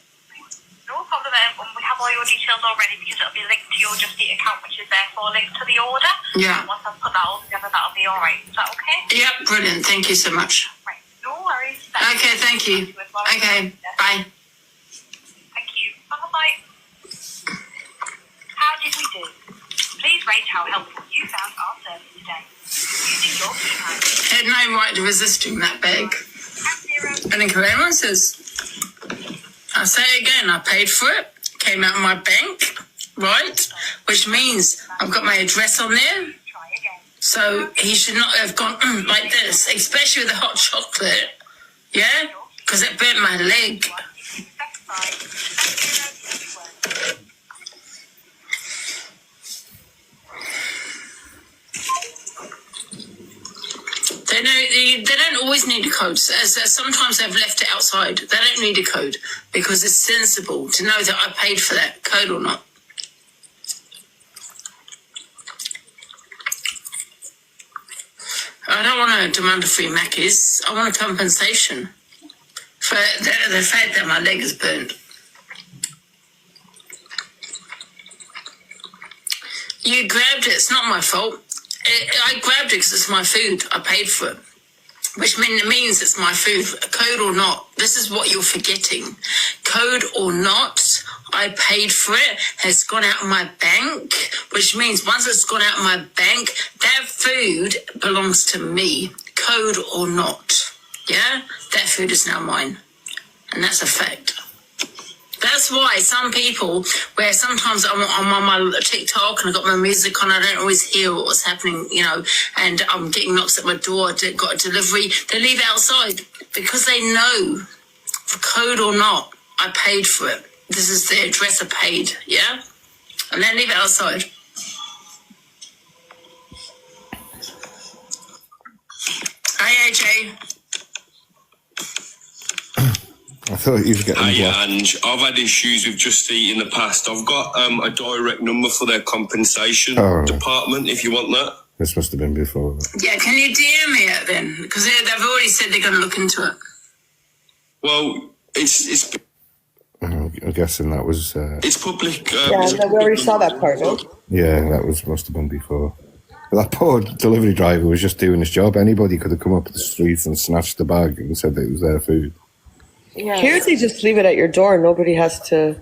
P: No problem. We have all your details already because it'll be linked to your Just Eat account, which is therefore linked to the order.
H: Yeah.
P: And once I've put that all together, that'll be all right. Is that okay?
H: Yeah, brilliant. Thank you so much.
P: Right. No worries.
H: Okay, thank you. Okay, bye.
P: Thank you. Bye-bye. How did we do? Please rate how helpful you found our service today. Using your keypad.
H: I had no right to resisting that bag. And then Karema says, I'll say it again, I paid for it, came out of my bank, right? Which means I've got my address on there. So he should not have gone like this, especially with the hot chocolate, yeah? Because it burnt my leg. They don't always need a code. Sometimes they've left it outside. They don't need a code because it's sensible to know that I paid for that code or not. I don't want to demand a free Macca's. I want a compensation for the fact that my leg is burnt. You grabbed it. It's not my fault. I grabbed it because it's my food. I paid for it, which means it's my food. Code or not, this is what you're forgetting. Code or not, I paid for it. It's gone out of my bank, which means once it's gone out of my bank, that food belongs to me. Code or not, yeah? That food is now mine, and that's a fact. That's why some people, where sometimes I'm on my TikTok and I've got my music on, I don't always hear what's happening, you know, and I'm getting knocks at my door, got a delivery, they leave it outside because they know, for code or not, I paid for it. This is the address I paid, yeah? And then leave it outside. Hi, AJ.
D: I thought you were getting blocked.
M: Ange, I've had issues with Just Eat in the past. I've got a direct number for their compensation department, if you want that.
D: This must have been before.
H: Yeah, can you DM me it then? Because they've already said they're going to look into it.
M: Well, it's
D: I'm guessing that was...
M: it's public...
B: yeah, we already saw that part, no?
D: Yeah, that must have been before. But that poor delivery driver was just doing his job. Anybody could have come up the street and snatched the bag and said that it was their food.
B: Yeah. Here they just leave it at your door. Nobody has to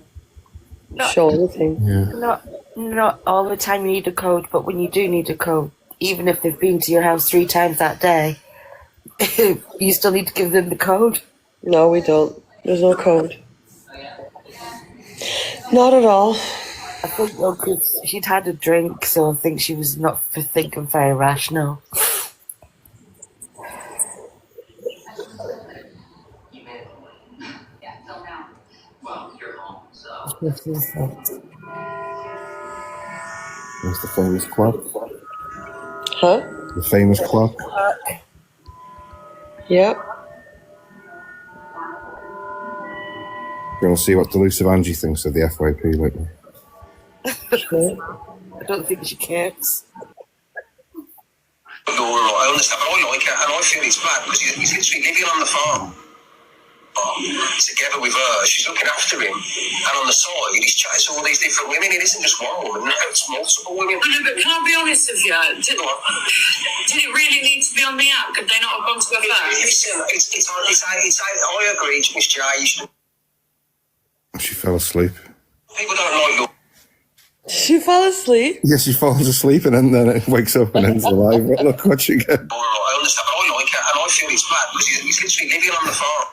B: show anything.
D: Yeah.
C: Not all the time you need a code, but when you do need a code, even if they've been to your house 3 times that day, you still need to give them the code.
B: No, we don't. There's no code. Not at all.
C: I think because she'd had a drink, so I think she was not thinking very rational.
D: There's the famous clock.
B: Huh?
D: The famous clock.
B: Yep.
D: You want to see what Delusive Angie thinks of the FYP lately?
C: I don't think she cares.
N: I understand, but I like it, and I feel it's bad because he's literally living on the farm. Together with her, she's looking after him, and on the side, he's chatting to all these different women. It isn't just one woman; it's multiple women.
H: No, but can I be honest with you? Did it really need to be on the app? Could they not have gone to her first?
N: Listen, I agree, Miss J.
D: She fell asleep.
N: People don't like your.
B: She fell asleep?
D: Yeah, she falls asleep and then it wakes up and ends alive. Look what she gets.
N: I understand, but I like it, and I feel it's bad because he's literally living on the farm.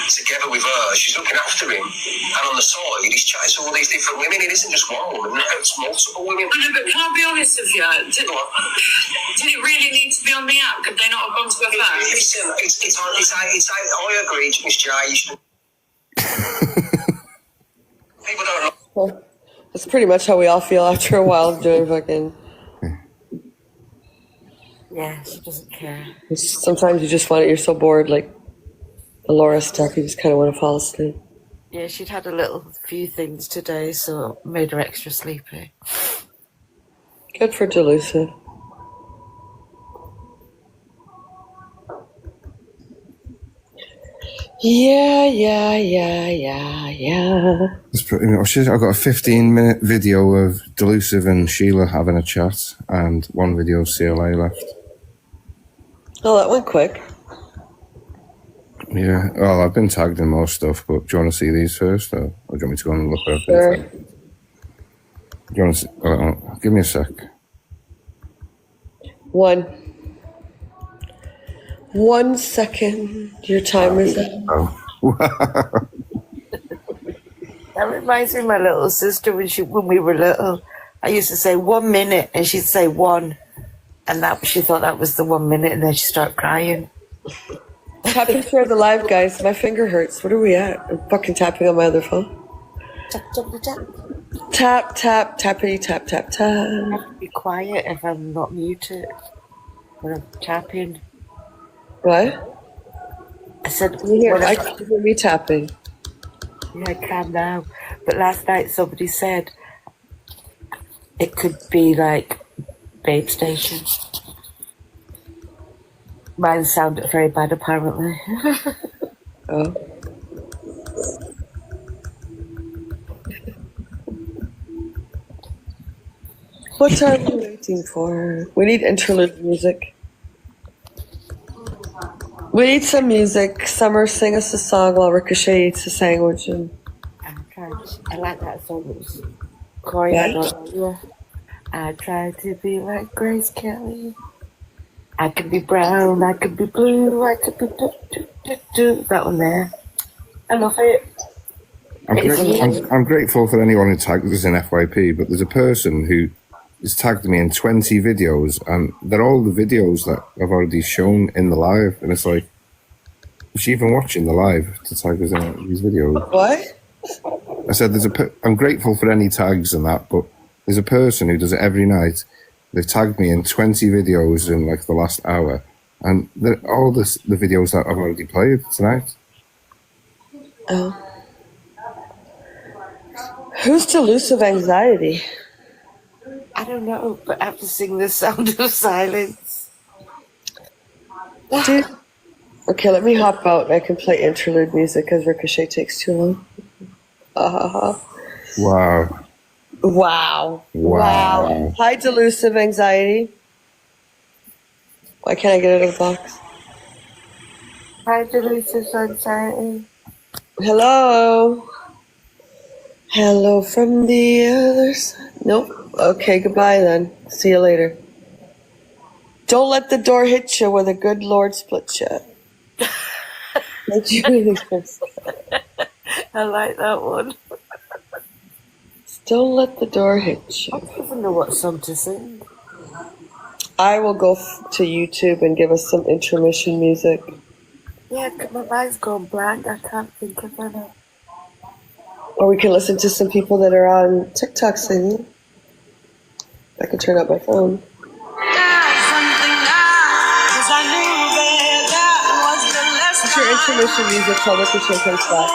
N: Together with her, she's looking after him, and on the side, he's chatting to all these different women. It isn't just one woman; it's multiple women.
H: No, but can I be honest with you? Did it really need to be on the app? Could they not have gone to her first?
N: Listen, I agree, Miss J. People don't know.
B: Well, that's pretty much how we all feel after a while of doing fucking...
C: Yeah, she doesn't care.
B: Sometimes you just want it, you're so bored, like the Laura stuff, you just kind of want to fall asleep.
C: Yeah, she'd had a few things today, so it made her extra sleepy.
B: Good for Delusive. Yeah.
D: It's pretty much it. I've got a 15-minute video of Delusive and Sheila having a chat, and one video of CLA left.
B: Oh, that went quick.
D: Yeah, well, I've been tagged in more stuff, but do you want to see these first, or do you want me to go and look at
B: Sure.
D: it? Do you want to see, give me a sec.
B: One second. Your time is up.
D: Oh.
C: That reminds me of my little sister when we were little. I used to say 1 minute, and she'd say 1, and she thought that was the 1 minute, and then she'd start crying.
B: Tap and share the live, guys. My finger hurts. What are we at? I'm fucking tapping on my other phone.
C: Tap, tap, tap.
B: Tap, tap, tappity, tap, tap, tap.
C: I have to be quiet if I'm not muted when I'm tapping.
B: What?
C: I said,
B: I can hear me tapping.
C: Yeah, I can now. But last night somebody said it could be like Babe Station. Mine sounded very bad, apparently.
B: Oh. What are we waiting for? We need interlude music. We need some music. Summer, sing us a song while Ricochet eats a sandwich. And
C: I like that song. It was Corey. I try to be like Grace Kelly. I could be brown, I could be blue, I could be that one there. I love it.
D: I'm grateful for anyone who tags us in FYP, but there's a person who has tagged me in 20 videos, and they're all the videos that I've already shown in the live, and it's like, is she even watching the live to tag us in these videos?
B: What?
D: I said I'm grateful for any tags and that, but there's a person who does it every night. They've tagged me in 20 videos in like the last hour, and all the videos that I've already played tonight.
B: Oh. Who's Delusive Anxiety?
C: I don't know, but I have to sing the Sound of Silence.
B: Dude. Okay, let me hop out and I can play interlude music because Ricochet takes too long.
D: Wow.
B: Wow. Hi, Delusive Anxiety. Why can't I get it out of the box?
C: Hi, Delusive Anxiety.
B: Hello. Hello from the other side. Nope. Okay, goodbye then. See you later. Don't let the door hit you where the good Lord splits you.
C: I like that one.
B: Don't let the door hit you.
C: I don't even know what song to sing.
B: I will go to YouTube and give us some intermission music.
C: Yeah, my mind's gone blank. I can't think of any.
B: Or we can listen to some people that are on TikTok singing. I can turn up my phone. What's your intermission music till Ricochet comes back?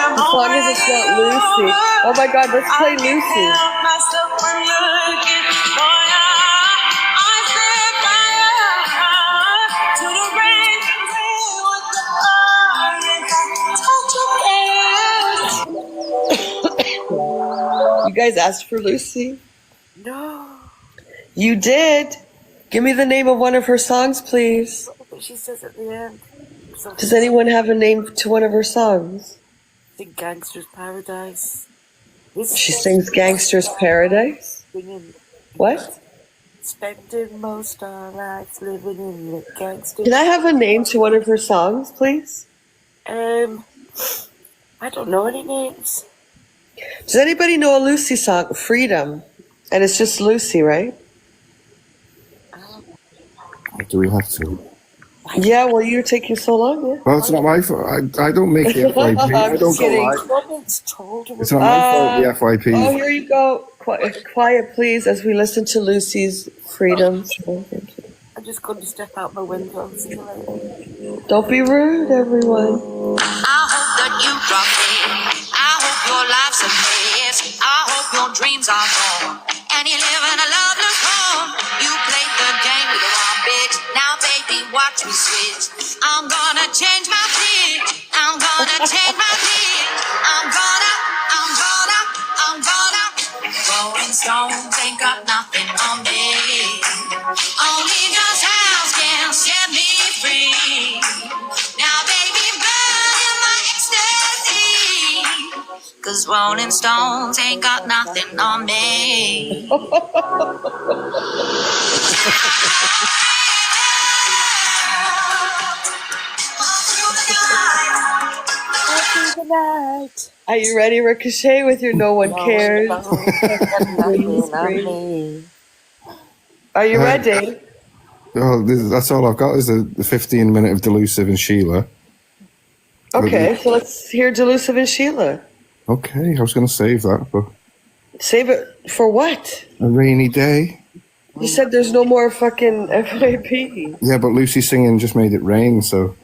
B: As long as it's not Lucy. Oh my God, let's play Lucy. You guys asked for Lucy?
C: No.
B: You did. Give me the name of one of her songs, please.
C: But she says at the end.
B: Does anyone have a name to one of her songs?
C: I think Gangster's Paradise.
B: She sings Gangster's Paradise?
C: Singing.
B: What?
C: Spending most our lives living in the gangster.
B: Can I have a name to one of her songs, please?
C: I don't know any names.
B: Does anybody know a Lucy song? Freedom. And it's just Lucy, right?
D: Do we have to?
B: Yeah, well, you're taking so long, yeah.
D: Well, it's not my fault. I don't make the FYP. I don't go live. It's not my fault, the FYP.
B: Oh, here you go. Quiet, please, as we listen to Lucy's Freedom.
C: I'm just going to step out my window.
B: Don't be rude, everyone.
Q: I hope that you drop dead. I hope your life's a mess. I hope your dreams are gone. And you live in a loveless home. You played the game with the wrong bitch. Now, baby, watch me switch. I'm gonna change my pitch. I'm gonna change my pitch. I'm gonna. Rolling Stones ain't got nothing on me. Only just house can set me free. Now, baby, burn in my ecstasy. 'Cause Rolling Stones ain't got nothing on me.
B: Are you ready, Ricochet, with your No One Cares? Are you ready?
D: Oh, that's all I've got is the 15-minute of Delusive and Sheila.
B: Okay, so let's hear Delusive and Sheila.
D: Okay, I was going to save that, but...
B: Save it for what?
D: A rainy day.
B: You said there's no more fucking FYP.
D: Yeah, but Lucy singing just made it rain, so...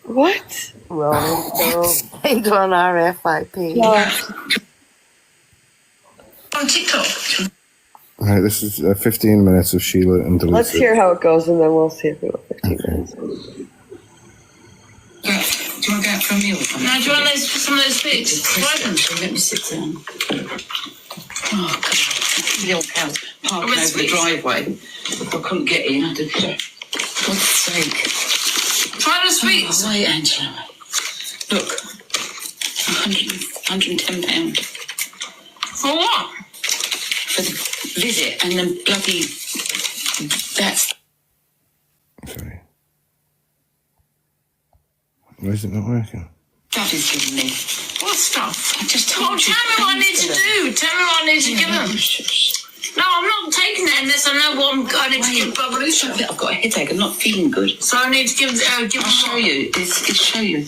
B: What? Rolling
C: They go on RFIP.
F: On TikTok.
D: All right, this is 15 minutes of Sheila and Delisa.
B: Let's hear how it goes, and then we'll see if we go 15 minutes.
F: Do you want to go out for a meal?
H: No, do you want some of those bits?
F: Let me sit down. Oh, God. The old cows parking over the driveway. I couldn't get in. I had to... God's sake.
H: Try the sweets.
F: Oh, wait, Angela. Look. £110.
H: For what?
F: For the visit and the bloody... That's...
D: Sorry. Why is it not working?
F: Daddy's giving me.
H: What stuff?
F: I just
H: Well,
F: told you.
H: tell me what I need to do. Tell me what I need to give him. No, I'm not taking it unless I know what I need to give Babalucha.
F: I've got a headache. I'm not feeling good.
H: So I need to give
F: I'll show you. It's show you.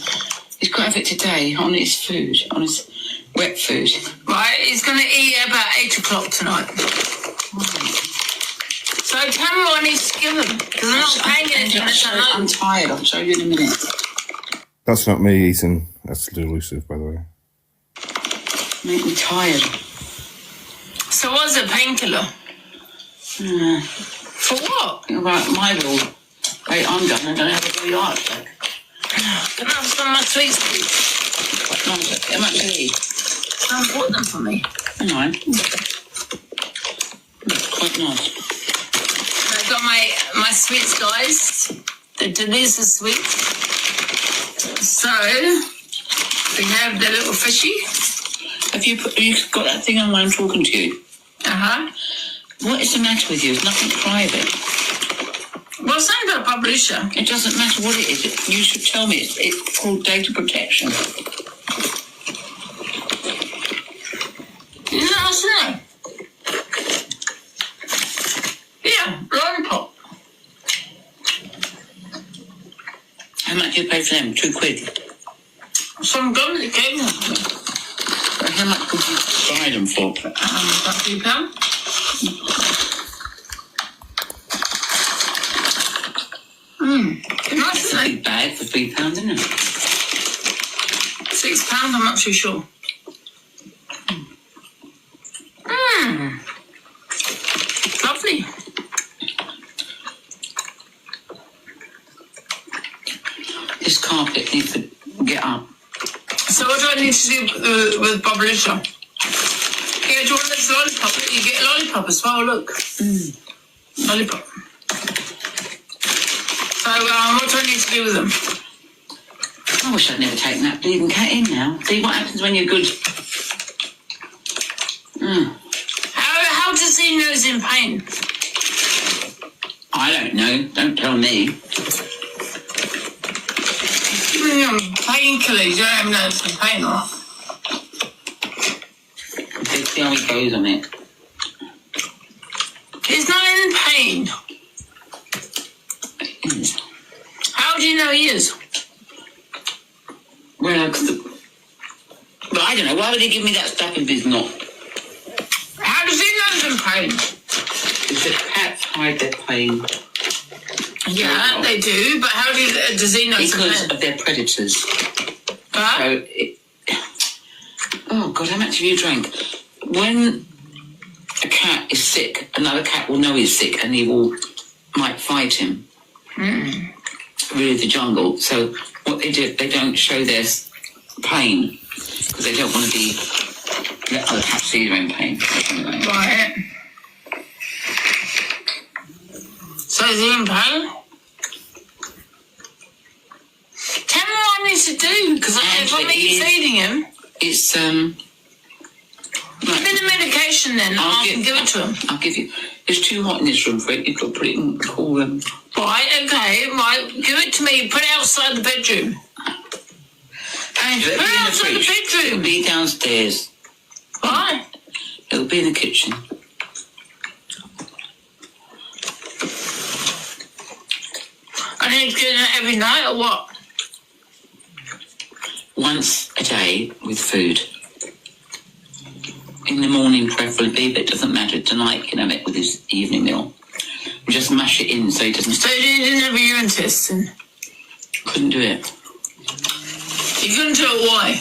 F: He's got to have it today on his food, on his wet food.
H: Right, he's going to eat about 8 o'clock tonight. So tell me what I need to give him. Because I'm not paying anything unless I know.
F: I'm tired. I'll show you in a minute.
D: That's not me eating. That's delusive, by the way.
F: Make me tired.
H: So what's a painkiller? For what?
F: Right, my rule. Wait, I'm done. I don't have a very heart attack.
H: Can I have some of my sweets, please?
F: No, I'm actually...
H: Don't bought them for me.
F: I know. That's quite nice.
H: I've got my sweets, guys. The Delisa sweets. So, we have the little fishy.
F: Have you got that thing on when I'm talking to you?
H: Uh-huh.
F: What is the matter with you? It's nothing private.
H: Well, something about Babalucha.
F: It doesn't matter what it is. You should tell me. It's called data protection.
H: No, it's not. Yeah, lollipop.
F: How much do you pay for them? £2.
H: Some gum that gave them.
F: How much would you buy them for?
H: About £3. Nice,
F: It's a big bag for £3, isn't it?
H: £6, I'm not too sure. Lovely.
F: This carpet needs to get up.
H: So what do I need to do with Babalucha? Yeah, do you want this lollipop? You get a lollipop as well, look. Lollipop. So what do I need to do with them?
F: I wish I'd never taken that bleeding cat in now. See what happens when you're good.
H: How does he know he's in pain?
F: I don't know. Don't tell me.
H: Giving him painkillers, you don't even know it's in pain or not.
F: Let's see how he goes on it.
H: He's not in pain. How do you know he is?
F: Well, but I don't know. Why would they give me that stuff if he's not?
H: How does he know he's in pain?
F: It's the cats hide their pain.
H: Yeah, they do, but how does he know he's in
F: Because
H: pain?
F: of their predators.
H: Huh?
F: So oh, God, how much have you drank? When a cat is sick, another cat will know he's sick and might fight him. Really, the jungle. So what they do, they don't show their pain because they don't want to let other cats see they're in pain.
H: Right. So is he in pain? Tell me what I need to do, because if I'm feeding him...
F: It's,
H: Give me the medication then, and I can give it to him.
F: I'll give you... It's too hot in this room for it. You've got to put it in cool room.
H: Right, okay, right. Give it to me. Put it outside the bedroom.
F: And
H: put it outside the bedroom.
F: It'll be downstairs.
H: Why?
F: It'll be in the kitchen.
H: I need to get it every night or what?
F: Once a day with food. In the morning preferably, but it doesn't matter. Tonight you can have it with his evening meal. Just mash it in so he doesn't...
H: So you didn't have a urine test?
F: Couldn't do it.
H: You couldn't do it, why?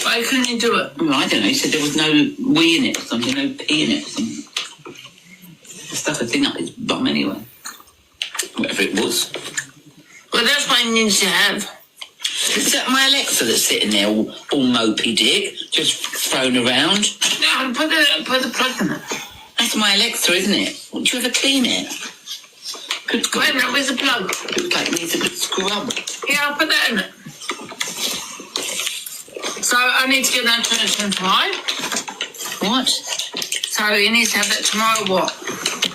H: Why couldn't you do it?
F: Well, I don't know. He said there was no wee in it or something, no pee in it or something. The stuff had been up his bum anyway. Whatever it was.
H: Well, that's what he needs to have.
F: Is that my Alexa that's sitting there all mopey dick, just thrown around?
H: No, put the plug in it.
F: That's my Alexa, isn't it? Won't you ever clean it? Good God.
H: Wait a minute, where's the plug?
F: Looks like it needs a good scrub.
H: Yeah, I'll put that in it. So I need to get that to him tomorrow.
F: What?
H: So he needs to have that tomorrow, what?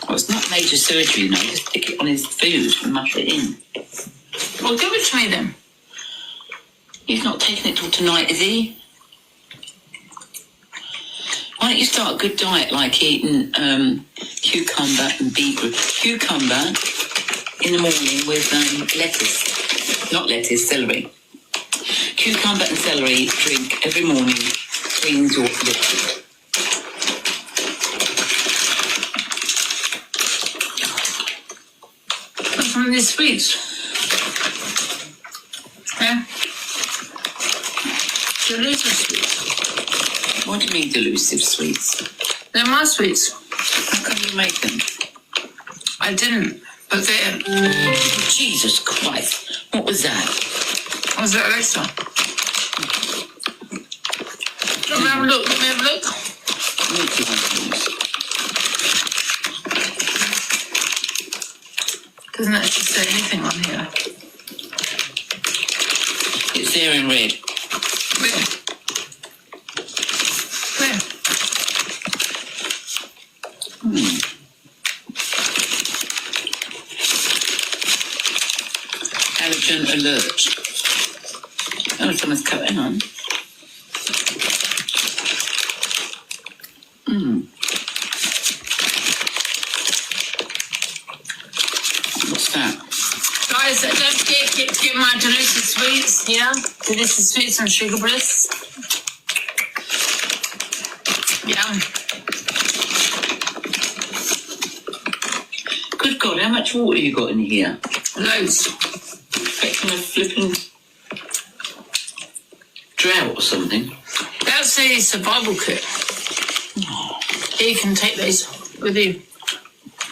F: Well, it's not major surgery, you know. Just stick it on his food and mush it in.
H: Well, give it to me then.
F: He's not taking it till tonight, is he? Why don't you start a good diet like eating cucumber and beetroot? Cucumber in the morning with lettuce. Not lettuce, celery. Cucumber and celery drink every morning cleans your liver.
H: What's some of these sweets? Yeah? Delusive sweets.
F: What do you mean delusive sweets?
H: They're my sweets.
F: How can you make them?
H: I didn't, but they're...
F: Jesus Christ. What was that?
H: What was that, Alexa? Let me have a look, let me have a look. Doesn't actually say anything on here.
F: It's there in red.
H: Where? Where?
F: Allergen alert. Oh, someone's cutting on. What's that?
H: Guys, don't forget to get my delicious sweets here. Delicious sweets and sugar bliss. Yum.
F: Good God, how much water you got in here?
H: Loads.
F: Expecting a flipping drought or something.
H: That's a survival kit. You can take those with you.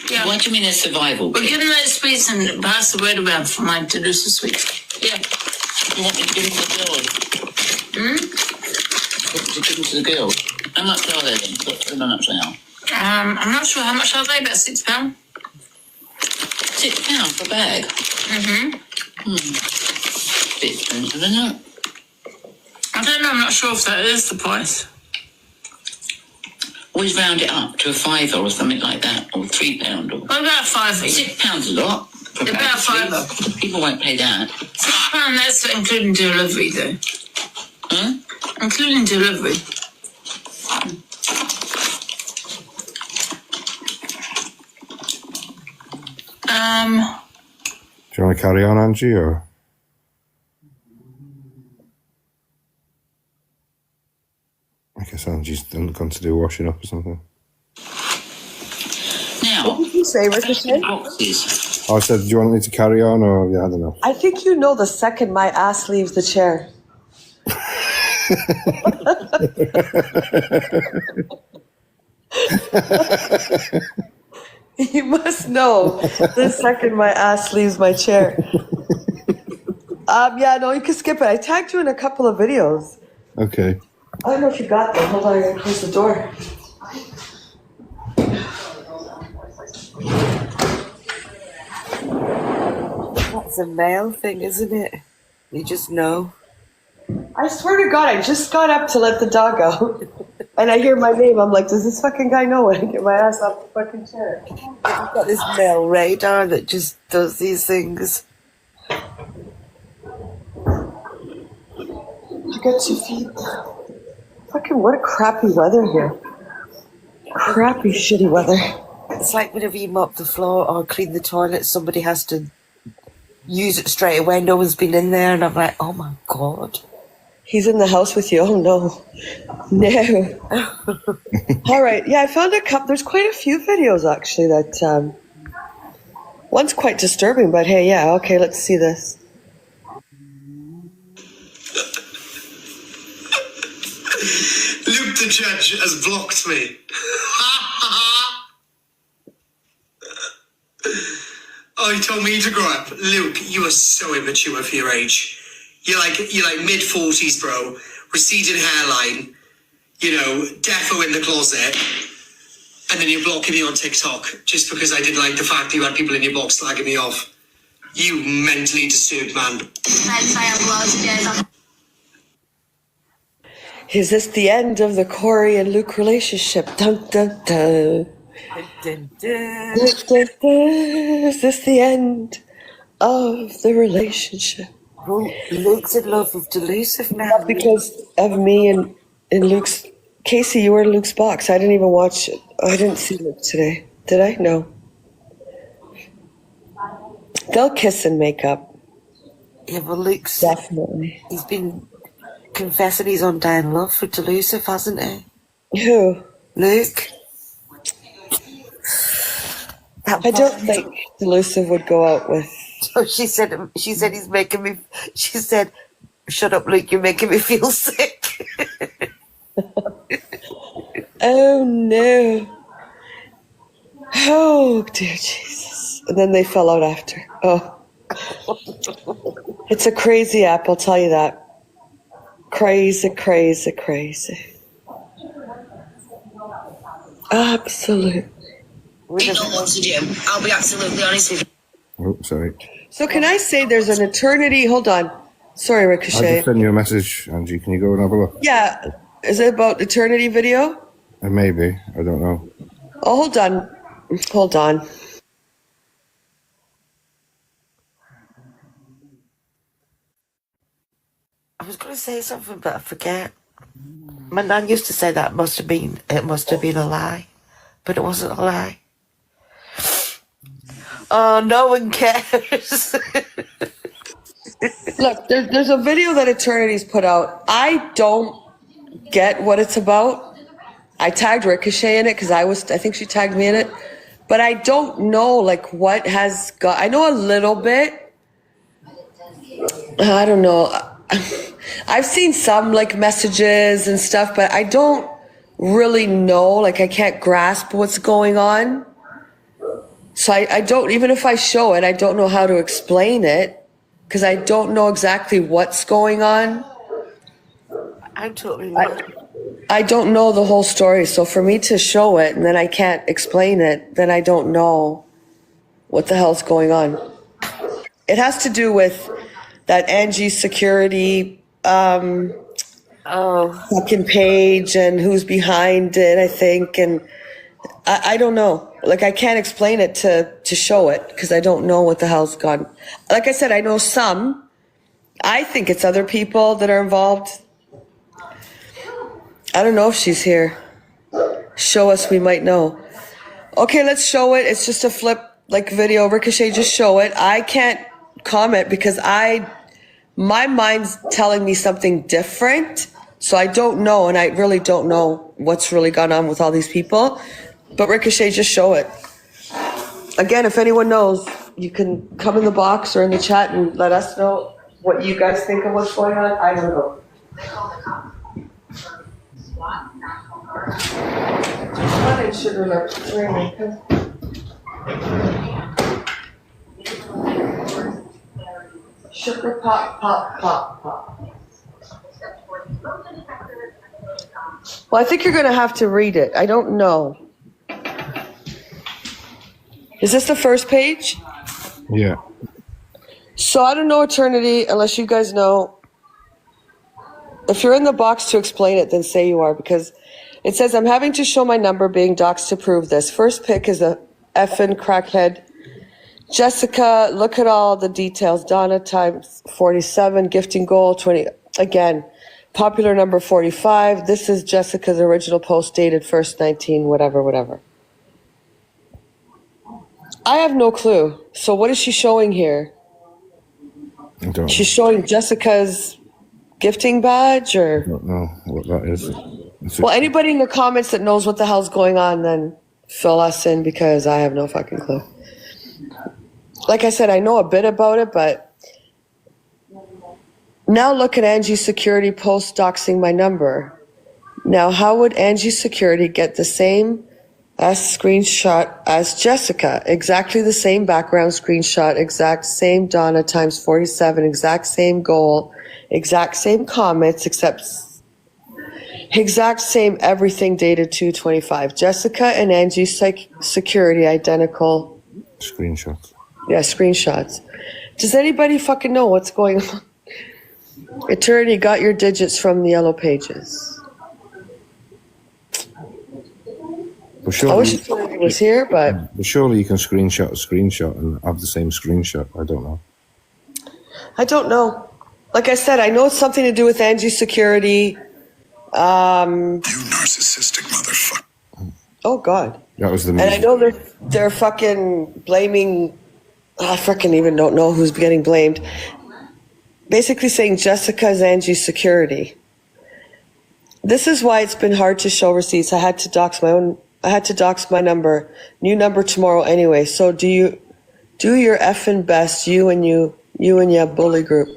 H: Yeah.
F: What do you mean a survival
H: Well,
F: kit?
H: give them those sweets and pass the word around for my delicious sweets. Yeah.
F: You want me to give them to the girls? To give them to the girls? How much are they then? How much they are?
H: I'm not sure how much are they, about £6.
F: £6 for a bag? Bit expensive, isn't it?
H: I don't know, I'm not sure if that is the price.
F: Always round it up to a £5 or something like that, or £3 or...
H: What about £5?
F: £6 a lot. For a
H: About
F: bag of sweets.
H: £5.
F: People won't pay that.
H: £6, that's including delivery though.
F: Huh?
H: Including delivery.
D: Do you want to carry on, Angie, or? I guess Angie's gone to do washing up or something.
F: Now,
B: What did you say, Ricochet?
F: boxes.
D: I said, do you want me to carry on, or have you had enough?
B: I think you know the second my ass leaves the chair. You must know the second my ass leaves my chair. Yeah, no, you can skip it. I tagged you in a couple of videos.
D: Okay.
B: I don't know if you got them. Hold on, I gotta close the door.
C: That's a male thing, isn't it? You just know.
B: I swear to God, I just got up to let the dog out. And I hear my name. I'm like, does this fucking guy know when I get my ass off the fucking chair?
C: You've got this male radar that just does these things.
B: You got 2 feet. Fucking what a crappy weather here. Crappy, shitty weather.
C: It's like whenever you mop the floor or clean the toilet, somebody has to use it straight away. No one's been in there, and I'm like, oh my God.
B: He's in the house with you. Oh no. No. All right. Yeah, I found a couple. There's quite a few videos actually that one's quite disturbing, but hey, yeah, okay, let's see this.
K: Luke the judge has blocked me. Oh, he told me to grow up. Luke, you are so immature for your age. You're like mid-40s, bro. Receding hairline. You know, defo in the closet. And then you're blocking me on TikTok just because I didn't like the fact that you had people in your box slagging me off. You mentally disturbed man.
B: Is this the end of the Corey and Luke relationship? Dun, dun, dun.
C: Dun, dun.
B: Dun, dun, dun. Is this the end of the relationship?
C: Well, Luke's in love with Delusive now.
B: Not because of me and Luke's... Casey, you were in Luke's box. I didn't even watch it. I didn't see Luke today. Did I? No. They'll kiss and make up.
C: Yeah, but Luke's...
B: Definitely.
C: He's been confessing he's on down love for Delusive, hasn't he?
B: Who?
C: Luke.
B: I don't think Delusive would go out with...
C: So she said he's making me... She said, shut up, Luke, you're making me feel sick.
B: Oh, no. Oh, dear Jesus. And then they fell out after. Oh. It's a crazy app, I'll tell you that. Crazy, crazy, crazy. Absolutely.
A: We don't know what to do. I'll be absolutely honest with you.
D: Oh, sorry.
B: So can I say there's an eternity... Hold on. Sorry,
D: I
B: Ricochet.
D: just sent you a message, Angie. Can you go and have a look?
B: Yeah. Is it about eternity video?
D: Maybe. I don't know.
B: Oh, hold on. Hold on.
C: I was going to say something, but I forget. My nan used to say that it must have been a lie, but it wasn't a lie. Oh, no one cares.
B: Look, there's a video that Eternity's put out. I don't get what it's about. I tagged Ricochet in it because I think she tagged me in it. But I don't know, like, what has got... I know a little bit. I don't know. I've seen some, like, messages and stuff, but I don't really know. Like, I can't grasp what's going on. So I don't... Even if I show it, I don't know how to explain it because I don't know exactly what's going on.
C: I'm totally...
B: I don't know the whole story, so for me to show it and then I can't explain it, then I don't know what the hell's going on. It has to do with that Angie security fucking page and who's behind it, I think, and I don't know. Like, I can't explain it to show it because I don't know what the hell's gone. Like I said, I know some. I think it's other people that are involved. I don't know if she's here. Show us, we might know. Okay, let's show it. It's just a flip, like, video. Ricochet, just show it. I can't comment because my mind's telling me something different. So I don't know, and I really don't know what's really gone on with all these people. But Ricochet, just show it. Again, if anyone knows, you can come in the box or in the chat and let us know what you guys think of what's going on. I don't know. Sugar Lip, it's raining. Sugar pop, pop, pop, pop. Well, I think you're going to have to read it. I don't know. Is this the first page?
D: Yeah.
B: So I don't know Eternity unless you guys know. If you're in the box to explain it, then say you are, because it says, I'm having to show my number being doxed to prove this. First pick is a effing crackhead. Jessica, look at all the details. Donna times 47, gifting goal 20. Again, popular number 45. This is Jessica's original post dated 1st 19, whatever. I have no clue. So what is she showing here? She's showing Jessica's gifting badge, or?
D: I don't know what that is.
B: Well, anybody in the comments that knows what the hell's going on, then fill us in, because I have no fucking clue. Like I said, I know a bit about it, but now look at Angie's security post doxing my number. Now, how would Angie Security get the same screenshot as Jessica? Exactly the same background screenshot, exact same Donna times 47, exact same goal, exact same comments, except exact same everything dated 2/25. Jessica and Angie Security identical.
D: Screenshots.
B: Yeah, screenshots. Does anybody fucking know what's going on? Eternity got your digits from the yellow pages.
D: But
B: I wish Eternity was here, but
D: surely you can screenshot a screenshot and have the same screenshot. I don't know.
B: I don't know. Like I said, I know it's something to do with Angie Security.
R: You narcissistic motherfucker.
B: Oh God.
D: That was the
B: And I
D: music.
B: know they're fucking blaming. I fucking even don't know who's getting blamed. Basically saying Jessica's Angie Security. This is why it's been hard to show receipts. I had to dox my number. New number tomorrow anyway. So do your effing best, you and your bully group.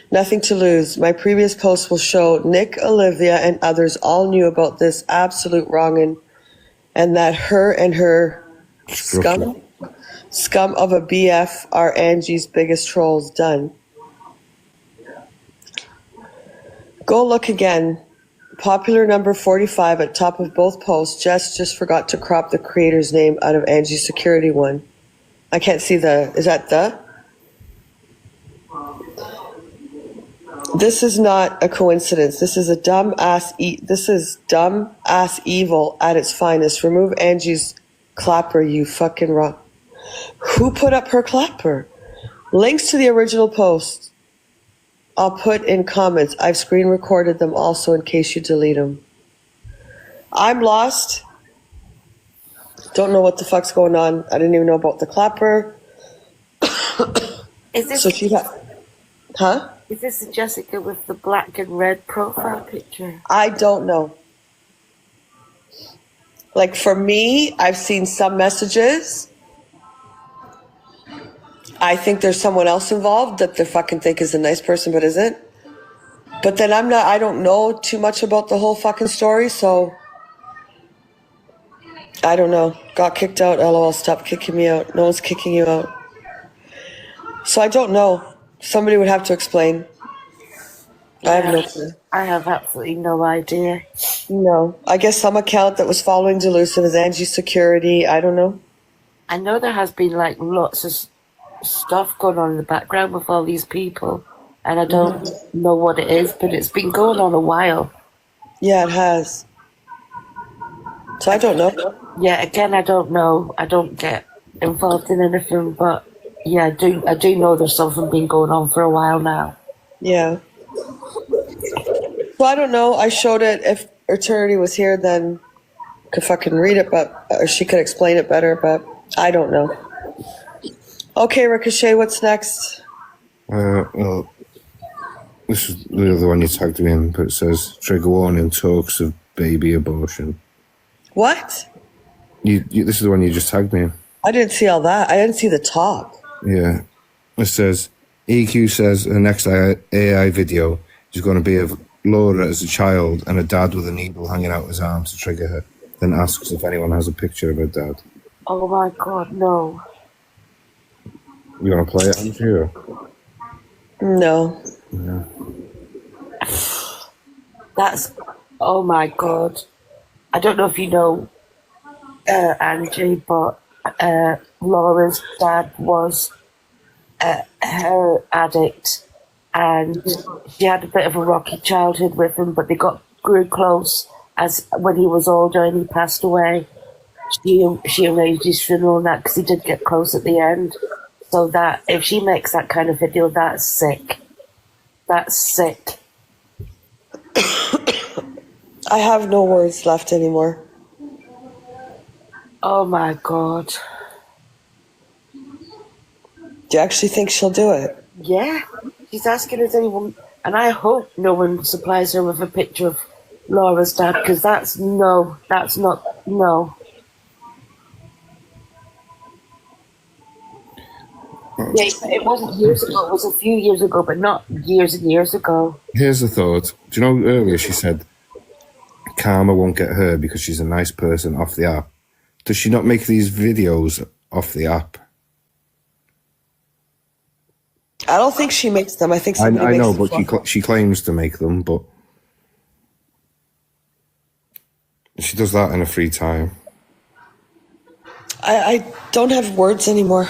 B: Nothing to lose. My previous post will show Nick, Olivia, and others all knew about this absolute wronging, and that her and her scum of a BF are Angie's biggest trolls. Done. Go look again. Popular number 45 at top of both posts. Jess just forgot to crop the creator's name out of Angie's Security one. I can't see is that the? This is not a coincidence. This is dumb ass evil at its finest. Remove Angie's clapper, you fucking rock. Who put up her clapper? Links to the original post I'll put in comments. I've screen recorded them also in case you delete them. I'm lost. Don't know what the fuck's going on. I didn't even know about the clapper.
C: Is this
B: So she got, huh?
C: Is this the Jessica with the black and red profile picture?
B: I don't know. Like for me, I've seen some messages. I think there's someone else involved that they fucking think is a nice person but isn't. But then I don't know too much about the whole fucking story, so I don't know. Got kicked out, LOL, stop kicking me out. No one's kicking you out. So I don't know. Somebody would have to explain. I have no clue.
C: I have absolutely no idea.
B: No. I guess some account that was following Delusive is Angie Security. I don't know.
C: I know there has been like lots of stuff going on in the background with all these people, and I don't know what it is, but it's been going on a while.
B: Yeah, it has. So I don't know.
C: Yeah, again, I don't know. I don't get involved in anything, but yeah, I do know there's something been going on for a while now.
B: Yeah. So I don't know. I showed it. If Eternity was here, then could fucking read it, or she could explain it better, but I don't know. Okay, Ricochet, what's next?
D: Well, this is the other one you tagged me in, but it says trigger warning, talks of baby abortion.
B: What?
D: This is the one you just tagged me in.
B: I didn't see all that. I didn't see the top.
D: Yeah. It says, EQ says her next AI video is going to be of Laura as a child and a dad with a needle hanging out his arm to trigger her, then asks if anyone has a picture of her dad.
C: Oh my God, no.
D: You want to play it, Andrew?
B: No.
D: Yeah.
C: That's, oh my God. I don't know if you know Angie, but Laura's dad was her addict, and she had a bit of a rocky childhood with him, but they grew close as when he was older and he passed away. She arranged his funeral and that because he did get close at the end. So that if she makes that kind of video, that's sick. That's sick.
B: I have no words left anymore.
C: Oh my God.
B: Do you actually think she'll do it?
C: Yeah. She's asking if anyone, and I hope no one supplies her with a picture of Laura's dad, because that's not, no. Yeah, it wasn't years ago, it was a few years ago, but not years and years ago.
D: Here's the thought. Do you know earlier she said karma won't get her because she's a nice person off the app, does she not make these videos off the app?
B: I don't think she makes them. I think somebody
D: I
B: makes
D: know,
B: them.
D: but she claims to make them, but she does that in her free time.
B: I don't have words anymore.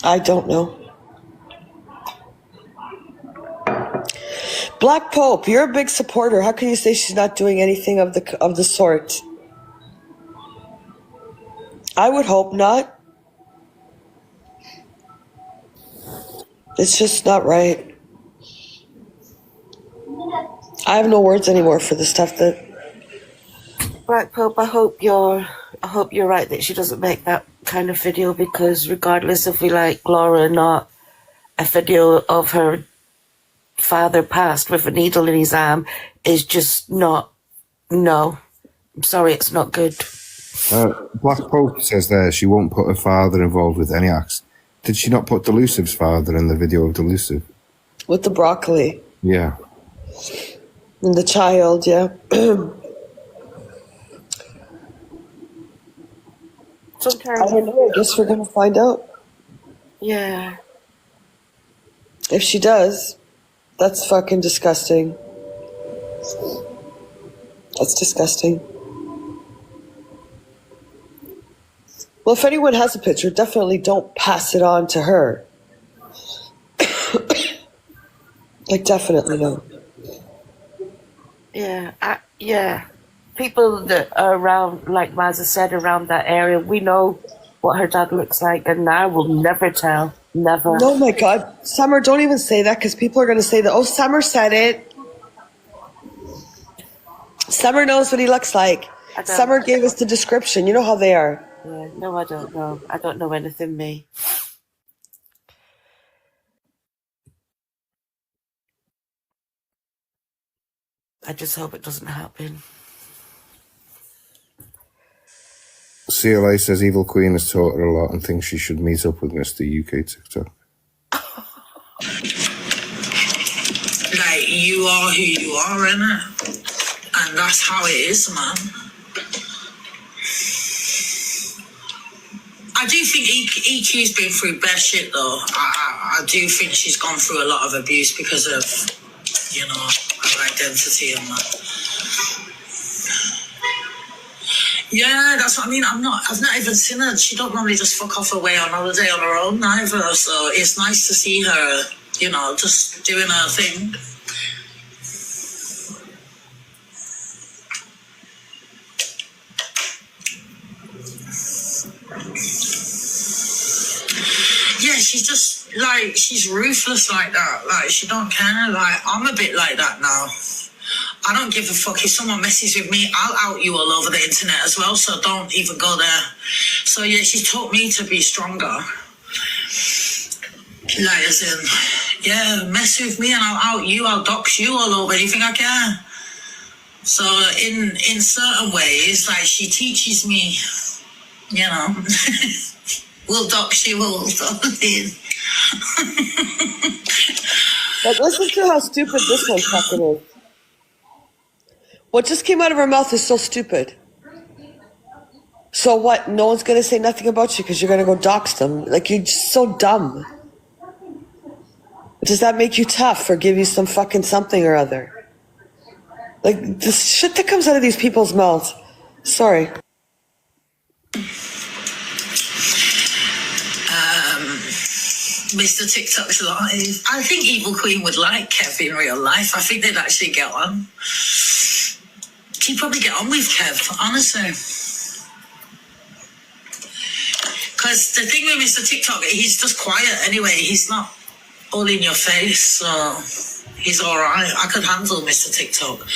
B: I don't know. Black Pope, you're a big supporter. How can you say she's not doing anything of the sort? I would hope not. It's just not right. I have no words anymore for the stuff that.
C: Black Pope, I hope you're right that she doesn't make that kind of video, because regardless if we like Laura or not, a video of her father passed with a needle in his arm is just not. No, I'm sorry, it's not good.
D: Black Pope says there she won't put her father involved with any acts. Did she not put Delusive's father in the video of Delusive?
B: With the broccoli.
D: Yeah.
B: And the child, yeah.
C: Sometimes
B: I don't know. I guess we're going to find out.
C: Yeah.
B: If she does, that's fucking disgusting. That's disgusting. Well, if anyone has a picture, definitely don't pass it on to her. Like, definitely no.
C: Yeah. People that are around, like Mazza said, around that area, we know what her dad looks like, and I will never tell. Never.
B: Oh my God. Summer, don't even say that, because people are going to say that, oh, Summer said it. Summer knows what he looks like. Summer gave us the description. You know how they are.
C: Yeah, no, I don't know. I don't know anything, me. I just hope it doesn't happen.
D: CLA says Evil Queen has taught her a lot and thinks she should meet up with Mr. UK TikTok.
S: Like, you are who you are, innit? And that's how it is, man. I do think EQ's been through bad shit, though. I do think she's gone through a lot of abuse because of, you know, her identity and that. Yeah, that's what I mean. I've not even seen her. She don't normally just fuck off away on holiday on her own either. So it's nice to see her, you know, just doing her thing. Yeah, she's just like, she's ruthless like that. Like, she don't care. Like, I'm a bit like that now. I don't give a fuck if someone messes with me. I'll out you all over the internet as well, so don't even go there. So yeah, she's taught me to be stronger. Like, as in, yeah, mess with me and I'll out you, I'll dox you all over. Do you think I care? So in certain ways, like, she teaches me, you know, we'll dox you all.
B: But listen to how stupid this one fucking is. What just came out of her mouth is so stupid. So what? No one's going to say nothing about you because you're going to go dox them? Like, you're just so dumb. Does that make you tough or give you some fucking something or other? Like, the shit that comes out of these people's mouths. Sorry.
S: Mr. TikTok's live. I think Evil Queen would like Kev in real life. I think they'd actually get on. She'd probably get on with Kev, honestly. Because the thing with Mr. TikTok, he's just quiet anyway. He's not all in your face, so he's all right. I could handle Mr. TikTok.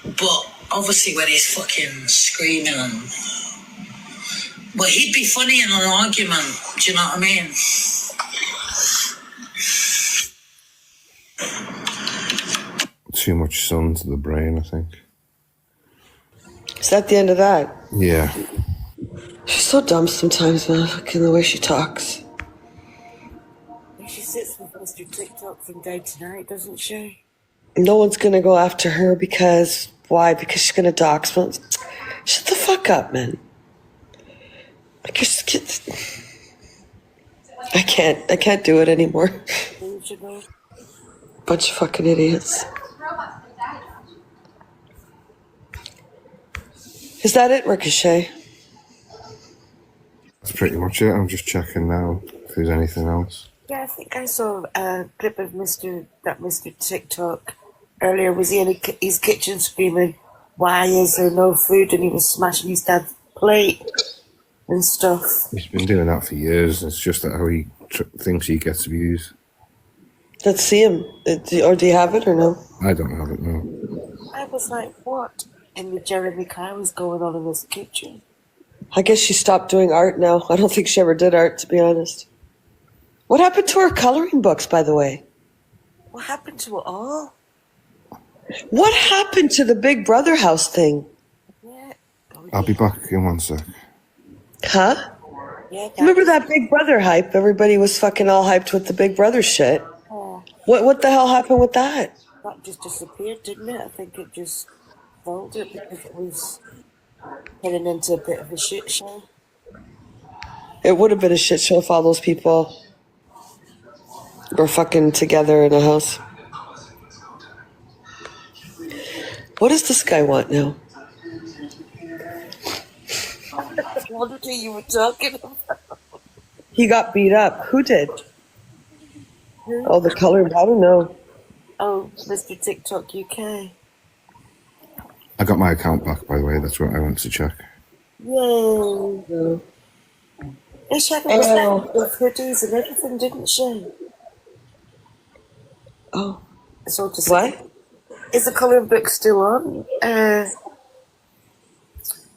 S: But obviously when he's fucking screaming and... But he'd be funny in an argument, do you know what I mean?
D: Too much sun to the brain, I think.
B: Is that the end of that?
D: Yeah.
B: She's so dumb sometimes, man. Fucking the way she talks.
C: She sits with Mr. TikTok from day to night, doesn't she?
B: No one's going to go after her because, why? Because she's going to dox. Well, shut the fuck up, man. I can't do it anymore. Bunch of fucking idiots. Is that it, Ricochet?
D: That's pretty much it. I'm just checking now if there's anything else.
C: Yeah, I think I saw a clip of Mr. TikTok earlier. Was he in his kitchen screaming, "Why is there no food?" And he was smashing his dad's plate and stuff.
D: He's been doing that for years. It's just that how he thinks he gets abused.
B: Let's see him. Or do you have it or no?
D: I don't have it, no.
C: I was like, what in the Jeremy Kyle is going on in this kitchen?
B: I guess she stopped doing art now. I don't think she ever did art, to be honest. What happened to her coloring books, by the way?
C: What happened to it all?
B: What happened to the Big Brother house thing?
C: Yeah.
D: I'll be back in 1 sec.
B: Huh?
C: Yeah.
B: Remember that Big Brother hype? Everybody was fucking all hyped with the Big Brother shit.
C: Oh,
B: What the hell happened with that?
C: that just disappeared, didn't it? I think it just folded because it was heading into a bit of a shit show.
B: It would have been a shit show if all those people were fucking together in a house. What does this guy want now?
C: What are you talking about?
B: He got beat up. Who did?
C: Who?
B: Oh, the color. I don't know.
C: Oh, Mr. TikTok UK.
D: I got my account back, by the way. That's what I went to check.
C: Yay. And she had all with hoodies and everything, didn't she?
B: Oh.
C: So to
B: What?
C: say, is the colouring book still on?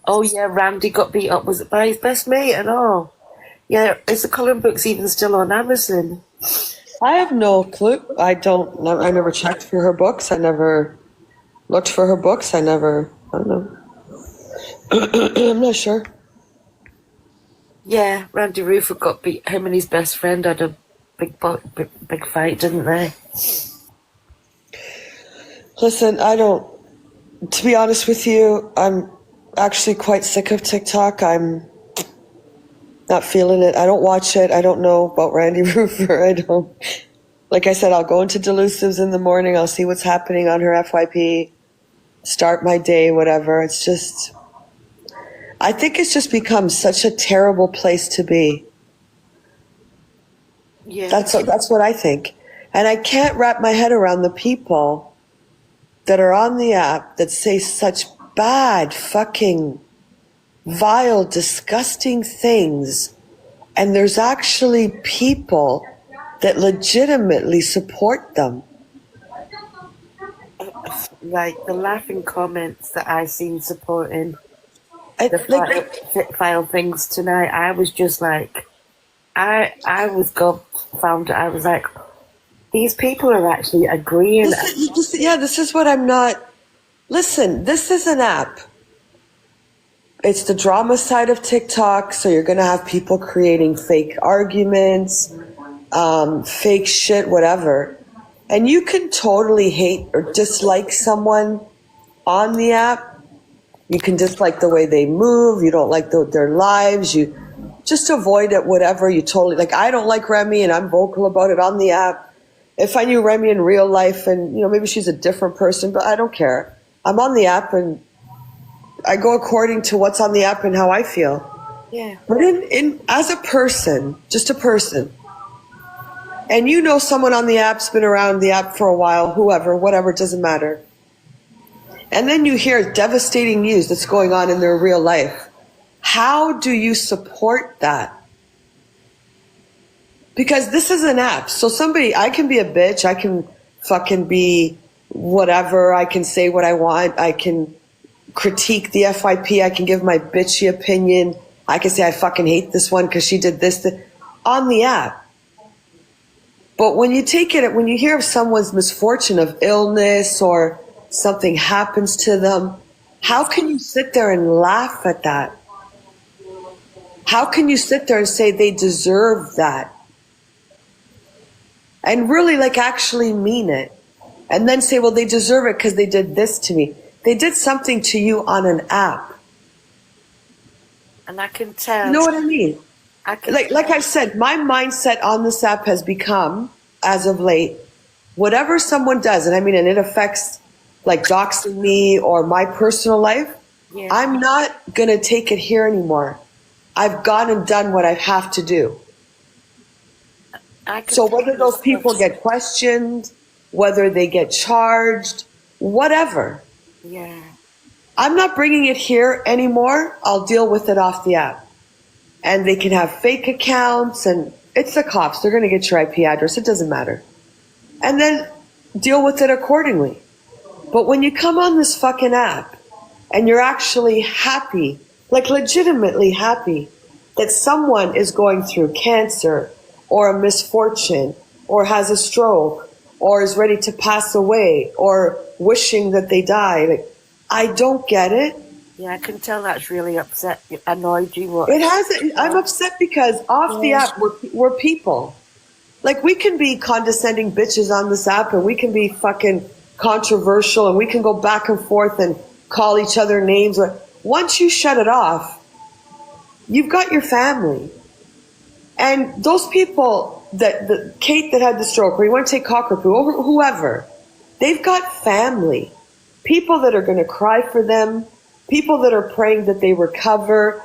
C: Oh yeah, Randy got beat up. Was it by his best mate and all? Yeah, is the colouring books even still on Amazon?
B: I have no clue. I never checked for her books. I never looked for her books. I don't know. I'm not sure.
C: Yeah, Randy Roofer got beat. Him and his best friend had a big fight, didn't they?
B: Listen, to be honest with you, I'm actually quite sick of TikTok. I'm not feeling it. I don't watch it. I don't know about Randy Roofer. Like I said, I'll go into Delusives in the morning. I'll see what's happening on her FYP, start my day, whatever. I think it's just become such a terrible place to be.
C: Yeah.
B: That's what I think. And I can't wrap my head around the people that are on the app that say such bad, fucking, vile, disgusting things. And there's actually people that legitimately support them.
C: Like the laughing comments that I've seen supporting the file things tonight, I was just like, I was found. I was like, these people are actually agreeing.
B: This is what I'm not. Listen, this is an app. It's the drama side of TikTok, so you're going to have people creating fake arguments, fake shit, whatever. And you can totally hate or dislike someone on the app. You can dislike the way they move. You don't like their lives. You just avoid it, whatever. You totally, like, I don't like Remy and I'm vocal about it on the app. If I knew Remy in real life and, maybe she's a different person, but I don't care. I'm on the app and I go according to what's on the app and how I feel.
C: Yeah.
B: But as a person, just a person, and someone on the app's been around the app for a while, whoever, whatever, it doesn't matter. And then you hear devastating news that's going on in their real life. How do you support that? Because this is an app. So I can be a bitch. I can fucking be whatever. I can say what I want. I can critique the FYP. I can give my bitchy opinion. I can say I fucking hate this one because she did this on the app. But when you when you hear of someone's misfortune of illness or something happens to them, how can you sit there and laugh at that? How can you sit there and say they deserve that? And really, actually mean it. and then say, well, they deserve it because they did this to me. They did something to you on an app.
C: And I can tell.
B: You know what I mean? Like I said, my mindset on this app has become, as of late, whatever someone does, and it affects like doxing me or my personal life,
C: Yeah.
B: I'm not going to take it here anymore. I've gone and done what I have to do. So whether those people get questioned, whether they get charged, whatever,
C: Yeah.
B: I'm not bringing it here anymore. I'll deal with it off the app. And they can have fake accounts, and it's the cops. They're going to get your IP address. It doesn't matter. And then deal with it accordingly. But when you come on this fucking app and you're actually happy, like legitimately happy, that someone is going through cancer or a misfortune or has a stroke or is ready to pass away or wishing that they die, like, I don't get it.
C: Yeah, I can tell that's really upset, annoyed you.
B: It hasn't. I'm upset because off the app, we're people. Like, we can be condescending bitches on this app, and we can be fucking controversial, and we can go back and forth and call each other names. Once you shut it off, you've got your family. And those people, Kate that had the stroke, or you want to take Cockapoo, or whoever, they've got family. People that are going to cry for them, people that are praying that they recover,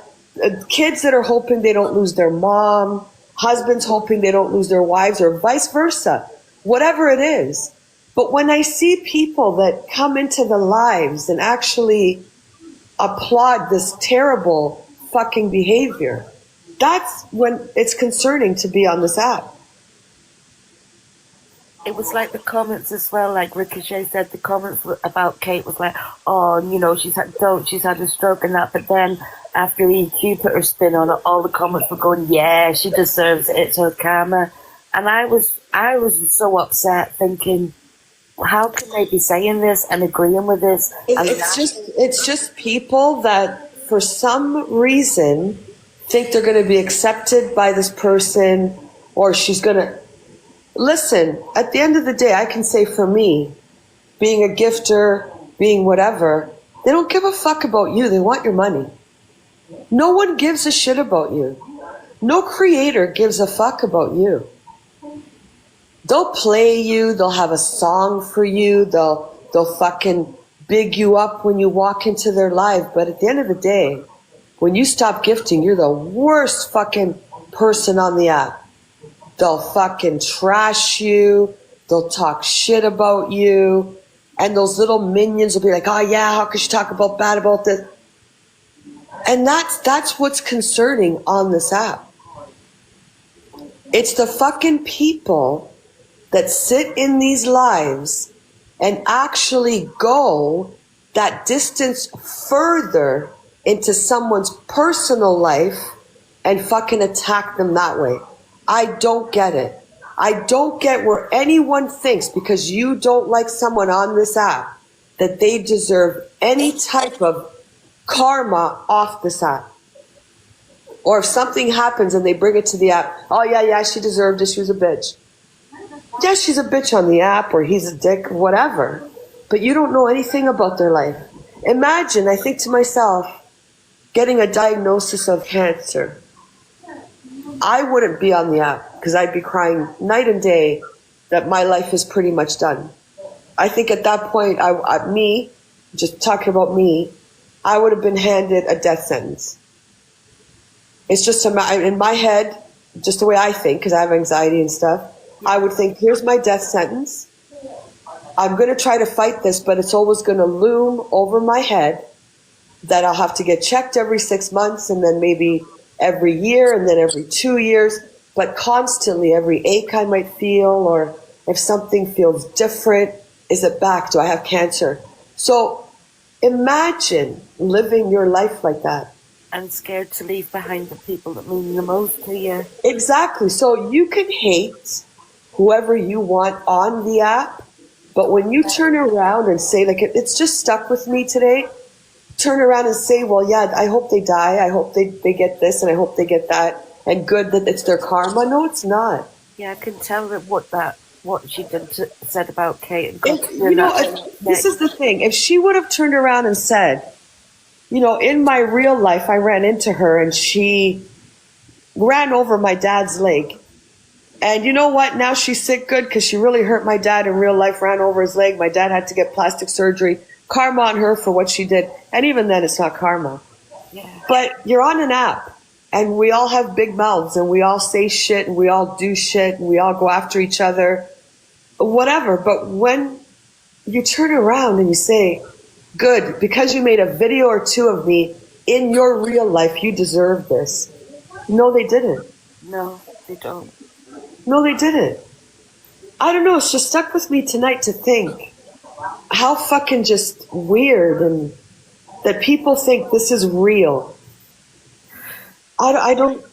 B: kids that are hoping they don't lose their mom, husbands hoping they don't lose their wives, or vice versa, whatever it is. But when I see people that come into the lives and actually applaud this terrible fucking behavior, that's when it's concerning to be on this app.
C: It was like the comments as well, like Ricochet said, the comments about Kate was like, oh, she's had a stroke and that, but then after EQ put her spin on it, all the comments were going, yeah, she deserves it, it's her karma. And I was so upset, thinking, how can they be saying this and agreeing with this?
B: It's just people that for some reason think they're going to be accepted by this person, or she's going to... Listen, at the end of the day, I can say for me, being a gifter, being whatever, they don't give a fuck about you. They want your money. No one gives a shit about you. No creator gives a fuck about you. They'll play you. They'll have a song for you. They'll fucking big you up when you walk into their life. But at the end of the day, when you stop gifting, you're the worst fucking person on the app. They'll fucking trash you. They'll talk shit about you. And those little minions will be like, oh yeah, how could you talk about bad about this? And that's what's concerning on this app. It's the fucking people that sit in these lives and actually go that distance further into someone's personal life and fucking attack them that way. I don't get it. I don't get where anyone thinks because you don't like someone on this app that they deserve any type of karma off this app. Or if something happens and they bring it to the app, oh yeah, she deserved it, she was a bitch. Yeah, she's a bitch on the app, or he's a dick, whatever. But you don't know anything about their life. Imagine, I think to myself, getting a diagnosis of cancer. I wouldn't be on the app because I'd be crying night and day that my life is pretty much done. I think at that point, just talking about me, I would have been handed a death sentence. It's just in my head, just the way I think, because I have anxiety and stuff, I would think, here's my death sentence. I'm going to try to fight this, but it's always going to loom over my head that I'll have to get checked every 6 months, and then maybe every year, and then every 2 years, but constantly every ache I might feel, or if something feels different, is it back? Do I have cancer? So imagine living your life like that.
C: And scared to leave behind the people that mean the most to you.
B: Exactly. So you can hate whoever you want on the app, but when you turn around and say, like, it's just stuck with me today, turn around and say, well, yeah, I hope they die. I hope they get this, and I hope they get that. And good that it's their karma. No, it's not.
C: Yeah, I can tell that what that what she said about Kate. And
B: This is the thing. If she would have turned around and said, in my real life, I ran into her and she ran over my dad's leg. And you know what? Now she's sick good because she really hurt my dad in real life, ran over his leg. My dad had to get plastic surgery. Karma on her for what she did. And even then, it's not karma.
C: Yeah.
B: But you're on an app and we all have big mouths and we all say shit and we all do shit and we all go after each other, whatever. But when you turn around and you say, good, because you made a video or two of me in your real life, you deserve this. No, they didn't.
C: No, they don't.
B: No, they didn't. I don't know. It's just stuck with me tonight to think how fucking just weird and that people think this is real. I don't,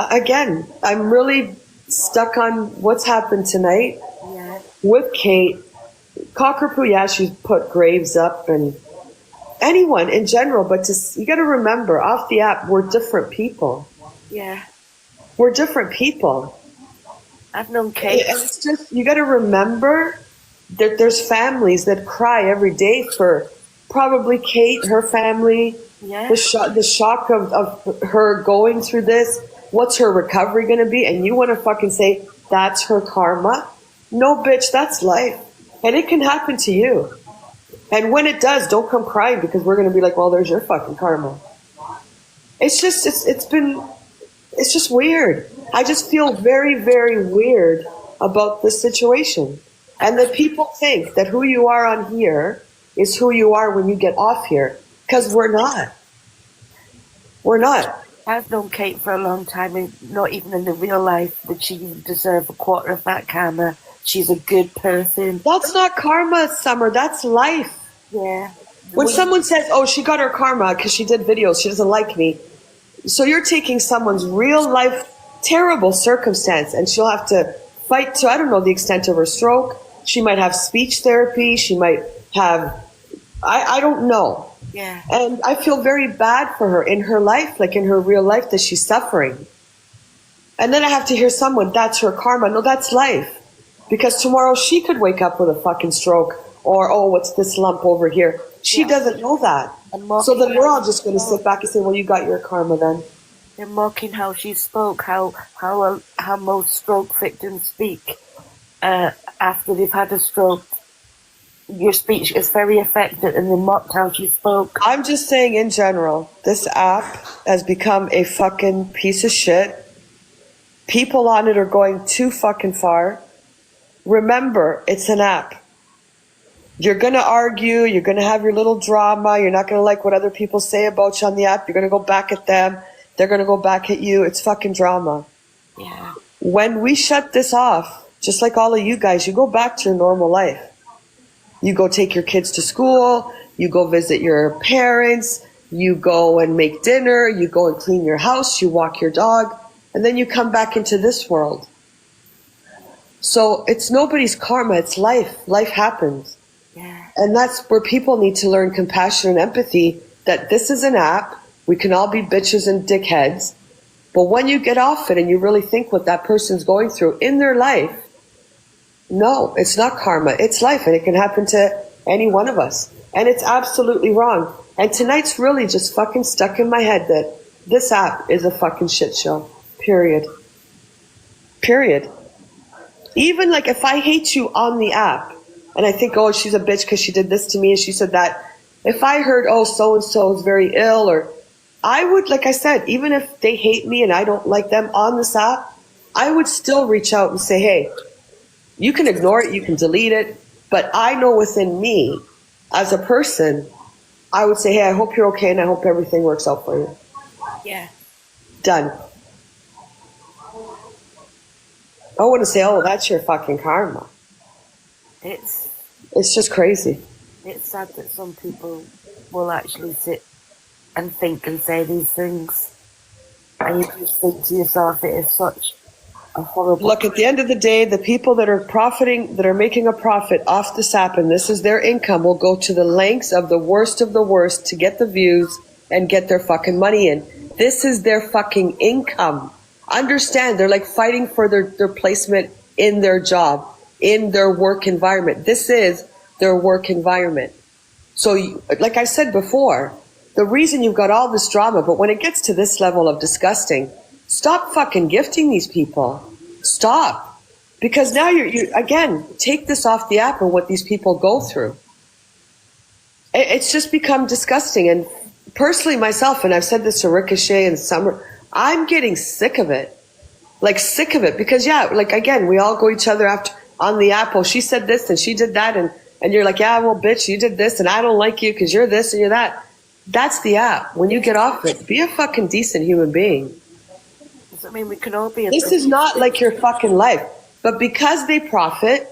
B: again, I'm really stuck on what's happened tonight with Kate. Cockapoo, yeah, she's put graves up and anyone in general, but you got to remember, off the app, we're different people.
C: Yeah.
B: We're different people.
C: I've known Kate.
B: It's just, you got to remember that there's families that cry every day for probably Kate, her family, the shock of her going through this. What's her recovery going to be? And you want to fucking say, that's her karma? No, bitch, that's life. And it can happen to you. And when it does, don't come crying because we're going to be like, well, there's your fucking karma. It's just, it's just weird. I just feel very, very weird about this situation. And that people think that who you are on here is who you are when you get off here. Because we're not. We're not.
C: I've known Kate for a long time, and not even in the real life did she deserve a quarter of that karma. She's a good person.
B: That's not karma, Summer. That's life.
C: Yeah.
B: When someone says, oh, she got her karma because she did videos, she doesn't like me. So you're taking someone's real life terrible circumstance and she'll have to fight to, I don't know the extent of her stroke. She might have speech therapy. She might have, I don't know.
C: Yeah.
B: And I feel very bad for her in her life, like in her real life, that she's suffering. And then I have to hear someone, that's her karma. No, that's life. Because tomorrow she could wake up with a fucking stroke or, oh, what's this lump over here? She doesn't know that. So then we're all just going to sit back and say, well, you got your karma then.
C: They're mocking how she spoke, how most stroke victims speak after they've had a stroke. Your speech is very affected, and they mocked how she spoke.
B: I'm just saying in general, this app has become a fucking piece of shit. People on it are going too fucking far. Remember, it's an app. You're going to argue, you're going to have your little drama, you're not going to like what other people say about you on the app, you're going to go back at them, they're going to go back at you. It's fucking drama.
C: Yeah.
B: When we shut this off, just like all of you guys, you go back to your normal life. You go take your kids to school, you go visit your parents, you go and make dinner, you go and clean your house, you walk your dog, and then you come back into this world. So it's nobody's karma, it's life. Life happens.
C: Yeah.
B: And that's where people need to learn compassion and empathy, that this is an app, we can all be bitches and dickheads, but when you get off it and you really think what that person's going through in their life, no, it's not karma, it's life, and it can happen to any one of us. And it's absolutely wrong. And tonight's really just fucking stuck in my head that this app is a fucking shit show. Period. Period. Even like if I hate you on the app, and I think, oh, she's a bitch because she did this to me and she said that. If I heard, oh, so-and-so is very ill, or I would, like I said, even if they hate me and I don't like them on this app, I would still reach out and say, hey, you can ignore it, you can delete it, but I know within me, as a person, I would say, hey, I hope you're okay and I hope everything works out for you.
C: Yeah.
B: Done. I wouldn't say, oh, that's your fucking karma. It's just crazy.
C: It's sad that some people will actually sit and think and say these things. And you just think to yourself, it is such a horrible...
B: Look, at the end of the day, the people that are profiting, that are making a profit off this app, and this is their income, will go to the lengths of the worst to get the views and get their fucking money in. This is their fucking income. Understand, they're like fighting for their placement in their job. in their work environment. This is their work environment. So, like I said before, the reason you've got all this drama, but when it gets to this level of disgusting, stop fucking gifting these people. Stop. Because now you again, take this off the app and what these people go through. It's just become disgusting. And personally myself, and I've said this to Ricochet and Summer, I'm getting sick of it. Like sick of it. Because yeah, like again, we all go each other after on the app. Oh, she said this and she did that. And you're like, yeah, well, bitch, you did this and I don't like you because you're this and you're that. That's the app. When you get off it, be a fucking decent human being.
C: I mean, we can all be.
B: This is not like your fucking life. But because they profit,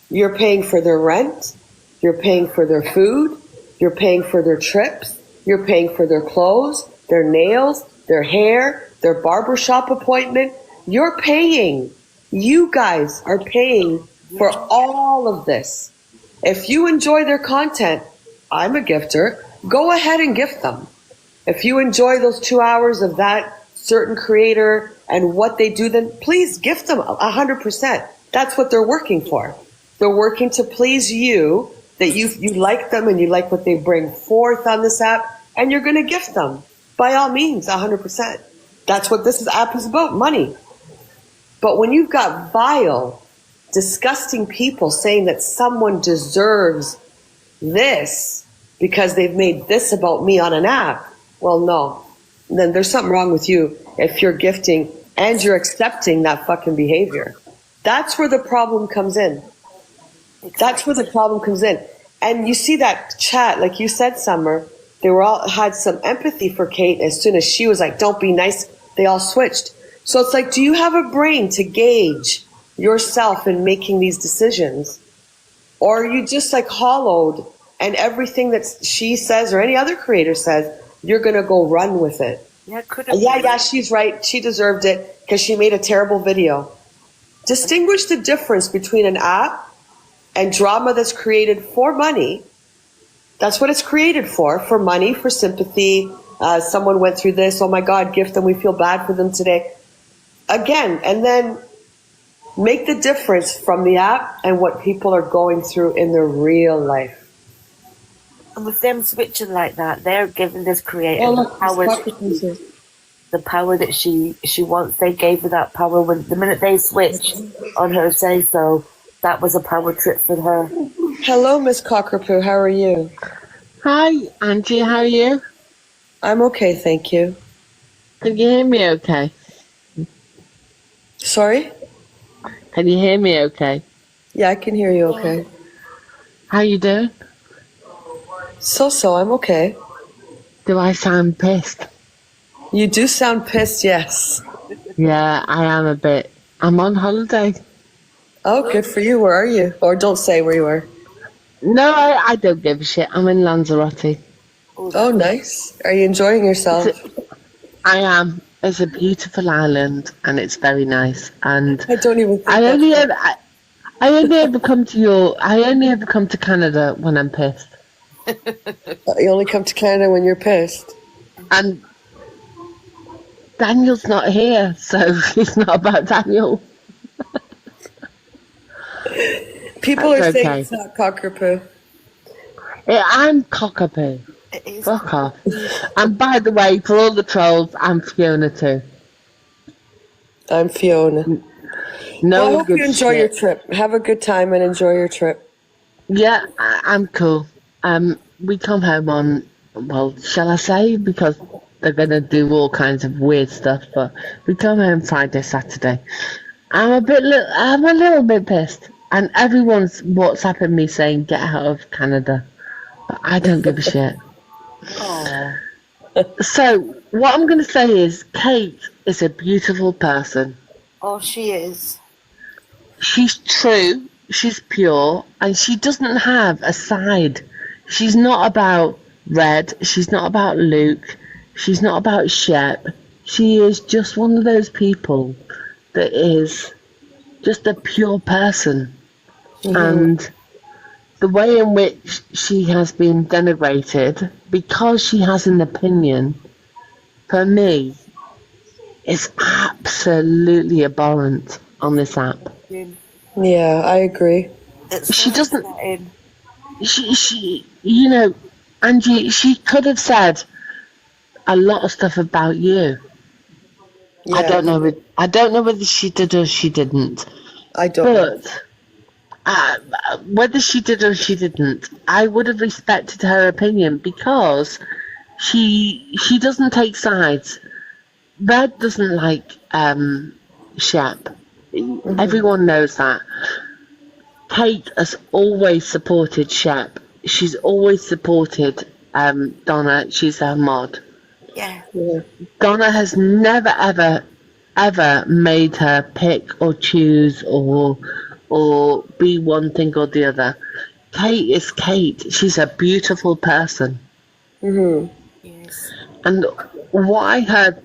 B: you're paying for their rent, you're paying for their food, you're paying for their trips, you're paying for their clothes, their nails, their hair, their barbershop appointment. You're paying. You guys are paying for all of this. If you enjoy their content, I'm a gifter, go ahead and gift them. If you enjoy those 2 hours of that certain creator and what they do, then please gift them 100%. That's what they're working for. They're working to please you, that you like them and you like what they bring forth on this app, and you're going to gift them. By all means, 100%. That's what this app is about, money. But when you've got vile, disgusting people saying that someone deserves this because they've made this about me on an app, well, no. Then there's something wrong with you if you're gifting and you're accepting that fucking behavior. That's where the problem comes in. That's where the problem comes in. And you see that chat, like you said, Summer, they were all had some empathy for Kate. As soon as she was like, don't be nice, they all switched. So it's like, do you have a brain to gauge yourself in making these decisions? Or are you just like hollowed and everything that she says or any other creator says, you're going to go run with it? Yeah, she's right. She deserved it because she made a terrible video. Distinguish the difference between an app and drama that's created for money. That's what it's created for money, for sympathy. Someone went through this. Oh my God, gift them. We feel bad for them today. Again, and then make the difference from the app and what people are going through in their real life.
C: And with them switching like that, they're giving this creator the power that she wants. They gave her that power when the minute they switched on her say so. That was a power trip for her.
B: Hello, Miss Cockerpoo. How are you?
T: Hi, Angie. How are you?
B: I'm okay, thank you.
T: Can you hear me okay?
B: Sorry?
T: Can you hear me okay?
B: Yeah, I can hear you okay.
T: How you doing?
B: So, I'm okay.
T: Do I sound pissed?
B: You do sound pissed, yes.
T: Yeah, I am a bit. I'm on holiday.
B: Oh, good for you. Where are you? Or don't say where you are.
T: No, I don't give a shit. I'm in Lanzarote.
B: Oh, nice. Are you enjoying yourself?
T: I am. It's a beautiful island and it's very nice. And
B: I don't even think
T: I only ever come to Canada when I'm pissed.
B: You only come to Canada when you're pissed.
T: And Daniel's not here, so it's not about Daniel.
B: People
T: That's
B: are saying
T: okay.
B: it's not Cockerpoo.
T: Yeah, I'm Cockapoo. Fuck off. And by the way, for all the trolls, I'm Fiona too.
B: I'm Fiona.
T: No,
B: well, I hope you enjoy your trip. Have a good time and enjoy your trip.
T: Yeah, I'm cool. We come home on, well, shall I say, because they're going to do all kinds of weird stuff, but we come home Friday, Saturday. I'm a little bit pissed. And everyone's WhatsApping me saying, get out of Canada. But I don't give a shit.
C: Aww.
T: So, what I'm going to say is, Kate is a beautiful person.
C: Oh, she is.
T: She's true, she's pure, and she doesn't have a side. She's not about Red, she's not about Luke, she's not about Shep. She is just one of those people that is just a pure person. Mm-hmm. And the way in which she has been denigrated because she has an opinion, for me, is absolutely abhorrent on this app.
B: Yeah, I agree.
T: She doesn't. She, you know, Angie. She could have said a lot of stuff about you.
B: Yeah.
T: I don't know. I don't know whether she did or she didn't.
B: I don't know.
T: Whether she did or she didn't, I would have respected her opinion because she doesn't take sides. Red doesn't like Shep. Everyone knows that. Kate has always supported Shep. She's always supported Donna. She's her mod.
C: Yeah.
T: Donna has never ever made her pick or choose or be one thing or the other. Kate is Kate. She's a beautiful person.
C: Yes.
T: And what I heard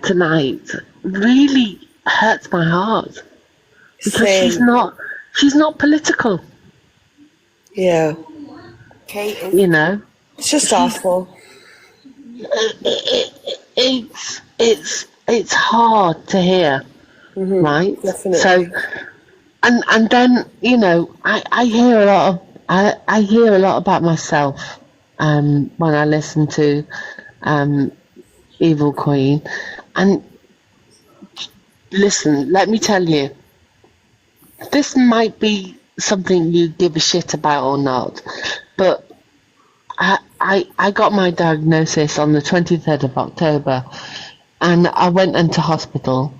T: tonight really hurts my heart because she's not political.
B: Yeah.
C: Kate is.
T: You know,
B: it's just awful.
T: It's hard to hear, right?
B: Definitely.
T: So, and then you know, I hear a lot of I hear a lot about myself when I listen to Evil Queen, and listen, let me tell you, this might be something you give a shit about or not, but I got my diagnosis on the 23rd of October, and I went into hospital,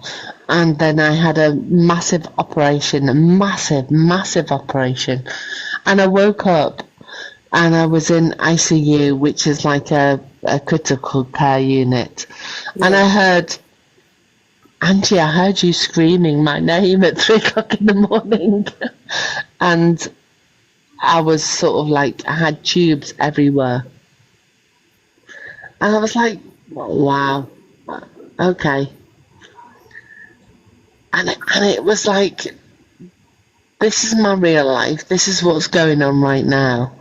T: and then I had a massive operation, massive operation, and I woke up and I was in ICU, which is like a critical care unit, and I heard, Angie, I heard you screaming my name at 3 o'clock in the morning, and I was sort of like, I had tubes everywhere. And I was like, wow, okay. And it was like, this is my real life. This is what's going on right now.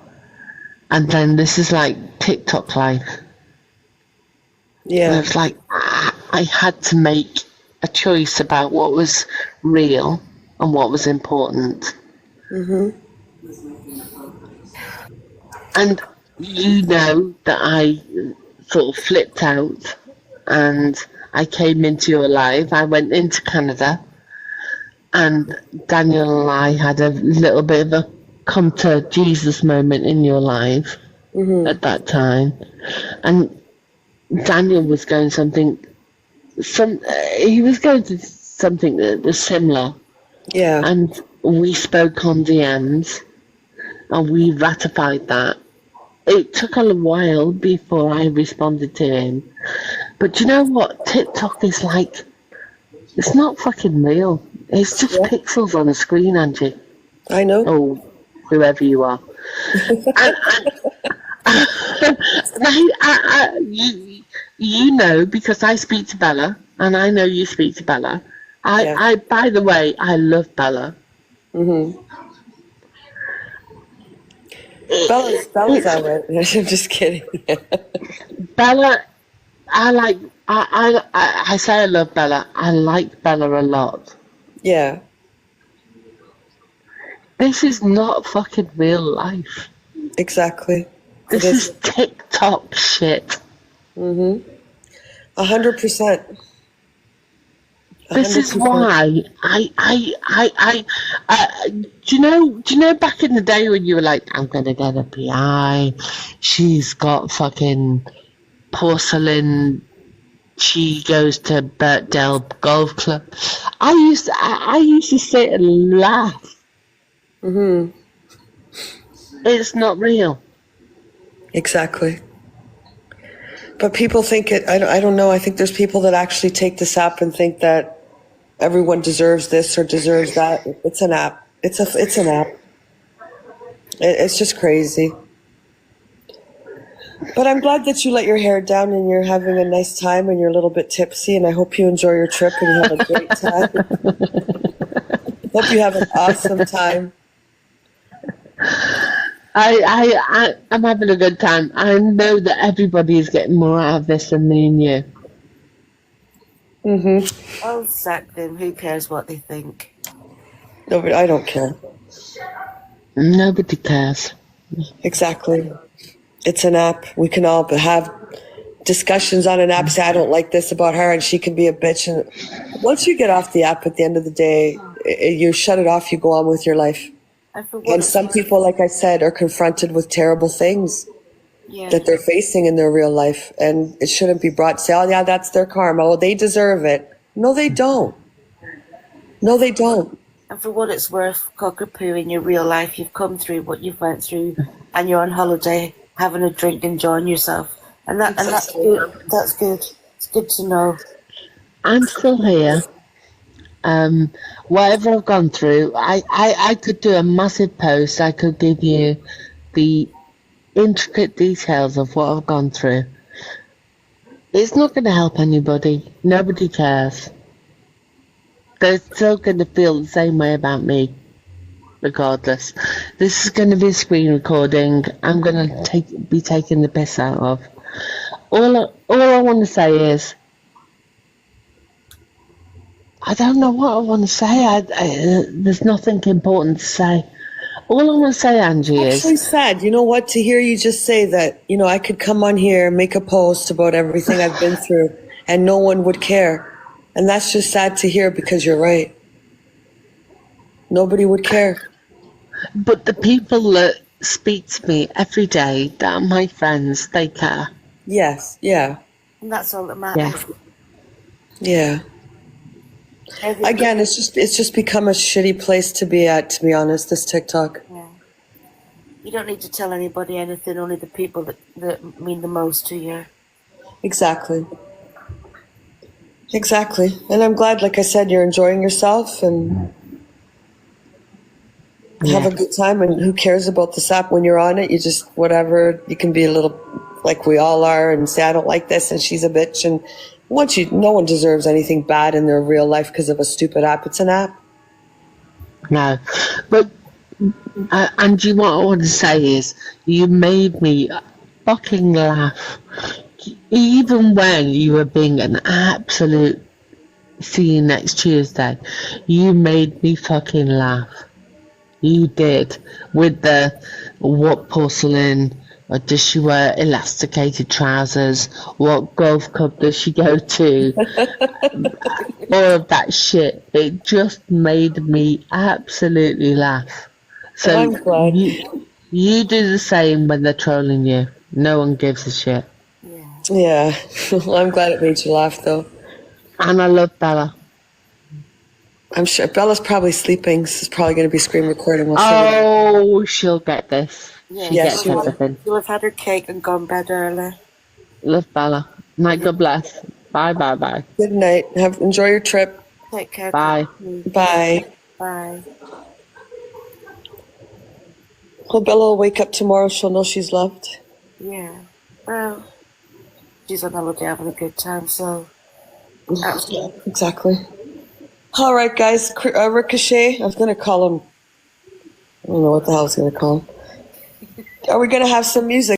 T: And then this is like TikTok life.
B: Yeah.
T: And it's like, I had to make a choice about what was real and what was important. And you know that I sort of flipped out and I came into your life. I went into Canada and Daniel and I had a little bit of a come to Jesus moment in your life at that time. And Daniel was going he was going to something that was similar.
B: Yeah.
T: And we spoke on DMs and we ratified that. It took a while before I responded to him. But you know what? TikTok is like, it's not fucking real. It's just pixels on a screen, Angie.
B: I know.
T: Oh, whoever you are. You know, because I speak to Bella, and I know you speak to Bella. I by the way, I love Bella.
B: Bella's alright. I'm just kidding.
T: Bella, I say I love Bella. I like Bella a lot.
B: Yeah.
T: This is not fucking real life.
B: Exactly.
T: This is TikTok shit.
B: 100%.
T: This is why do you know back in the day when you were like, I'm gonna get a PI, she's got fucking porcelain, she goes to Birkdale Golf Club. I used to sit and laugh. It's not real.
B: Exactly. But people think it, I don't know, I think there's people that actually take this app and think that everyone deserves this or deserves that. It's an app. It's an app. It's just crazy. But I'm glad that you let your hair down and you're having a nice time and you're a little bit tipsy, and I hope you enjoy your trip and you have a great time. Hope you have an awesome time.
T: I'm having a good time. I know that everybody is getting more out of this than me and you.
C: Oh, sack them. Who cares what they think?
B: Nobody, I don't care.
T: Nobody cares.
B: Exactly. It's an app. We can all have discussions on an app, say I don't like this about her, and she can be a bitch. And once you get off the app, at the end of the day, you shut it off, you go on with your life. And some people, like I said, are confronted with terrible things that they're facing in their real life, and it shouldn't be brought to say, oh yeah, that's their karma, oh they deserve it. No, they don't. No, they don't.
C: And for what it's worth, cockapoo, in your real life, you've come through what you've went through, and you're on holiday, having a drink, enjoying yourself, and that's good. That's good. It's good to know.
T: I'm still here. Whatever I've gone through, I could do a massive post. I could give you the intricate details of what I've gone through. It's not going to help anybody. Nobody cares. They're still going to feel the same way about me, regardless. This is going to be a screen recording. I'm going to be taking the piss out of. All I want to say is, I don't know what I want to say. There's nothing important to say. All I want to say, Angie, is...
B: Actually sad, you know what, to hear you just say that, you know, I could come on here and make a post about everything I've been through and no one would care. And that's just sad to hear, because you're right. Nobody would care.
T: But the people that speak to me every day, that are my friends, they care.
B: Yes, yeah.
C: And that's all that matters.
B: Yeah. Again, it's just become a shitty place to be at, to be honest, this TikTok.
C: Yeah. You don't need to tell anybody anything, only the people that mean the most to you.
B: Exactly. Exactly. And I'm glad, like I said, you're enjoying yourself and have a good time. And who cares about this app when you're on it? You just, whatever, you can be a little like we all are and say, I don't like this and she's a bitch. And no one deserves anything bad in their real life because of a stupid app. It's an app.
T: No. But, Angie, what I want to say is, you made me fucking laugh. Even when you were being an absolute see you next Tuesday, you made me fucking laugh. You did. With the what porcelain, or does she wear elasticated trousers? What golf club does she go to? All of that shit. It just made me absolutely laugh. So
B: I'm glad.
T: You do the same when they're trolling you. No one gives a shit.
B: Yeah. Well, I'm glad it made you laugh, though.
T: And I love Bella.
B: I'm sure Bella's probably sleeping. This is probably going to be screen recording. We'll see.
T: Oh, she'll get this.
C: Yeah,
T: She gets everything.
C: She'll have had her cake and gone bed early.
T: Love Bella. Night, God bless. Bye, bye, bye.
B: Good night. Enjoy your trip.
C: Take care.
T: Bye.
B: Bye.
C: Bye.
B: Well, Bella will wake up tomorrow. She'll know she's loved.
C: Yeah. Well, she's on holiday having a good time, so...
B: Yeah, exactly. All right, guys. Ricochet. I was going to call him... I don't know what the hell I was going to call him. Are we going to have some music?